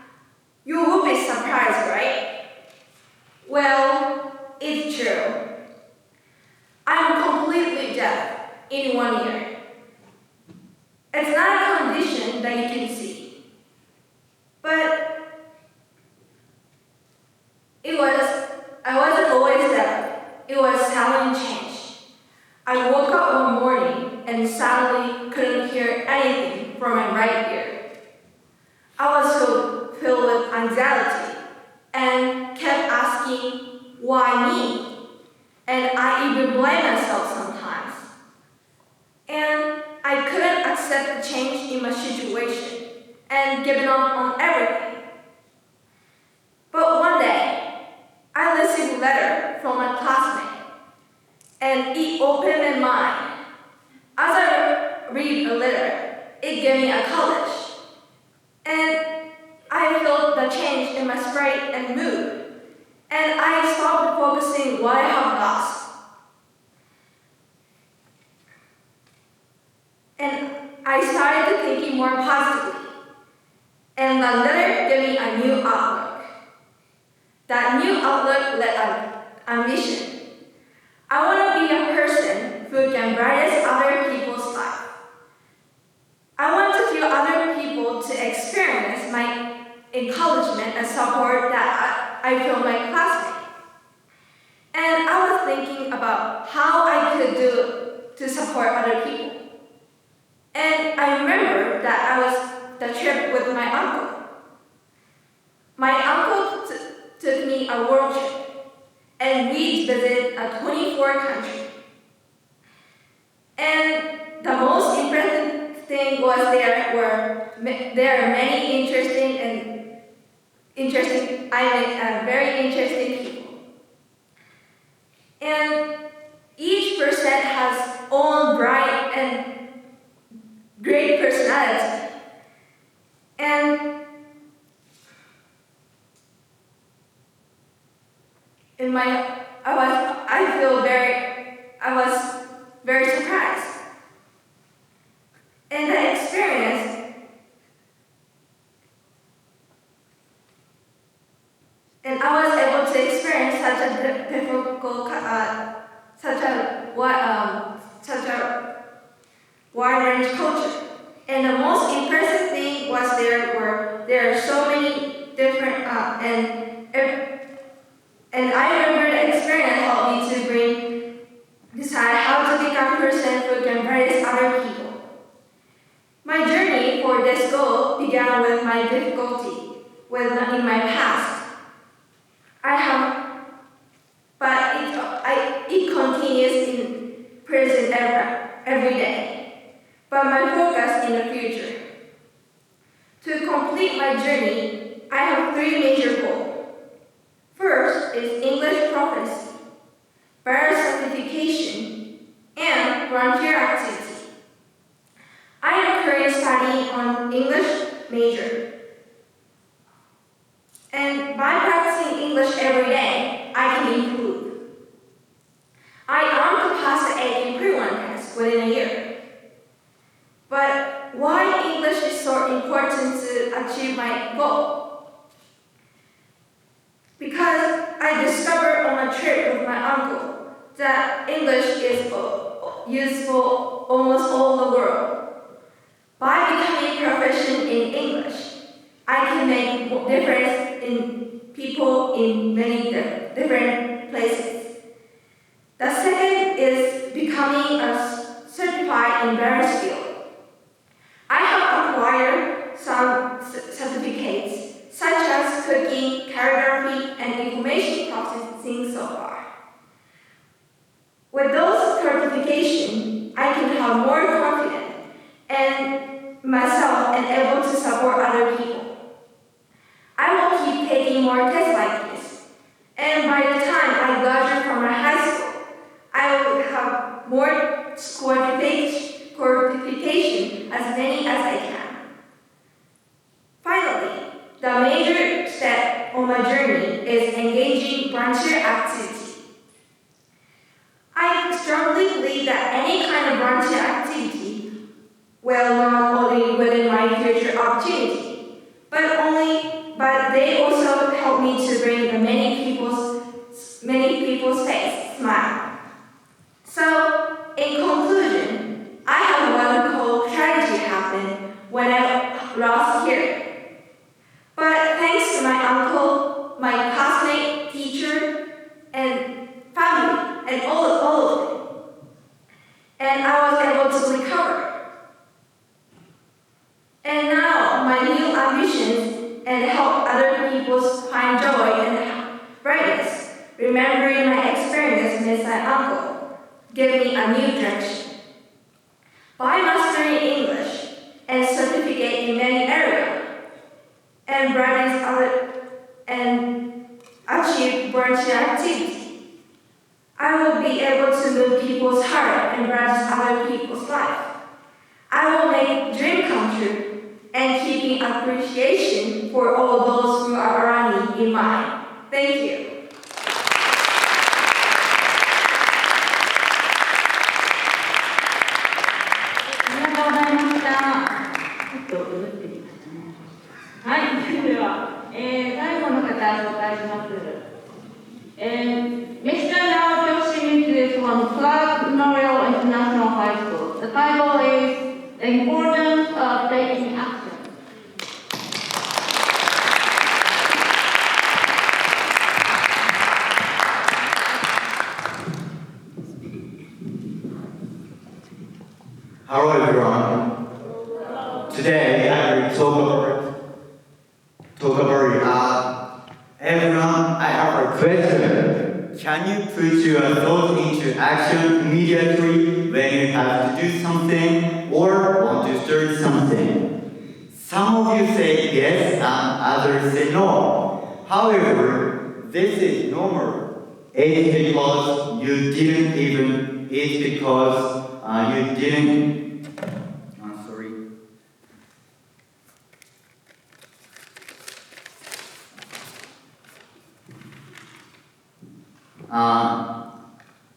You will be surprised, right? Well, it's true. I'm completely deaf in one ear. It's not a condition that you can see, but I wasn't always deaf. It was suddenly changed. I woke up one morning and suddenly couldn't hear anything from my right ear. I was so filled with anxiety and kept asking, why me? And I even blame myself sometimes. And I couldn't accept the change in my situation. and given up on everything. But one day, I received a letter from my classmate, and it opened my mind. As I read the letter, it gave me a college, and I felt the change in my spirit and mood, and I stopped focusing what I have lost. And I started thinking more positively, and the letter gave me a new outlook. That new outlook led to ambition. I want to be a person who can brighten other people's lives. I want to feel other people to experience my encouragement and support that I feel my classmates. And I was thinking about how I could do to support other people. And I remember that I was the trip with my uncle. My uncle took me a world trip, and we visited 24 countries. And the most impressive thing was there are many very interesting people. And each person has own bright and great personality. And I was very surprised. And the experience, and I was able to experience such a difficult, such a wide range culture. And the most impressive thing was there are so many different and I remember the experience helped me to decide how to become a person who can praise other people. My journey for this goal began with my difficulty in my past. It continues in present every day. But my focus in the future. To complete my journey, I have 3 major goals. First is English proficiency, bar certification, and volunteer activity. I am currently studying on English major. And by practicing English every day, I can improve. I am to pass the 8 in pre-1 test within a year. But why English is so important to achieve my goal? Because I discovered on a trip with my uncle that English is useful almost all the world. By becoming proficient in English, I can make a difference in people in many different places. The second is becoming a certified in various fields. I have acquired some certificates such as cooking, calligraphy, and information processing so far. With those certifications, I can have more confidence in myself and able to support other people. I will keep taking more tests like this, and by the time I graduate from my high school, I will have more certification, as many as I can. Finally, the major step on my journey is engaging volunteer activity. I strongly believe that any kind of volunteer activity will not only within my future opportunity, but they also help me to bring the many people's face smile. So, in conclusion, I have one whole tragedy happen when I lost hearing. But thanks to my uncle, my classmate, teacher, and family, and all of them, and I was able to recover. And now my new ambitions and help other people find joy and brightness, remembering my experience with my uncle, give me a new direction. By mastering English and certificate in many areas, appreciation for all those who are around me in mind. Thank you. ありがとうございました。はい、では、最後の方紹介します。Mr. Nao Yoshimizu is from Clark Memorial International High School. The title is The Importance of Taking Action. Hello everyone. Today I will talk about everyone. I have a question. Can you put your thoughts into action immediately when you have to do something or want to start something? Some of you say yes and others say no. However, this is normal. It's because you didn't even. It's because you didn't. I'm sorry.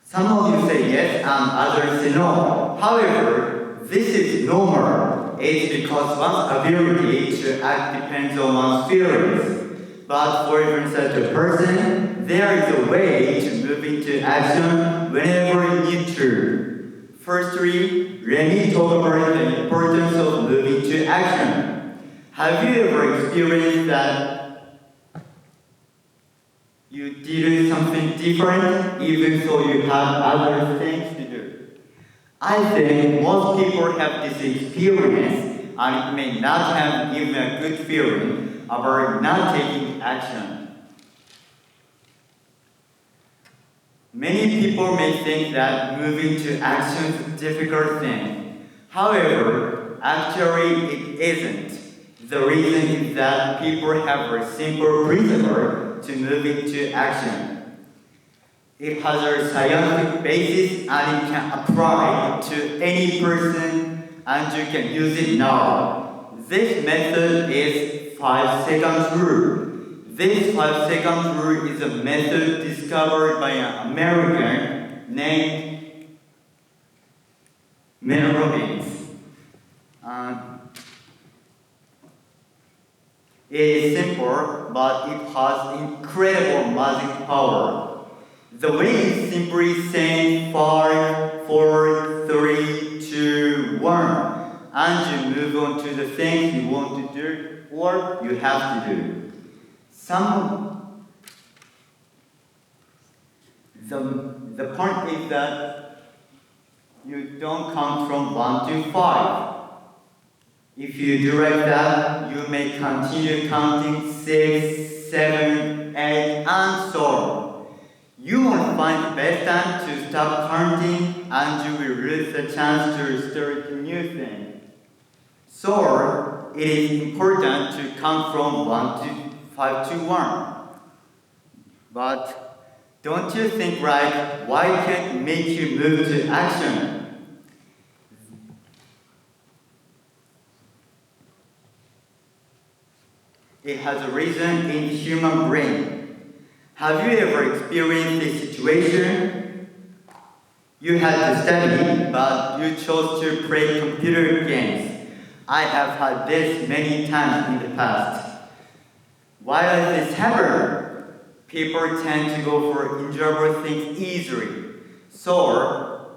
Some of you say yes and others say no. However, this is normal. It's because one's ability to act depends on one's feelings. But for even such a person, there is a way to move into action whenever you need to. Firstly, let me talk about the importance of moving to action. Have you ever experienced that you did something different even though you had other things to do? I think most people have this experience and it may not have given a good feeling about not taking action. Many people may think that moving to action is a difficult thing. However, actually it isn't. The reason is that people have a simple principle to move into action. It has a scientific basis and it can apply to any person and you can use it now. This method is 5-second rule. This 5-second rule is a method discovered by an American named Mel Robbins. It is simple, but it has incredible magic power. The way is simply saying 5, 4, 3, 2, 1, and you move on to the things you want to do or you have to do. The point is that you don't count from 1 to 5. If you do like that, you may continue counting 6, 7, 8, and so on. You won't find the best time to stop counting and you will lose the chance to start a new thing. So, it is important to count from 5 to 1. But don't you think, right, why can't it make you move to action? It has a reason in the human brain. Have you ever experienced this situation? You had to study, but you chose to play computer games. I have had this many times in the past. Why does this happen? People tend to go for enjoyable things easily. So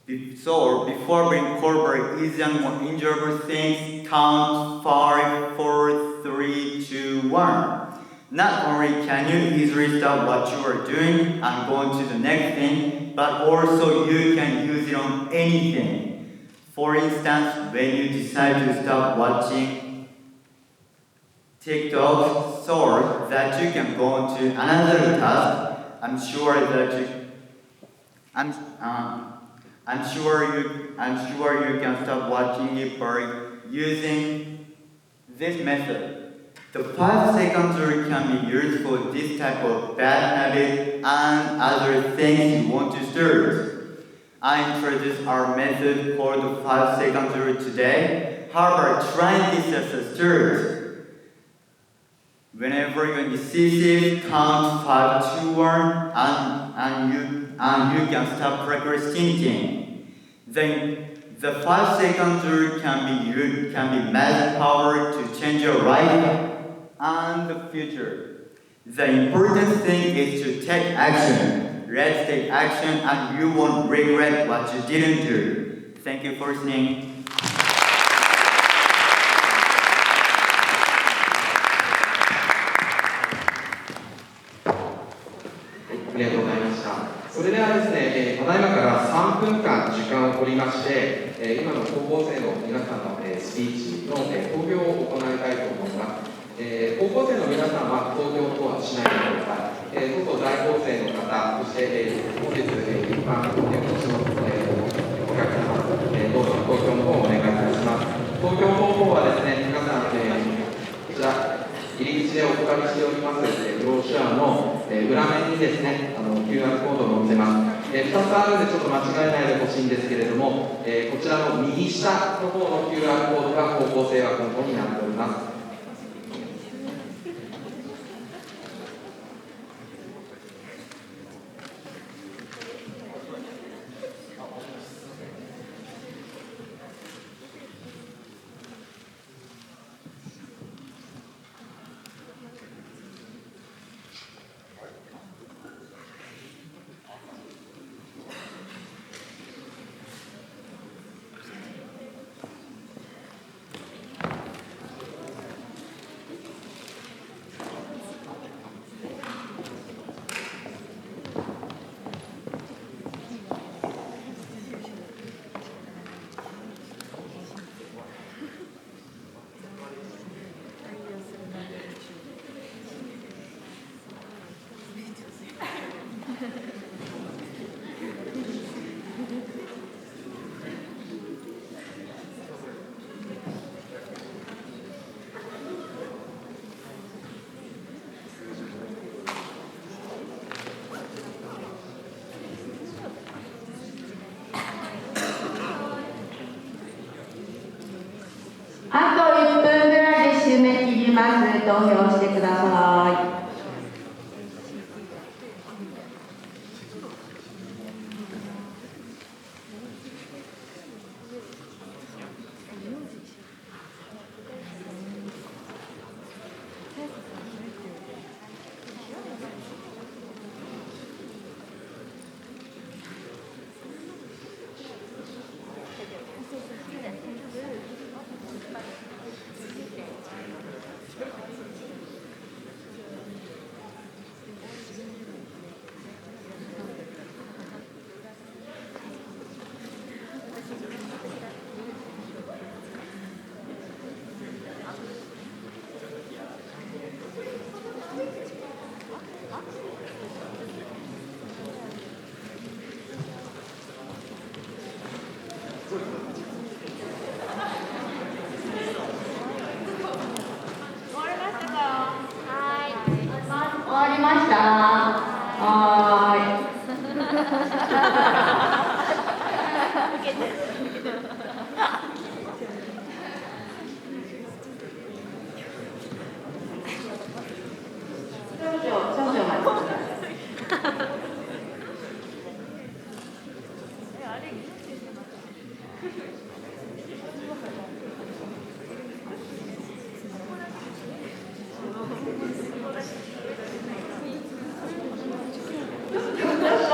before we incorporate easy and more enjoyable things, count 5, 4, 3, 2, 1. Not only can you easily stop what you are doing and go on to the next thing, but also you can use it on anything. For instance, when you decide to stop watching TikTok so that you can go on to another task, I'm sure you can stop watching it by using this method. The 5-second rule can be used for this type of bad habit and other things you want to start. I introduce our method called 5-second rule today. However, try this as a start. Whenever you see it, count 5, 2, 1, and you can stop procrastinating. Then the 5-second rule can be magic power to change your life and the future. The important thing is to take action. Let's take action and you won't regret what you didn't do. Thank you for listening. ありがとうございました。それではですね、ただいまから3分間時間を取りまして、今の高校生の皆さんのスピーチの投票を行いたいと思います。高校生の皆さんは投票等はしないでください。外在校生の方、そして本日一般のお越しのお客様、どうぞ投票の方をお願いいたします。投票方法はですね、皆さん、こちら入り口でお配りしておりますブロシュアの裏面にですね、QR コードを載せます。2つあるのでちょっと間違えないでほしいんですけれども、こちらの右下の方の QR コードが高校生枠の方になっております。あと1分ぐらいで締め切ります。投票してください。終わりました。はーい。少々待ってください。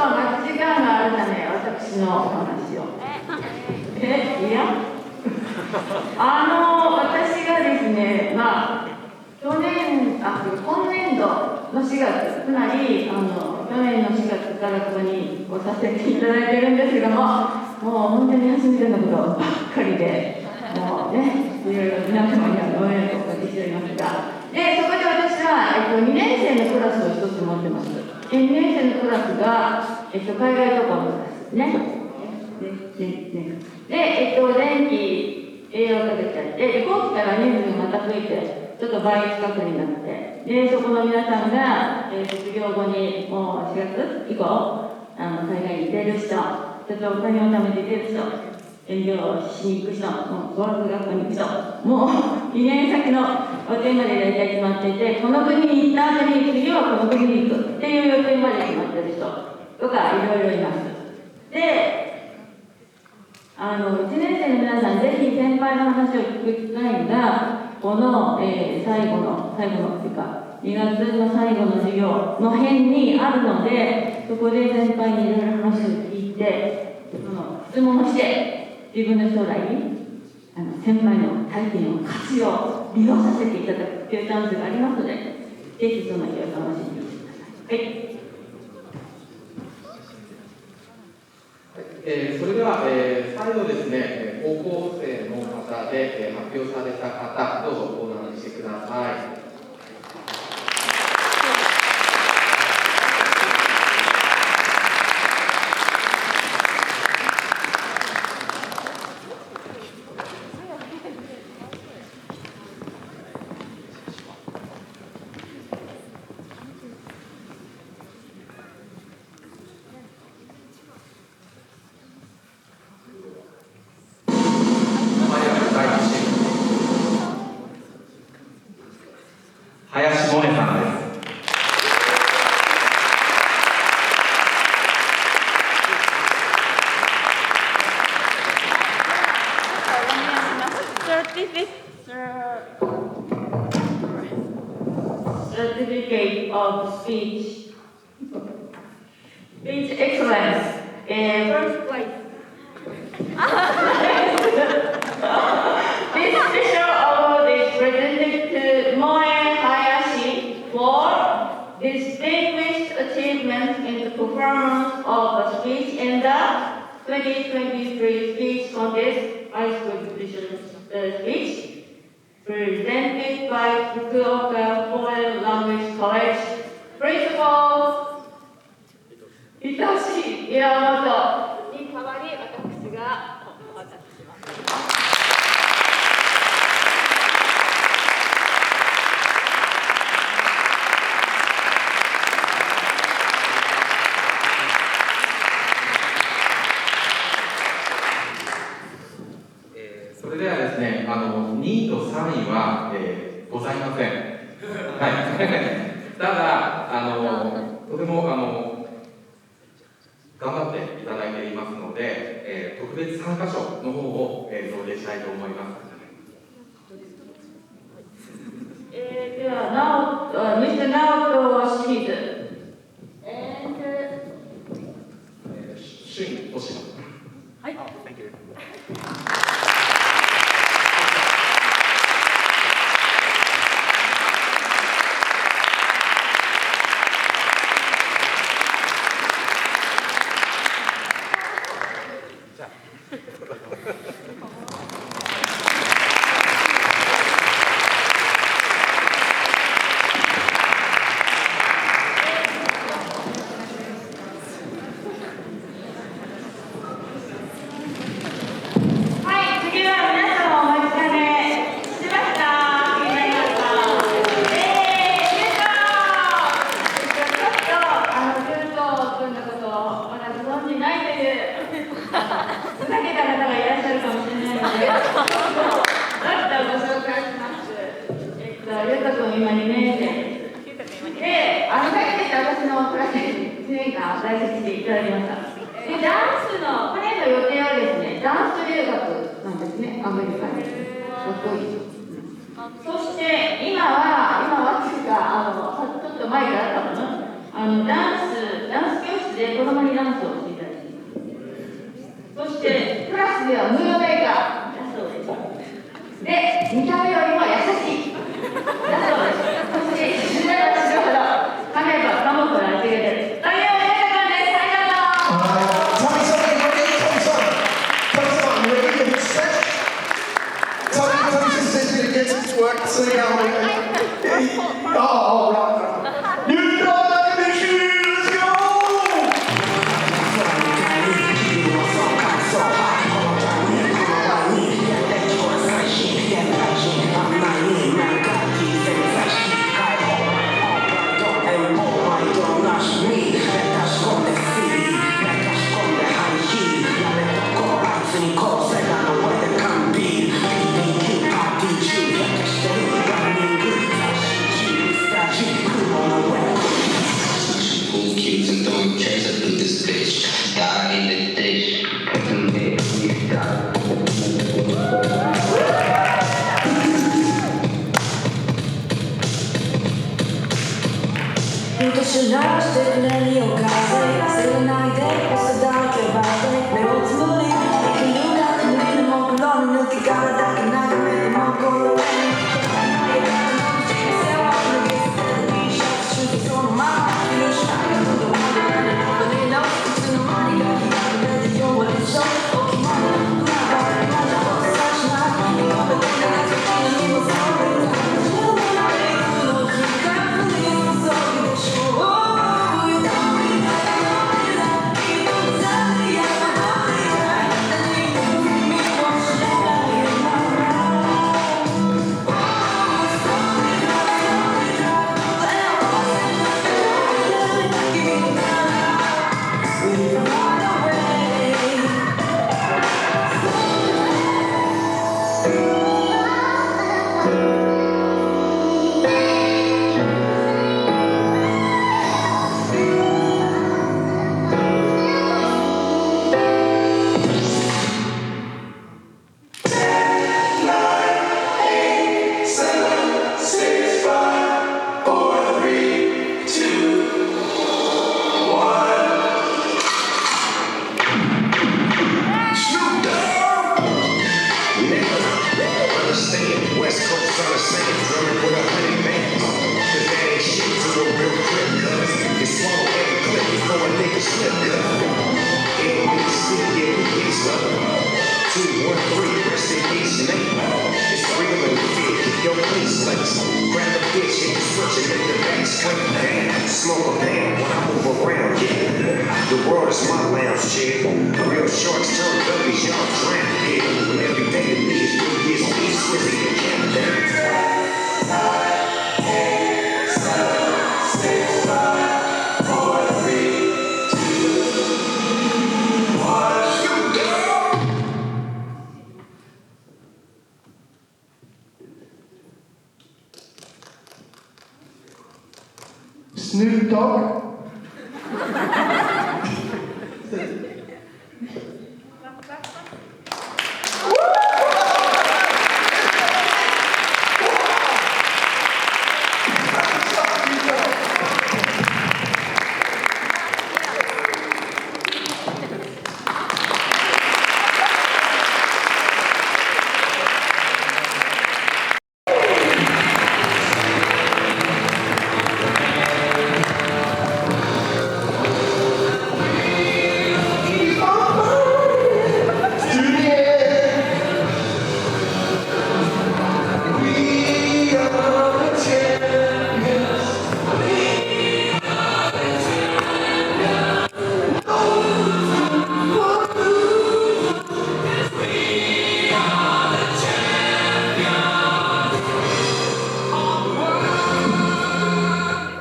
待ち時間があるため、私のお話を。いや私がですね、今年度の4月、つまり去年の4月からここに来させていただいてるんですけども、もう本当に初めてのことばっかりで、もうね、いろいろ皆様にはご迷惑をおかけしておりますが、そこで私は、2年生のクラスを一つ持ってます。2年生のクラスが、海外渡航のクラスですね。で、前期栄養かけちゃって、後期から人数がまた増えて、ちょっと倍近くになって、で、そこの皆さんが、卒業後にもう4月以降、海外に出る人、そ例えばお金を貯めて出る人、営業しに行く人、語学学校に行く人、もう2年先の予定まで大体決まっていて、この国に行った後に次はこの国に行くっていう予定まで決まってる人とかいろいろいます。で、1年生の皆さん、ぜひ先輩の話を聞く機会が、この、最後のっていうか、2月の最後の授業の辺にあるので、そこで先輩にいろいろ話を聞いて、質問をして、自分の将来に先輩の体験を活用、利用させていただくというチャンスがありますので、ぜひその日を楽しみにしてください。はい。それでは、再度ですね、高校生の方で、発表された方、どうぞコーナーにしてください。林萌音さんです。Certificate of Speech Excellence. First place. This special award is presented to Moe Hayashi for distinguished achievement in the performance of a speech in the 2023 speech contest high school division speech presented by Fukuoka Foreign Language College Principal Hitashi Yamamotoに代わり私がお渡しします。それではですね、2位と3位は、ございません。はい。ただ、とても頑張っていただいていますので、特別参加賞の方を、贈呈したいと思います。では、Mr. Naoto Shimizu。俊星野。はい。She Snoop Dogg.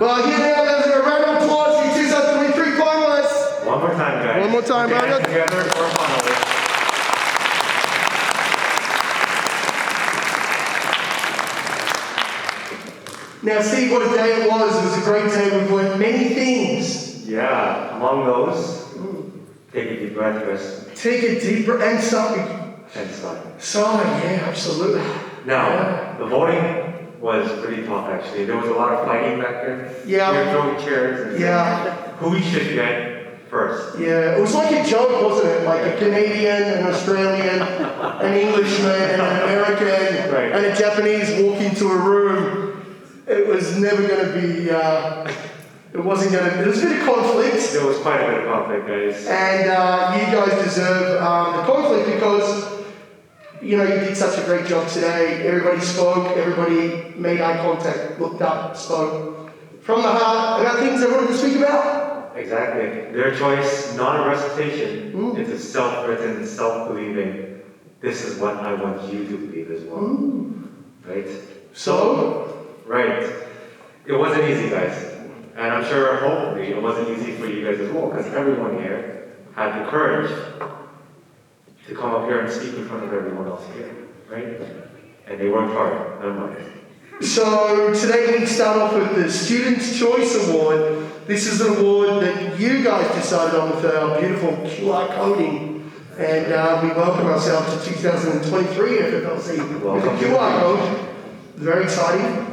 Well, here they are, ladies and gentlemen. A round of applause for you 2023 finalists. One more time, guys. One more time, Get man. together for a finalist. Now, see what a day it was. It was a great day. We've learned many things. Yeah, among those, take a deep breath, Chris. Take a deep breath and sigh. And sigh. Sigh, yeah, absolutely. Now, the voting was pretty tough, actually. There was a lot of fighting back there. Yeah. We were throwing chairs and Yeah. who we should get first. Yeah, it was like a joke, wasn't it? Like a Canadian, an Australian, an Englishman, and an American, Right. and a Japanese walk into a room. It was never going to be, it wasn't going to, there was a bit of conflict. There was quite a bit of conflict, guys. And you guys deserve the conflict because, you know, you did such a great job today. Everybody spoke, everybody made eye contact, looked up, spoke from the heart about things they wanted to speak about. Exactly. Their choice, not a recitation, it's a self-written, self-believing. This is what I want you to believe as well. Right? So? Right. It wasn't easy, guys. And I'm sure, hopefully, it wasn't easy for you guys as well, because everyone here had the courage to come up here and speak in front of everyone else here, right? And they worked hard, never mind. So today we start off with the Student's Choice Award. This is an award that you guys decided on with our beautiful QR coding. And we welcome ourselves to 2023 FFLC with a QR code. Very exciting.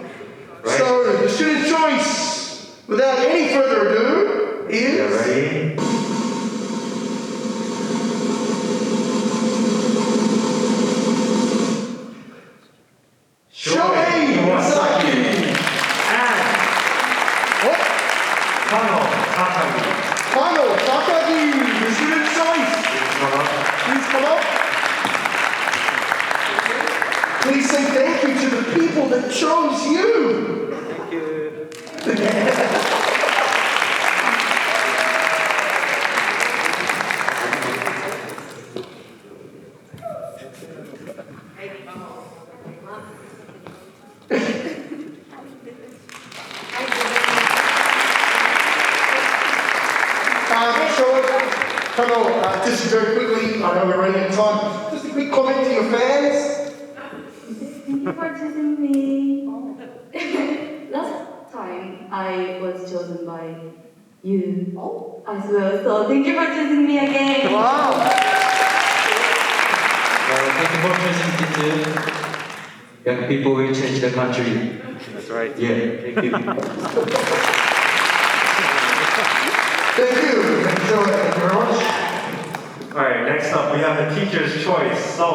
Right. So the Student's Choice Without any further ado, is... ready? Shohei Masaki! And Kano Takagi. Kano Takagi, the student choice. Please come up. Please say thank you to the people that chose you. Thank you. Kano, just very quickly, I know we're running out of time, just a quick comment to your fans. Thank you for choosing me. Last time I was chosen by you as well, so thank you for choosing me again. Wow. Thank you for choosing me too. Young people will change the country. That's right. Yeah, thank you. Thank you. Thank you very much. Alright, next up we have the teacher's choice. So,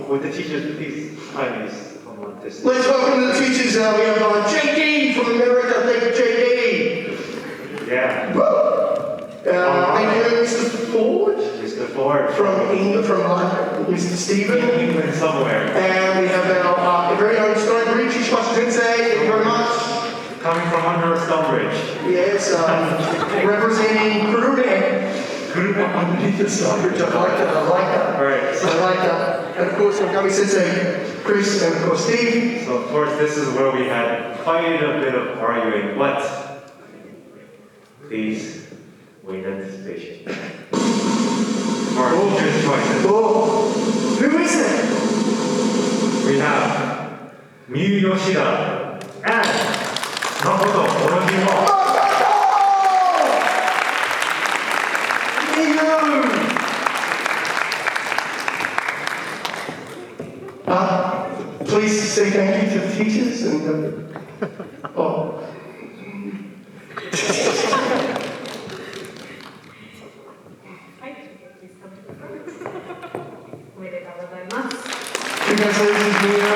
would the teachers please kindly come on this? Let's welcome the teachers. We have JD from America. Thank you, JD. Yeah. Thank you, Mr. Ford. Mr. Ford. From England, from Mr. Stephen. England somewhere. And we have our very own Stonebridge, Washington. Thank you very much. Coming from under a stone bridge. Yes, representing Kurume. Kurume underneath the stone bridge. I like that. I like that. Alright. I like that. And of course, Kami Sensei, Chris, and of course Steve. So of course this is where we had quite a bit of arguing, but please wait anticipation. Our teacher's choices. Oh, who is it? We have Miyu Yoshida and Makoto Orojimo. Please say thank you to the teachers and oh. Congratulations, Mio.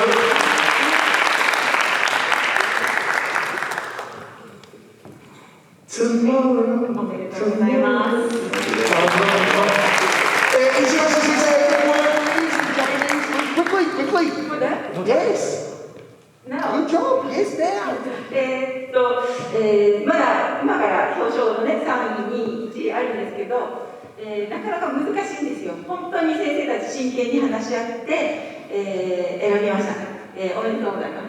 Tomorrow. Quickly. Yes. Good job. Yes, now. まだ今から表彰のね3位2位1位あるんですけど、なかなか難しいんですよ。本当に先生たち真剣に話し合って、選びました。おめでとうございます。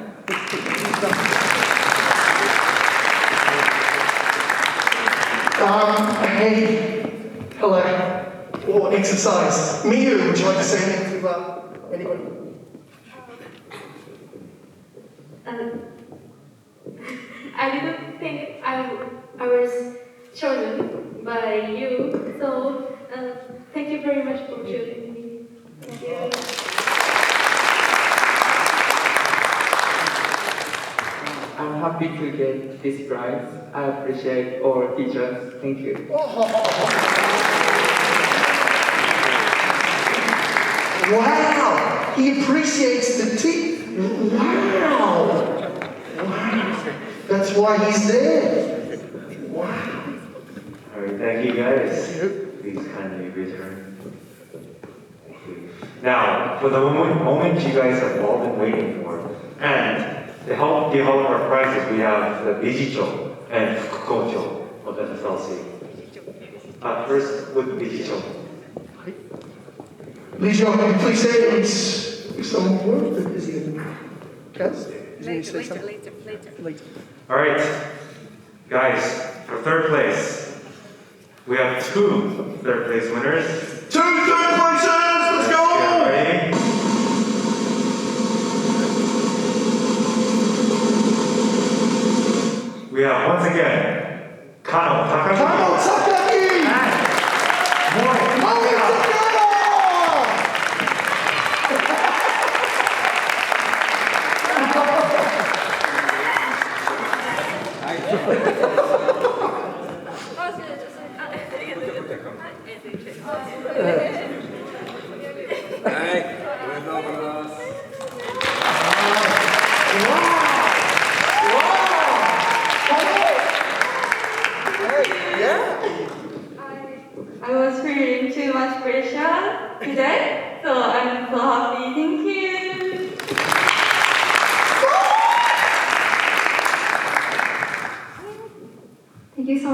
Hey, hello. Or exercise. Miyu, would you like to say anything to anybody? I didn't think I was chosen by you, so thank you very much for choosing me. Thank you. I'm happy to get this prize. I appreciate all teachers. Thank you. Wow! He appreciates the team. Wow! That's why he's there. Wow. Alright, thank you guys. Please kindly return. Thank you. Now, for the moment you guys have all been waiting for, and to help give out our prizes, we have the Bijicho and Fukukocho of FFLC. First with Bijicho. Lijo, can you please say some word that is in cast? Later. Alright, guys, for third place, we have 2 third place winners. 2 third places! Let's go! Get ready. We have once again Kano Takagi. Kano Takagi! And Moi Takano!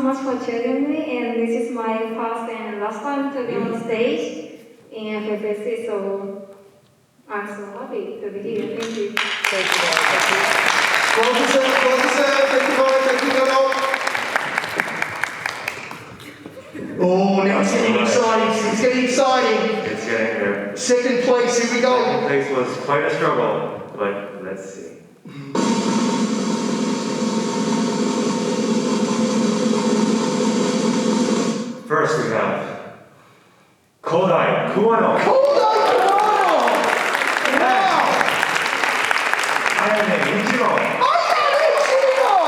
so much for choosing me, and this is my first and last time to be on stage in FFSC, so I'm so happy to be here. Thank you. Thank you. Well deserved, well deserved. Thank you, Lauren. Thank you, Donald. Oh, now it's getting exciting. It's getting exciting. It's getting there. Second place, here we go. Second place was quite a struggle, but let's see. First we have Kodai Kuwano. Kodai Kuwano! Wow! Ayane Ichiro. Ayane Ichiro!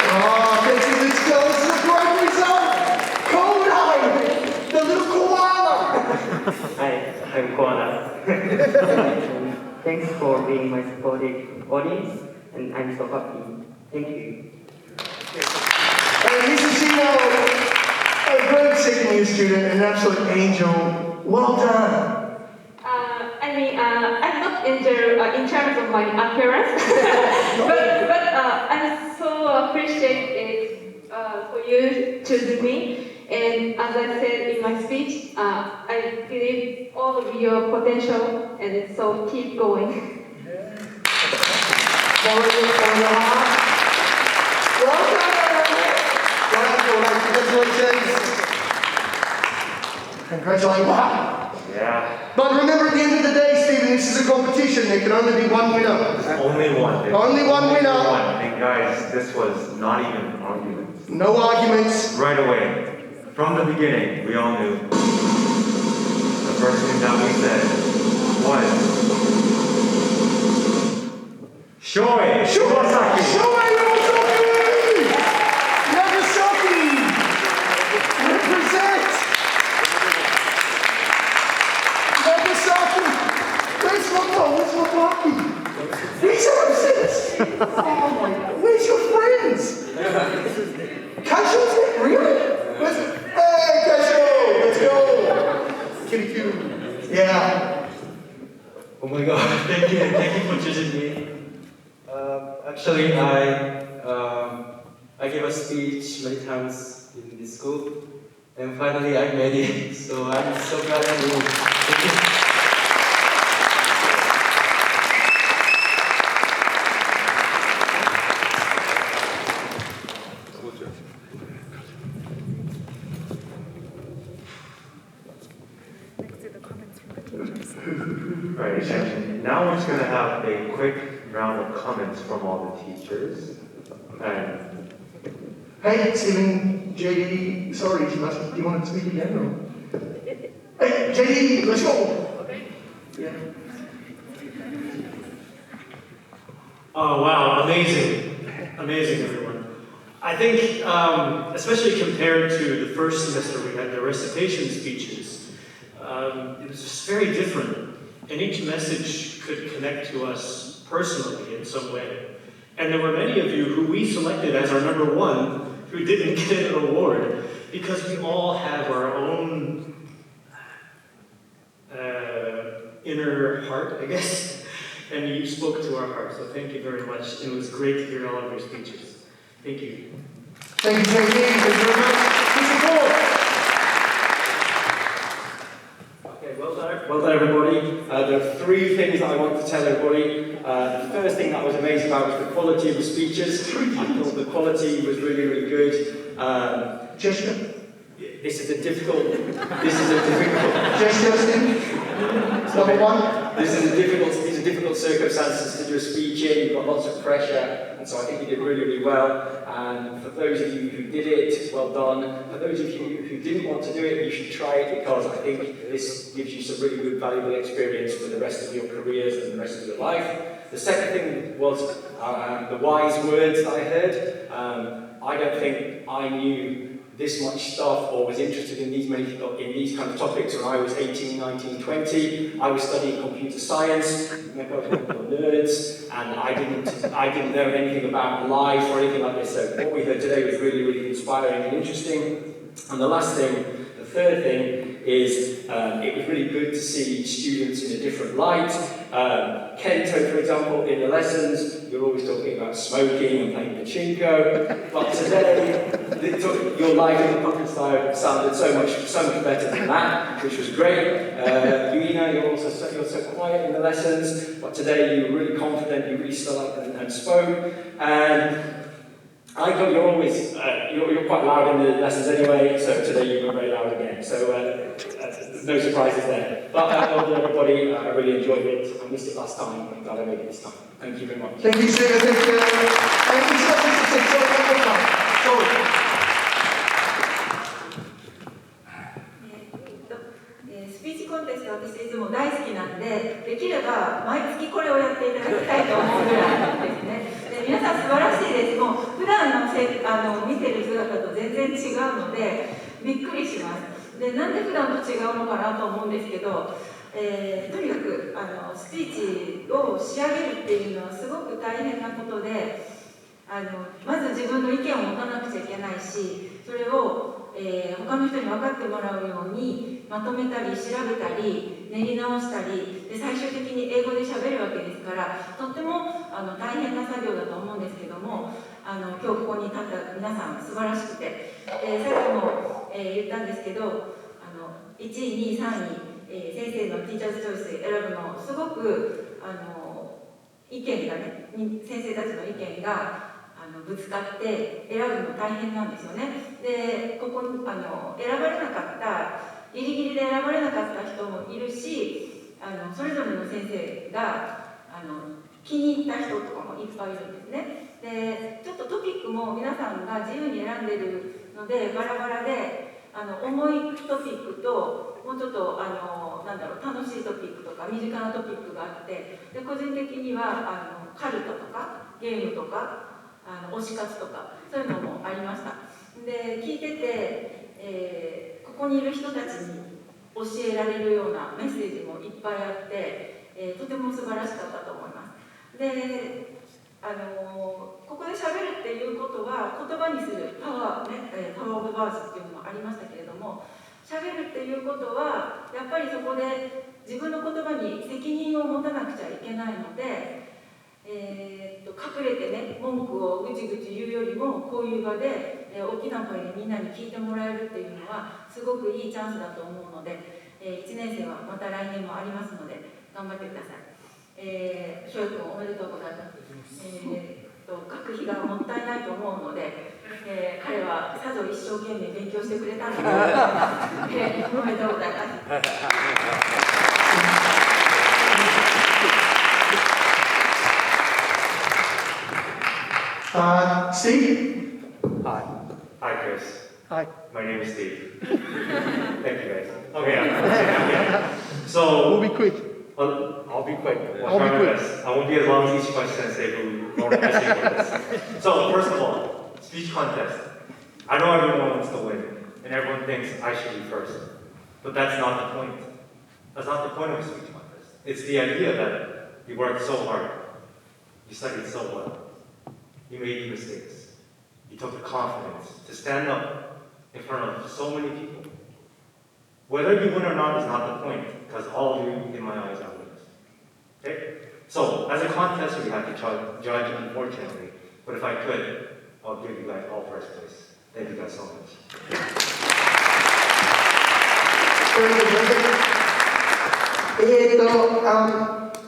Oh, this is a great result! Kodai! The little koala! Hi, I'm Koala. Thanks for being my supportive audience, and I'm so happy. Thank you. This is a great second-year student, an absolute angel. Well done. I'm not angel in terms of my appearance, but I so appreciate it for you choosing me. And as I said in my speech, I believe all of your potential, and so keep going. Follow your heart. Congratulations. Congratulations. Wow. Yeah. But remember, at the end of the day, Stephen, this is a competition. There can only be one winner. Only one. Only one winner. And guys, this was not even arguments. No arguments. Right away. From the beginning, we all knew. The first thing that we said was Shoei Iwasaki. Shoei Iwasaki! Nagasaki! Represent! Nagasaki! Where's Wataki? These are upsets! Oh my God. Where's your friends? Casuals? Really? Hey, Casho! Let's go! Kitty cute. Yeah. Oh my God! Thank you for choosing me. Actually, I gave a speech many times in this school, and finally I made it. So I'm so glad I did. Thank you. Right, and now we're just going to have a quick round of comments from all the teachers. And hey, Stephen, JD, sorry, you want to speak again? Or? Hey, JD, let's go. Okay. Yeah. Oh, wow, amazing. Amazing, everyone. I think, especially compared to the first semester, we had the recitation speeches. It was just very different, and each message could connect to us personally in some way. And there were many of you who we selected as our number one who didn't get an award because we all have our own inner heart, I guess, and you spoke to our heart, so thank you very much. It was great to hear all of your speeches. Thank you. Thank you, JD. Thank you very much. Good support. Well done, everybody. There are three things that I want to tell everybody. The first thing that I was amazed about was the quality of the speeches. I thought the quality was really, really good. Jessica? This is a difficult. Jessica, number one. These are difficult circumstances to do a speech in. You've got lots of pressure, and so I think you did really, really well. And for those of you who did it, well done. For those of you who didn't want to do it, you should try it because I think this gives you some really good, valuable experience for the rest of your careers and the rest of your life. The second thing was the wise words that I heard. I don't think I knew this much stuff or was interested in these kind of topics when I was 18, 19, 20. I was studying computer science, nerds, and I didn't know anything about life or anything like this. So what we heard today was really, really inspiring and interesting. And the last thing, the third thing is it was really good to see students in a different light. Kento, for example, in the lessons, you're always talking about smoking and playing pachinko, but today, your life in the conference sounded so much better than that, which was great. Yuina, you're so quiet in the lessons, but today you were really confident, you really stood up and spoke. And I thought you're always, you're quite loud in the lessons anyway, so today you were very loud again. So no surprises there. But well done everybody, I really enjoyed it. I missed it last time, I'm glad I made it this time. Thank you very much. Thank you, Stephen. Thank you. Thank you so much. スピーチコンテスト私いつも大好きなんで、できれば毎月これをやっていただきたいと思うぐらいですね。で皆さん素晴らしいです。もう普段の見てる姿と全然違うのでびっくりします。でなんで普段と違うのかなと思うんですけど、とにかくスピーチを仕上げるっていうのはすごく大変なことで、まず自分の意見を持たなくちゃいけないし、それを他の人に分かってもらうようにまとめたり調べたり練り直したりで最終的に英語で喋るわけですから、とっても大変な作業だと思うんですけども、今日ここに立った皆さん素晴らしくて、さっきも、言ったんですけど1位2位3位、先生のティーチャーズチョイス選ぶのすごく意見がね、先生たちの意見がぶつかって選ぶの大変なんですよね。でここに選ばれなかったギリギリで選ばれなかった人もいるし、それぞれの先生が気に入った人とかもいっぱいいるんですね。でちょっとトピックも皆さんが自由に選んでるのでバラバラで重いトピックともうちょっとなんだろう、楽しいトピックとか身近なトピックがあって、で個人的にはカルトとかゲームとか推し活とかそういうのもありました。で聞いてて、ここにいる人たちに教えられるようなメッセージもいっぱいあって、とても素晴らしかったと思います。でここで喋るっていうことは言葉にするパワーね、パワーオブワーズっていうのもありましたけれども、喋るっていうことはやっぱりそこで自分の言葉に責任を持たなくちゃいけないので、隠れてね文句をぐちぐち言うよりもこういう場で、大きな声でみんなに聞いてもらえるっていうのはすごくいいチャンスだと思うので、1年生はまた来年もありますので頑張ってください。翔也君おめでとうございます。学費がもったいないと思うので、彼はさぞ一生懸命勉強してくれたんだと思います。おめでとうございます。Steve? Hi. Hi, Chris. Hi. My name is Steve. Thank you, guys. Okay, so... We'll be quick. I'll be quick. I'll try my best. I won't be as long as each question sensei who wrote a essay for this. So, first of all, speech contest. I know everyone wants to win, and everyone thinks I should be first. But that's not the point. That's not the point of a speech contest. It's the idea that you worked so hard. You studied so well. You made mistakes. You took the confidence to stand up in front of so many people. Whether you win or not is not the point, because all of you, in my eyes, are winners. Okay? So, as a contest, we have to judge, unfortunately. But if I could, I'll give you guys all first place. Thank you guys so much.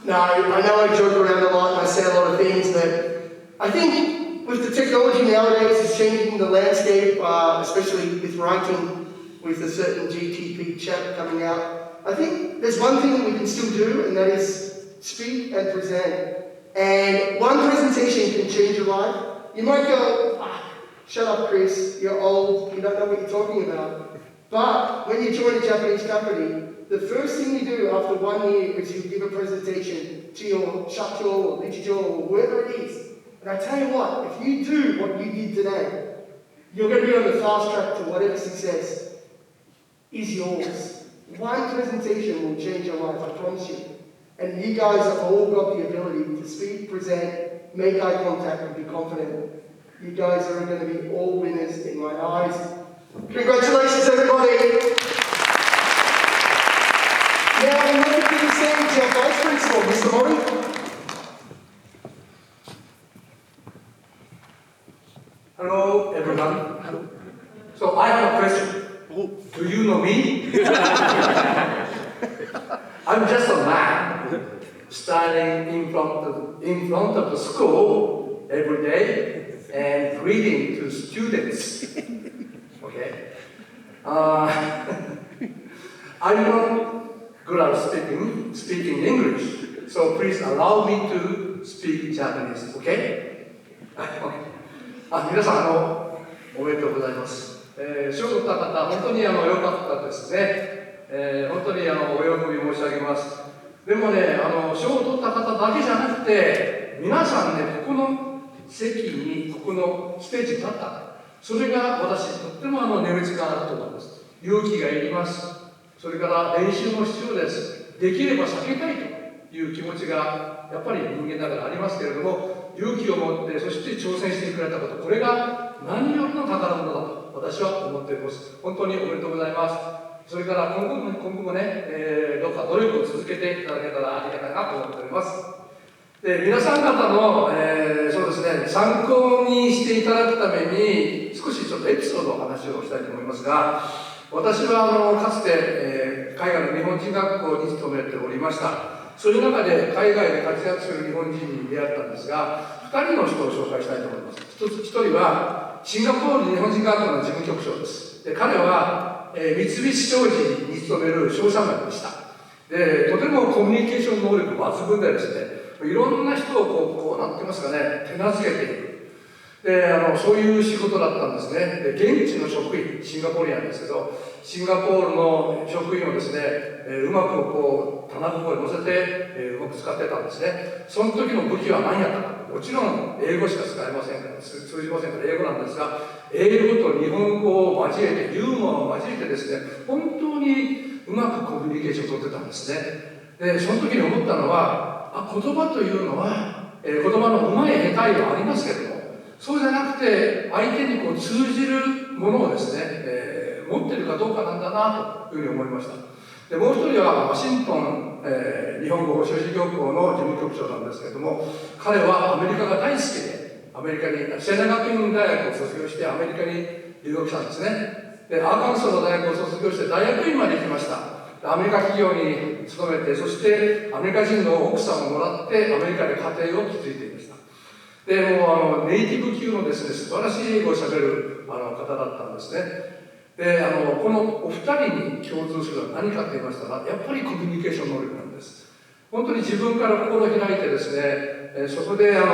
No, I know I joke around a lot and I say a lot of things, but I think with the technology nowadays, it's changing the landscape, especially with writing, with a certain GTP chat coming out. I think there's one thing that we can still do, and that is speak and present. And one presentation can change your life. You might go, shut up, Chris, you're old, you don't know what you're talking about. But when you join a Japanese company, the first thing you do after 1 year is you give a presentation to your shacho or nichijo or whoever it is. And I tell you what, if you do what you did today, you're going to be on the fast track to whatever success is yours. One presentation will change your life, I promise you. And you guys have all got the ability to speak, present, make eye contact and be confident. You guys are going to be all winners in my eyes. Congratulations, everybody. Now we want to give the stage to our Vice Principal, Mr. Mori. Hello, everyone. Hello. So I have a question. Do you know me? I'm just a man standing in front of the school every day and reading to students. Okay. I'm not good at speaking English, so please allow me to speak Japanese. Okay? Okay. 皆さんおめでとうございます。賞を取った方、本当に良かったですね。本当にお喜び申し上げます。でもね、賞を取った方だけじゃなくて、皆さんね、ここの席に、ここのステージに立った。それが私、とっても値打ちがあると思います。勇気がいります。それから練習も必要です。できれば避けたいという気持ちが、やっぱり人間だからありますけれども、勇気を持って、そして挑戦してくれたこと、これが何よりの宝物だと私は思っております。本当におめでとうございます。それから今後もね、どうか努力を続けていただけたらありがたいなと思っております。で、皆さん方の、そうですね、参考にしていただくために、少しちょっとエピソードの話をしたいと思いますが、私はかつて、海外の日本人学校に勤めておりました。そういう中で海外で活躍する日本人に出会ったんですが、2人の人を紹介したいと思います。1人はシンガポール日本人学校の事務局長です。で、彼は、三菱商事に勤める商社マンでした。で、とてもコミュニケーション能力抜群でですね、いろんな人をこうなんて言いますかね、手なずけている。で、そういう仕事だったんですね。で、現地の職員、シンガポリアンですけど、シンガポールの職員をですね、うまく棚ぼこに乗せて、うまく使ってたんですね。その時の武器は何やったか。もちろん英語しか使えませんから、通じませんから英語なんですが、英語と日本語を交えて、ユーモアを交えてですね、本当にうまくコミュニケーションを取ってたんですね。で、その時に思ったのは、言葉というのは、言葉の上手い下手いはありますけれども、そうじゃなくて、相手に通じるものをですね、持ってるかどうかなんだなというふうに思いました。で、もう一人はワシントン、日本語修士学校の事務局長なんですけれども、彼はアメリカが大好きで、アメリカに、セナ学院大学を卒業してアメリカに留学したんですね。で、アーカンソーの大学を卒業して大学院まで行きました。アメリカ企業に勤めて、そしてアメリカ人の奥さんをもらって、アメリカで家庭を築いていました。で、もうネイティブ級のですね、素晴らしい英語をしゃべる方だったんですね。で、このお二人に共通するのは何かと言いましたら、やっぱりコミュニケーション能力なんです。本当に自分から心を開いてですね、そこで伝えよ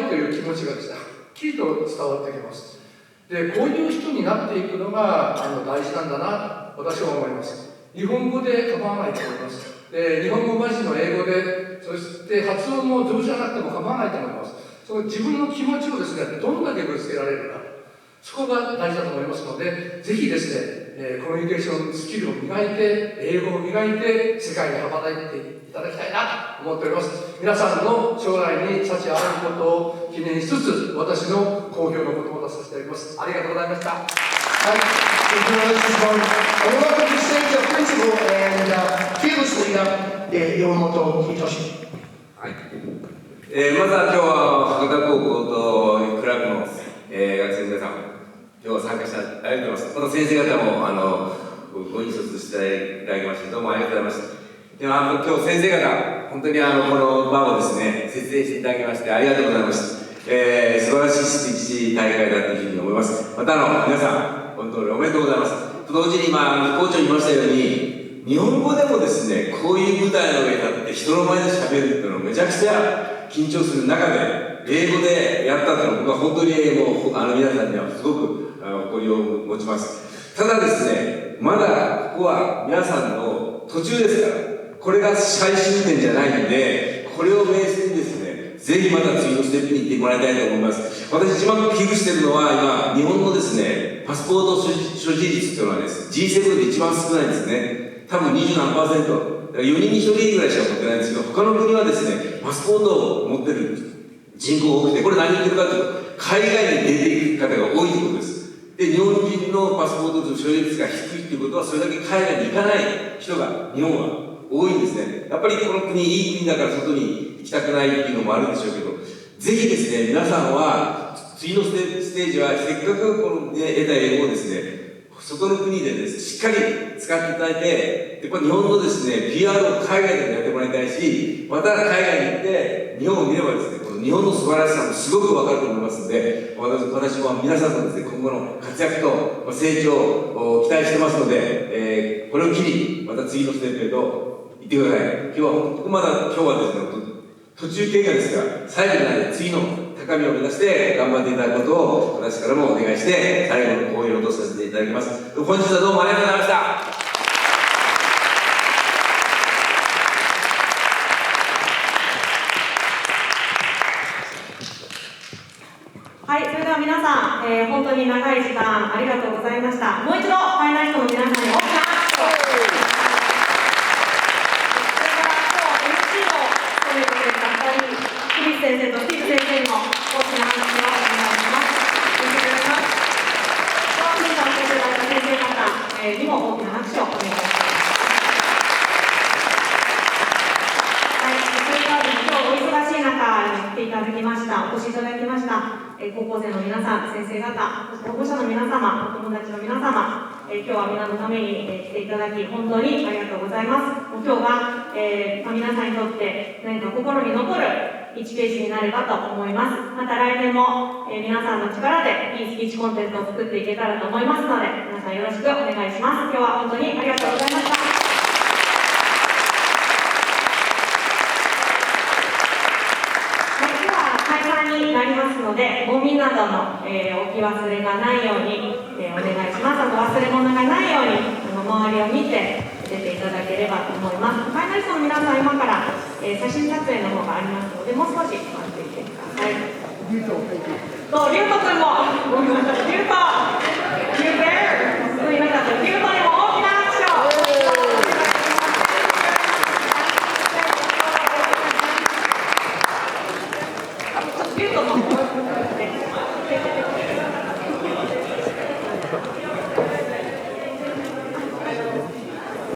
うという気持ちがですね、はっきりと伝わってきます。で、こういう人になっていくのが大事なんだなと私は思います。日本語で構わないと思います。で、日本語マジの英語で、そして発音も上手じゃなくても構わないと思います。その自分の気持ちをですね、どんだけぶつけられるか、そこが大事だと思いますので、ぜひですね、コミュニケーションスキルを磨いて、英語を磨いて、世界に羽ばたいていただきたいなと思っております。皆さんの将来に幸あることを記念しつつ、私の好評の言葉とさせております。ありがとうございました。はい。まずは今日は博多高校とクラブの、学生の皆さん、今日は参加してありがとうございます。また先生方もご引率していただきまして、どうもありがとうございました。でも今日先生方、本当にこの場をですね、設営していただきましてありがとうございました。素晴らしいスピーチ大会だというふうに思います。また皆さん、本当におめでとうございます。と同時に今、校長言いましたように、日本語でもですね、こういう舞台の上に立って人の前で喋るっていうのはめちゃくちゃ緊張する中で、英語でやったっていうのは僕は本当にもう皆さんにはすごく誇りを持ちます。ただですね、まだここは皆さんの途中ですから、これが最終点じゃないんで、これをベースにですね、ぜひまた次のステップに行ってもらいたいと思います。私一番危惧しているのは今、日本のですね、パスポート所持率というのはです、G7 で一番少ないんですね。多分20何%。4人に1人ぐらいしか持ってないんですけど、他の国はですね、パスポートを持ってる人口が多くて、これ何言ってるかというと、海外に出ていく方が多いということです。で、日本人のパスポートと所有率が低いということは、それだけ海外に行かない人が、日本は多いんですね。やっぱりこの国、いい国だから外に行きたくないっていうのもあるんでしょうけど、ぜひですね、皆さんは、次のステージは、せっかくこの、得た英語をですね、外の国でです、しっかり使っていただいて、やっぱり日本のですね、PR を海外でもやってもらいたいし、また海外に行って、日本を見ればですね、この日本の素晴らしさもすごくわかると思いますので、私も皆さんのですね、今後の活躍と成長を期待してますので、これを機に、また次のステップへと行ってください。今日はですね、途中経過ですが、最後じゃないで次の高みを目指して頑張っていただくことを私からもお願いして、最後の講演をとさせていただきます。本日はどうもありがとうございました。はい、それでは皆さん、本当に長い時間ありがとうございました。もう一度、ファイナリストの皆さんに大きな拍手を。それから今日 MC を務めてくれた2人、クリス先生とスティーブ先生にも大きな拍手をお願いします。よろしくお願いします。今日、審査をしていただいた先生方にも大きな拍手をお願いします。はい、それから今日お忙しい中に来ていただきました、お越しいただきました。高校生の皆さん、先生方、そして保護者の皆様、お友達の皆様、今日は皆のために来ていただき、本当にありがとうございます。もう今日が、皆さんにとって何か心に残る1ページになればと思います。また来年も、皆さんの力でいいスピーチコンテストを作っていけたらと思いますので、皆さんよろしくお願いします。今日は本当にありがとうございました。になりますので、ゴミなどの、置き忘れがないように、お願いします。あと忘れ物がないように周りを見て出ていただければと思います。ファイナリストの皆さん、今から、写真撮影の方がありますので、もう少し待っていてください。リュウト君も、ごめんなさい、リュウト、You there? すみません、リュウトにも大きな拍手を。リュウトも。